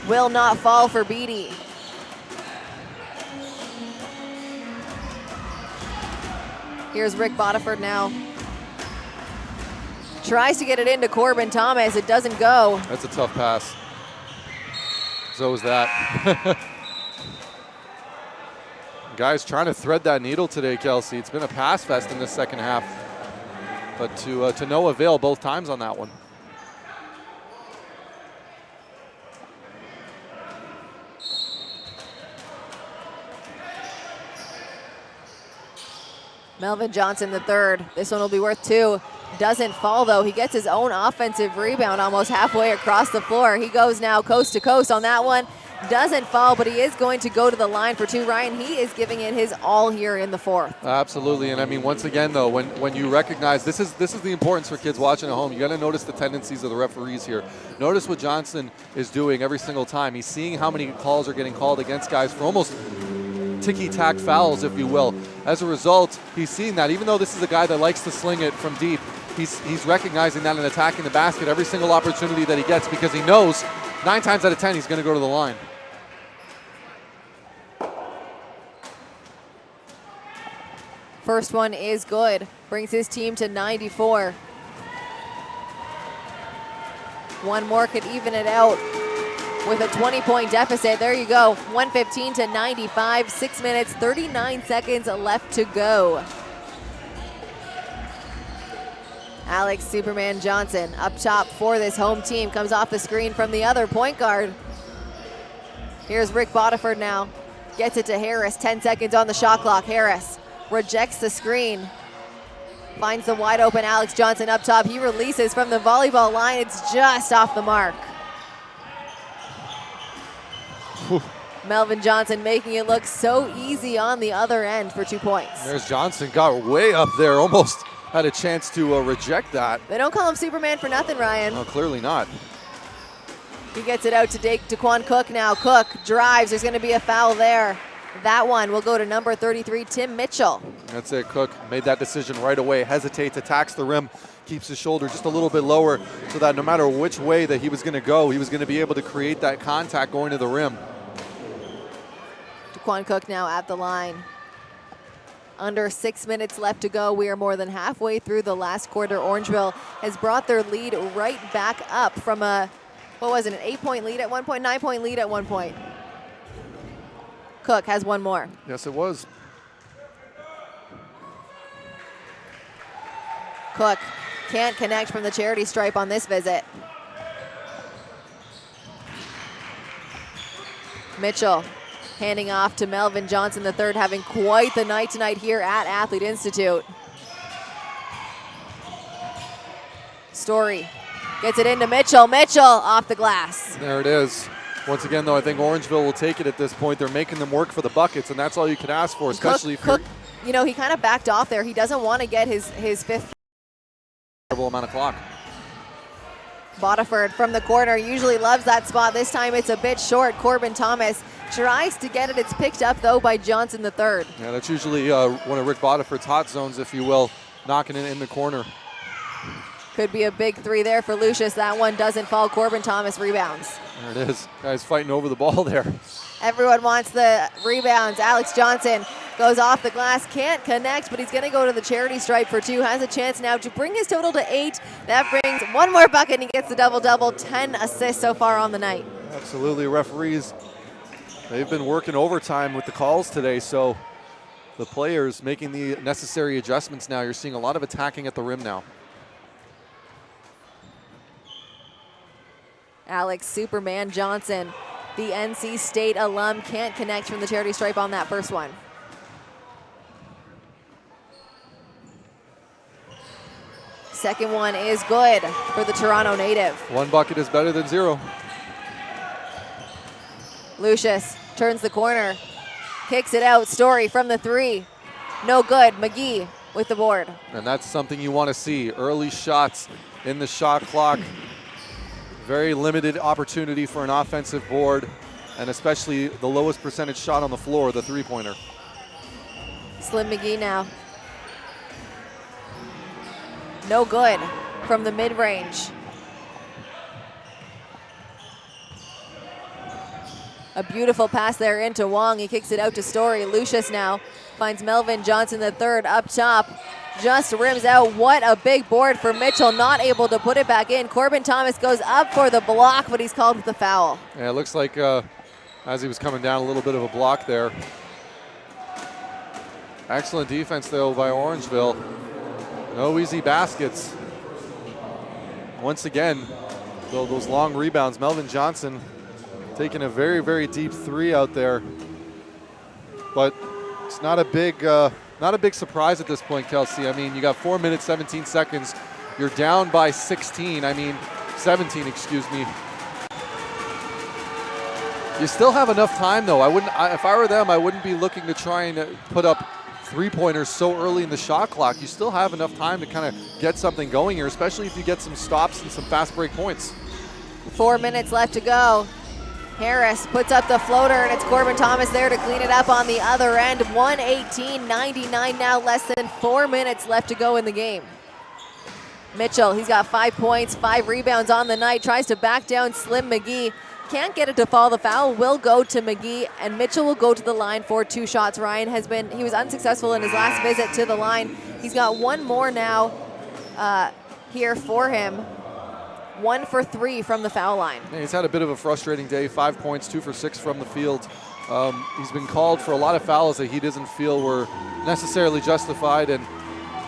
will not fall for Beatty. Here's Rick Bodiford now. Tries to get it into Corbin Thomas. It doesn't go. That's a tough pass. So is that. Guys trying to thread that needle today, Kelsey. It's been a pass fest in this second half. But to no avail both times on that one. Melvin Johnson the third. This one will be worth 2. Doesn't fall though. He gets his own offensive rebound almost halfway across the floor. He goes now coast to coast on that one. Doesn't fall, but he is going to go to the line for 2. Ryan, he is giving it his all here in the 4th. Absolutely, and I mean, once again though, when you recognize, this is the importance for kids watching at home. You got to notice the tendencies of the referees here. Notice what Johnson is doing every single time. He's seeing how many calls are getting called against guys for almost ticky-tack fouls, if you will. As a result, he's seeing that. Even though this is a guy that likes to sling it from deep, he's recognizing that and attacking the basket every single opportunity that he gets because he knows 9 times out of 10 he's going to go to the line. First one is good. Brings his team to 94. One more could even it out with a 20-point deficit. There you go. 115 to 95. 6 minutes, 39 seconds left to go. Alex Superman Johnson up top for this home team. Comes off the screen from the other point guard. Here's Rick Bodiford now. Gets it to Harris. 10 seconds on the shot clock. Harris rejects the screen. Finds the wide open Alex Johnson up top. He releases from the volleyball line. It's just off the mark. Melvin Johnson making it look so easy on the other end for 2 points. There's Johnson, got way up there, almost had a chance to reject that. They don't call him Superman for nothing, Ryan. No, clearly not. He gets it out to Daquan Cook now. Cook drives. There's going to be a foul there. That one will go to number 33, Tim Mitchell. That's it. Cook made that decision right away. Hesitates, attacks the rim, keeps his shoulder just a little bit lower so that no matter which way that he was going to go, he was going to be able to create that contact going to the rim. Daquan Cook now at the line. Under 6 minutes left to go. We are more than halfway through the last quarter. Orangeville has brought their lead right back up from a, what was it, an 8-point lead at one point, 9-point lead at one point. Cook has one more. Yes, it was. Cook can't connect from the charity stripe on this visit. Mitchell handing off to Melvin Johnson III, having quite the night tonight here at Athlete Institute. Story gets it into Mitchell. Mitchell off the glass. There it is. Once again, though, I think Orangeville will take it at this point. They're making them work for the buckets, and that's all you can ask for, especially Cook, if you're... you know, he kind of backed off there. He doesn't want to get his fifth. Amount of clock. Bodiford from the corner usually loves that spot. This time it's a bit short. Corbin Thomas tries to get it. It's picked up, though, by Johnson III. Yeah, that's usually one of Rick Bodiford's hot zones, if you will, knocking it in the corner. Could be a big three there for Lucius. That one doesn't fall. Corbin Thomas rebounds. There it is. Guys fighting over the ball there. Everyone wants the rebounds. Alex Johnson goes off the glass, can't connect, but he's going to go to the charity stripe for 2. Has a chance now to bring his total to 8. That brings one more bucket, and he gets the double-double. 10 assists so far on the night. Absolutely. Referees, they've been working overtime with the calls today, so the players making the necessary adjustments now. You're seeing a lot of attacking at the rim now. Alex Superman Johnson, the NC State alum, can't connect from the charity stripe on that first one. Second one is good for the Toronto native. One bucket is better than 0. Lucius turns the corner, kicks it out. Story from the 3. No good. McGee with the board. And that's something you want to see. Early shots in the shot clock. Very limited opportunity for an offensive board, and especially the lowest percentage shot on the floor, the three-pointer. Slim McGee now. No good from the mid-range. A beautiful pass there into Wong. He kicks it out to Story. Lucius now finds Melvin Johnson III up top. Just rims out. What a big board for Mitchell. Not able to put it back in. Corbin Thomas goes up for the block, but he's called with the foul. Yeah, it looks like as he was coming down, a little bit of a block there. Excellent defense, though, by Orangeville. No easy baskets. Once again, those long rebounds. Melvin Johnson taking a very, very deep 3 out there. But it's not a big surprise at this point, Kelsey. I mean, you got 4 minutes, 17 seconds. You're down by 17, excuse me. You still have enough time, though. If I were them, I wouldn't be looking to try and put up three-pointers so early in the shot clock. You still have enough time to kind of get something going here, especially if you get some stops and some fast break points. 4 minutes left to go. Harris puts up the floater, and it's Corbin Thomas there to clean it up on the other end. 118-99 now, less than 4 minutes left to go in the game. Mitchell, he's got 5 points, 5 rebounds on the night, tries to back down Slim McGee. Can't get it to fall. The foul will go to McGee, and Mitchell will go to the line for 2 shots. Ryan he was unsuccessful in his last visit to the line. He's got one more now here for him. 1 for 3 from the foul line. Yeah, he's had a bit of a frustrating day. 5 points, 2 for 6 from the field. He's been called for a lot of fouls that he doesn't feel were necessarily justified,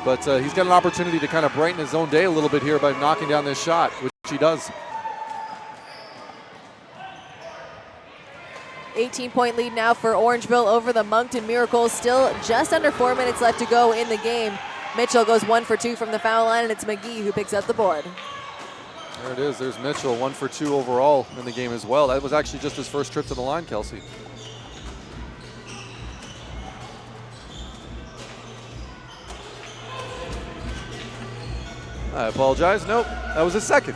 but he's got an opportunity to kind of brighten his own day a little bit here by knocking down this shot, which he does. 18-point lead now for Orangeville over the Moncton Miracles. Still just under 4 minutes left to go in the game. Mitchell goes 1 for 2 from the foul line, and it's McGee who picks up the board. There it is. There's Mitchell, 1 for 2 overall in the game as well. That was actually just his first trip to the line, Kelsey. I apologize. Nope, that was his second.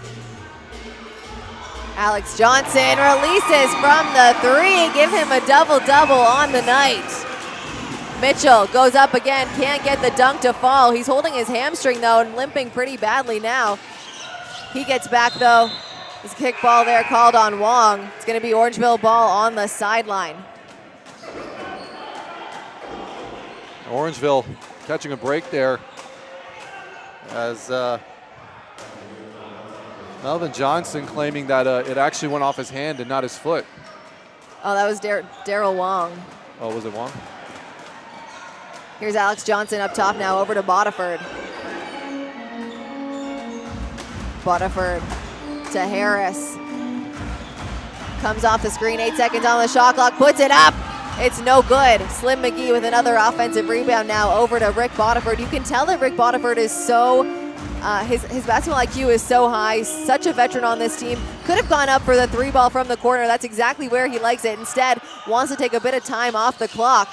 Alex Johnson releases from the three. Give him a double-double on the night. Mitchell goes up again, can't get the dunk to fall. He's holding his hamstring though and limping pretty badly now. He gets back though. His kick ball there called on Wong. It's gonna be Orangeville ball on the sideline. Orangeville catching a break there as Melvin Johnson claiming that it actually went off his hand and not his foot. Oh, that was Daryl Wong. Oh, was it Wong? Here's Alex Johnson up top now, over to Bodiford. Bodiford to Harris. Comes off the screen, 8 seconds on the shot clock, puts it up. It's no good. Slim McGee with another offensive rebound now over to Rick Bodiford. You can tell that Rick Bodiford is so, his basketball IQ is so high, such a veteran on this team. Could have gone up for the three ball from the corner. That's exactly where he likes it. Instead, wants to take a bit of time off the clock.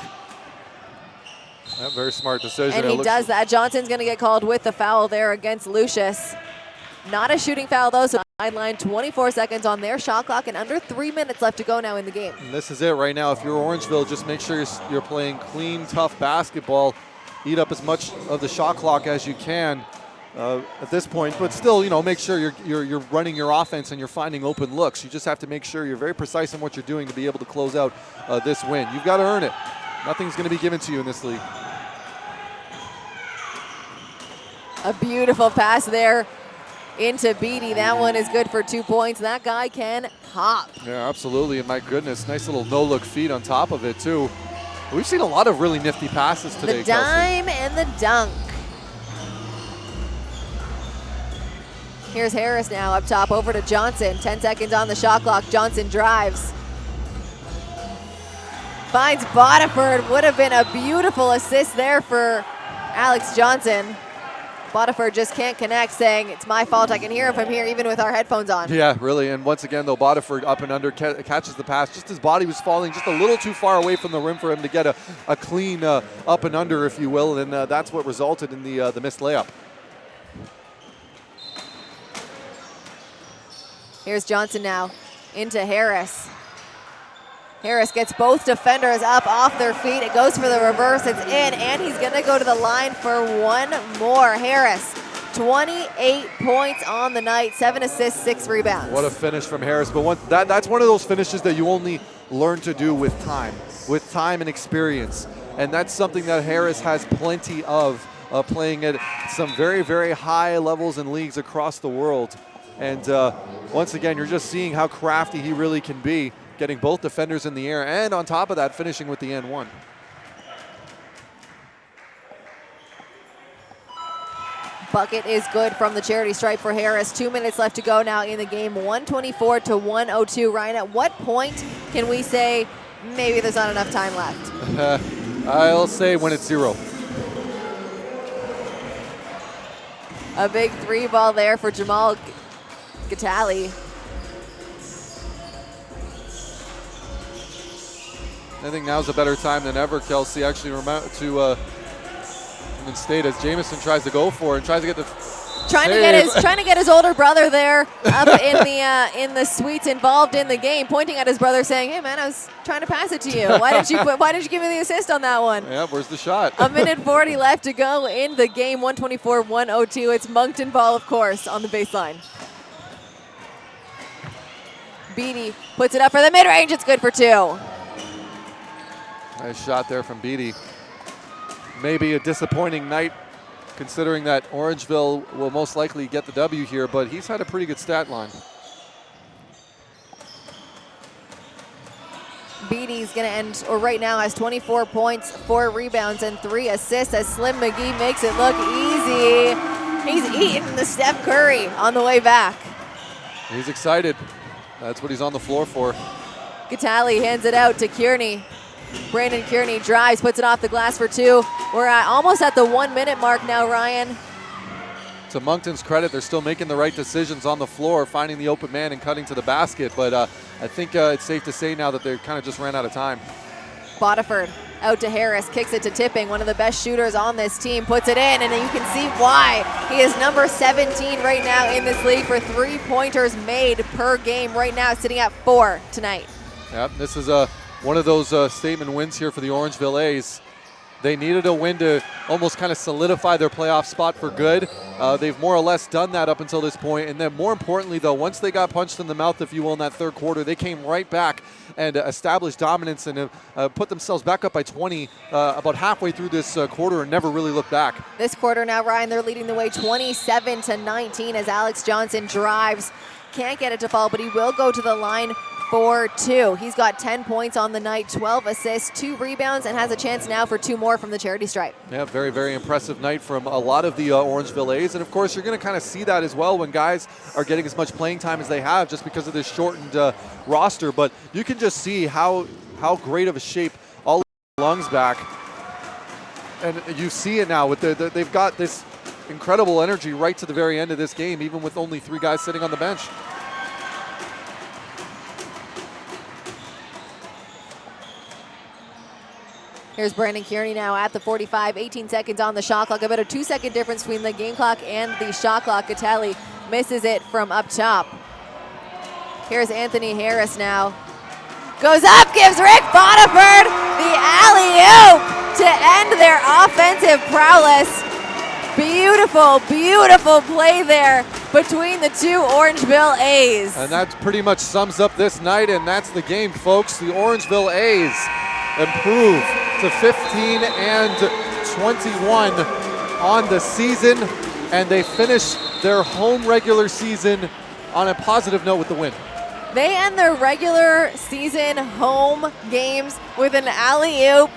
Yeah, very smart decision. And he does that. Johnson's going to get called with the foul there against Lucius. Not a shooting foul though, so sideline, 24 seconds on their shot clock and under 3 minutes left to go now in the game. And this is it right now. If you're Orangeville, just make sure you're playing clean, tough basketball. Eat up as much of the shot clock as you can at this point, but still, you know, make sure you're running your offense and you're finding open looks. You just have to make sure you're very precise in what you're doing to be able to close out this win. You've got to earn it. Nothing's going to be given to you in this league. A beautiful pass there into Beatty. That one is good for 2 points. That guy can hop. Yeah, absolutely. And my goodness, nice little no-look feed on top of it, too. We've seen a lot of really nifty passes today, The dime Kelsey. and the dunk. Here's Harris now up top, over to Johnson. 10 seconds on the shot clock. Johnson drives. Finds Bodiford. Would have been a beautiful assist there for Alex Johnson. Bodiford just can't connect, saying, it's my fault. I can hear him from here, even with our headphones on. Yeah, really. And once again, though, Bodiford up and under catches the pass. Just his body was falling just a little too far away from the rim for him to get a clean up and under, if you will. And that's what resulted in the missed layup. Here's Johnson now into Harris. Harris gets both defenders up off their feet. It goes for the reverse. It's in, and he's going to go to the line for one more. Harris, 28 points on the night, 7 assists, 6 rebounds. What a finish from Harris. But that's one of those finishes that you only learn to do with time and experience. And that's something that Harris has plenty of, playing at some very, very high levels in leagues across the world. And once again, you're just seeing how crafty he really can be, getting both defenders in the air, and on top of that, finishing with the N1. Bucket is good from the charity stripe for Harris. 2 minutes left to go now in the game, 124 to 102. Ryan, at what point can we say maybe there's not enough time left? I'll say when it's 0. A big three ball there for Jamal Gatali. I think now's a better time than ever, Kelsey, actually to state as Jamison tries to go for it and tries to get the trying to get his older brother there up in the suites involved in the game, pointing at his brother, saying, "Hey man, I was trying to pass it to you. Why didn't you give me the assist on that one?" Yeah, where's the shot? A minute 40 left to go in the game. 124-102. It's Moncton ball, of course, on the baseline. Beatty puts it up for the mid-range. It's good for 2. Nice shot there from Beatty. Maybe a disappointing night, considering that Orangeville will most likely get the W here, but he's had a pretty good stat line. Beatty's going to end, or right now has 24 points, 4 rebounds, and 3 assists as Slim McGee makes it look easy. He's eating the Steph Curry on the way back. He's excited. That's what he's on the floor for. Gatali hands it out to Kearney. Brandon Kearney drives, puts it off the glass for 2. We're almost at the 1 minute mark now, Ryan. To Moncton's credit, they're still making the right decisions on the floor, finding the open man and cutting to the basket. But I think it's safe to say now that they kind of just ran out of time. Bodiford Out to Harris, kicks it to Tipping, one of the best shooters on this team, puts it in, and you can see why. He is number 17 right now in this league for three-pointers made per game right now, sitting at 4 tonight. Yep, this is one of those statement wins here for the Orangeville A's. They needed a win to almost kind of solidify their playoff spot for good. They've more or less done that up until this point. And then more importantly, though, once they got punched in the mouth, if you will, in that third quarter, they came right back and established dominance and put themselves back up by 20 about halfway through this quarter and never really looked back. This quarter now, Ryan, they're leading the way 27-19 as Alex Johnson drives. Can't get it to fall, but he will go to the line for 2. He's got 10 points on the night, 12 assists, 2 rebounds, and has a chance now for 2 more from the charity stripe. Yeah, very, very impressive night from a lot of the Orangeville A's. And, of course, you're going to kind of see that as well when guys are getting as much playing time as they have just because of this shortened roster. But you can just see how great of a shape all of the lungs back. And you see it now. With they've got this incredible energy right to the very end of this game, even with only 3 guys sitting on the bench. Here's Brandon Kearney now at the 45, 18 seconds on the shot clock. About a 2-second difference between the game clock and the shot clock. Catelli misses it from up top. Here's Anthony Harris now. Goes up, gives Rick Bodiford the alley-oop to end their offensive prowess. Beautiful, beautiful play there between the 2 Orangeville A's. And that pretty much sums up this night, and that's the game, folks. The Orangeville A's improve to 15 and 21 on the season, and they finish their home regular season on a positive note with the win. They end their regular season home games with an alley-oop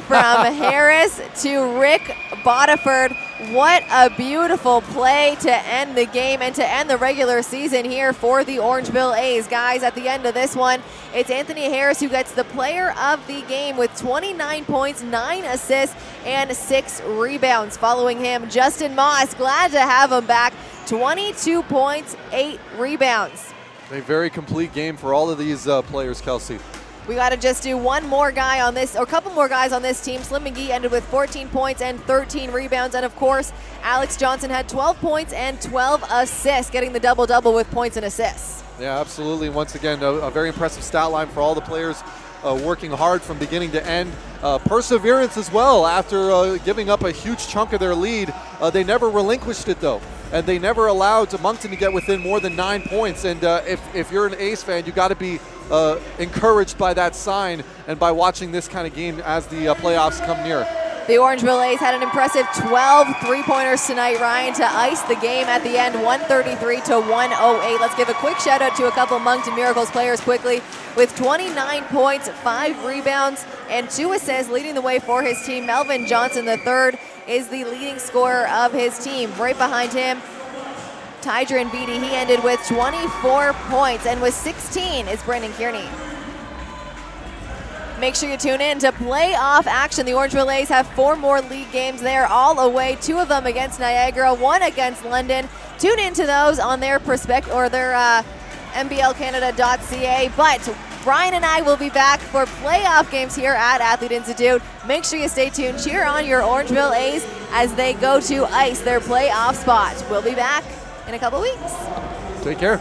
from Harris to Rick Bodiford. What a beautiful play to end the game and to end the regular season here for the Orangeville A's. Guys, at the end of this one, it's Anthony Harris who gets the player of the game with 29 points, 9 assists, and 6 rebounds. Following him, Justin Moss, glad to have him back, 22 points, 8 rebounds. A very complete game for all of these players, Kelsey. We got to just do one more guy on this, or a couple more guys on this team. Slim McGee ended with 14 points and 13 rebounds. And, of course, Alex Johnson had 12 points and 12 assists, getting the double-double with points and assists. Yeah, absolutely. Once again, a very impressive stat line for all the players working hard from beginning to end. Perseverance as well after giving up a huge chunk of their lead. They never relinquished it, though. And they never allowed Moncton to get within more than 9 points. And if you're an A's fan, you got to be encouraged by that sign and by watching this kind of game as the playoffs come near. The Orangeville A's had an impressive 12 three-pointers tonight, Ryan, to ice the game at the end, 133-108. Let's give a quick shout-out to a couple Moncton Miracles players quickly. With 29 points, 5 rebounds, and 2 assists, leading the way for his team. Melvin Johnson III is the leading scorer of his team. Right behind him, Tydron Beatty, he ended with 24 points, and with 16 is Brandon Kearney. Make sure you tune in to playoff action. The Orangeville A's have 4 more league games there, all away. 2 of them against Niagara, 1 against London. Tune into those on their NBLcanada.ca. But Brian and I will be back for playoff games here at Athlete Institute. Make sure you stay tuned. Cheer on your Orangeville A's as they go to ice their playoff spot. We'll be back in a couple weeks. Take care.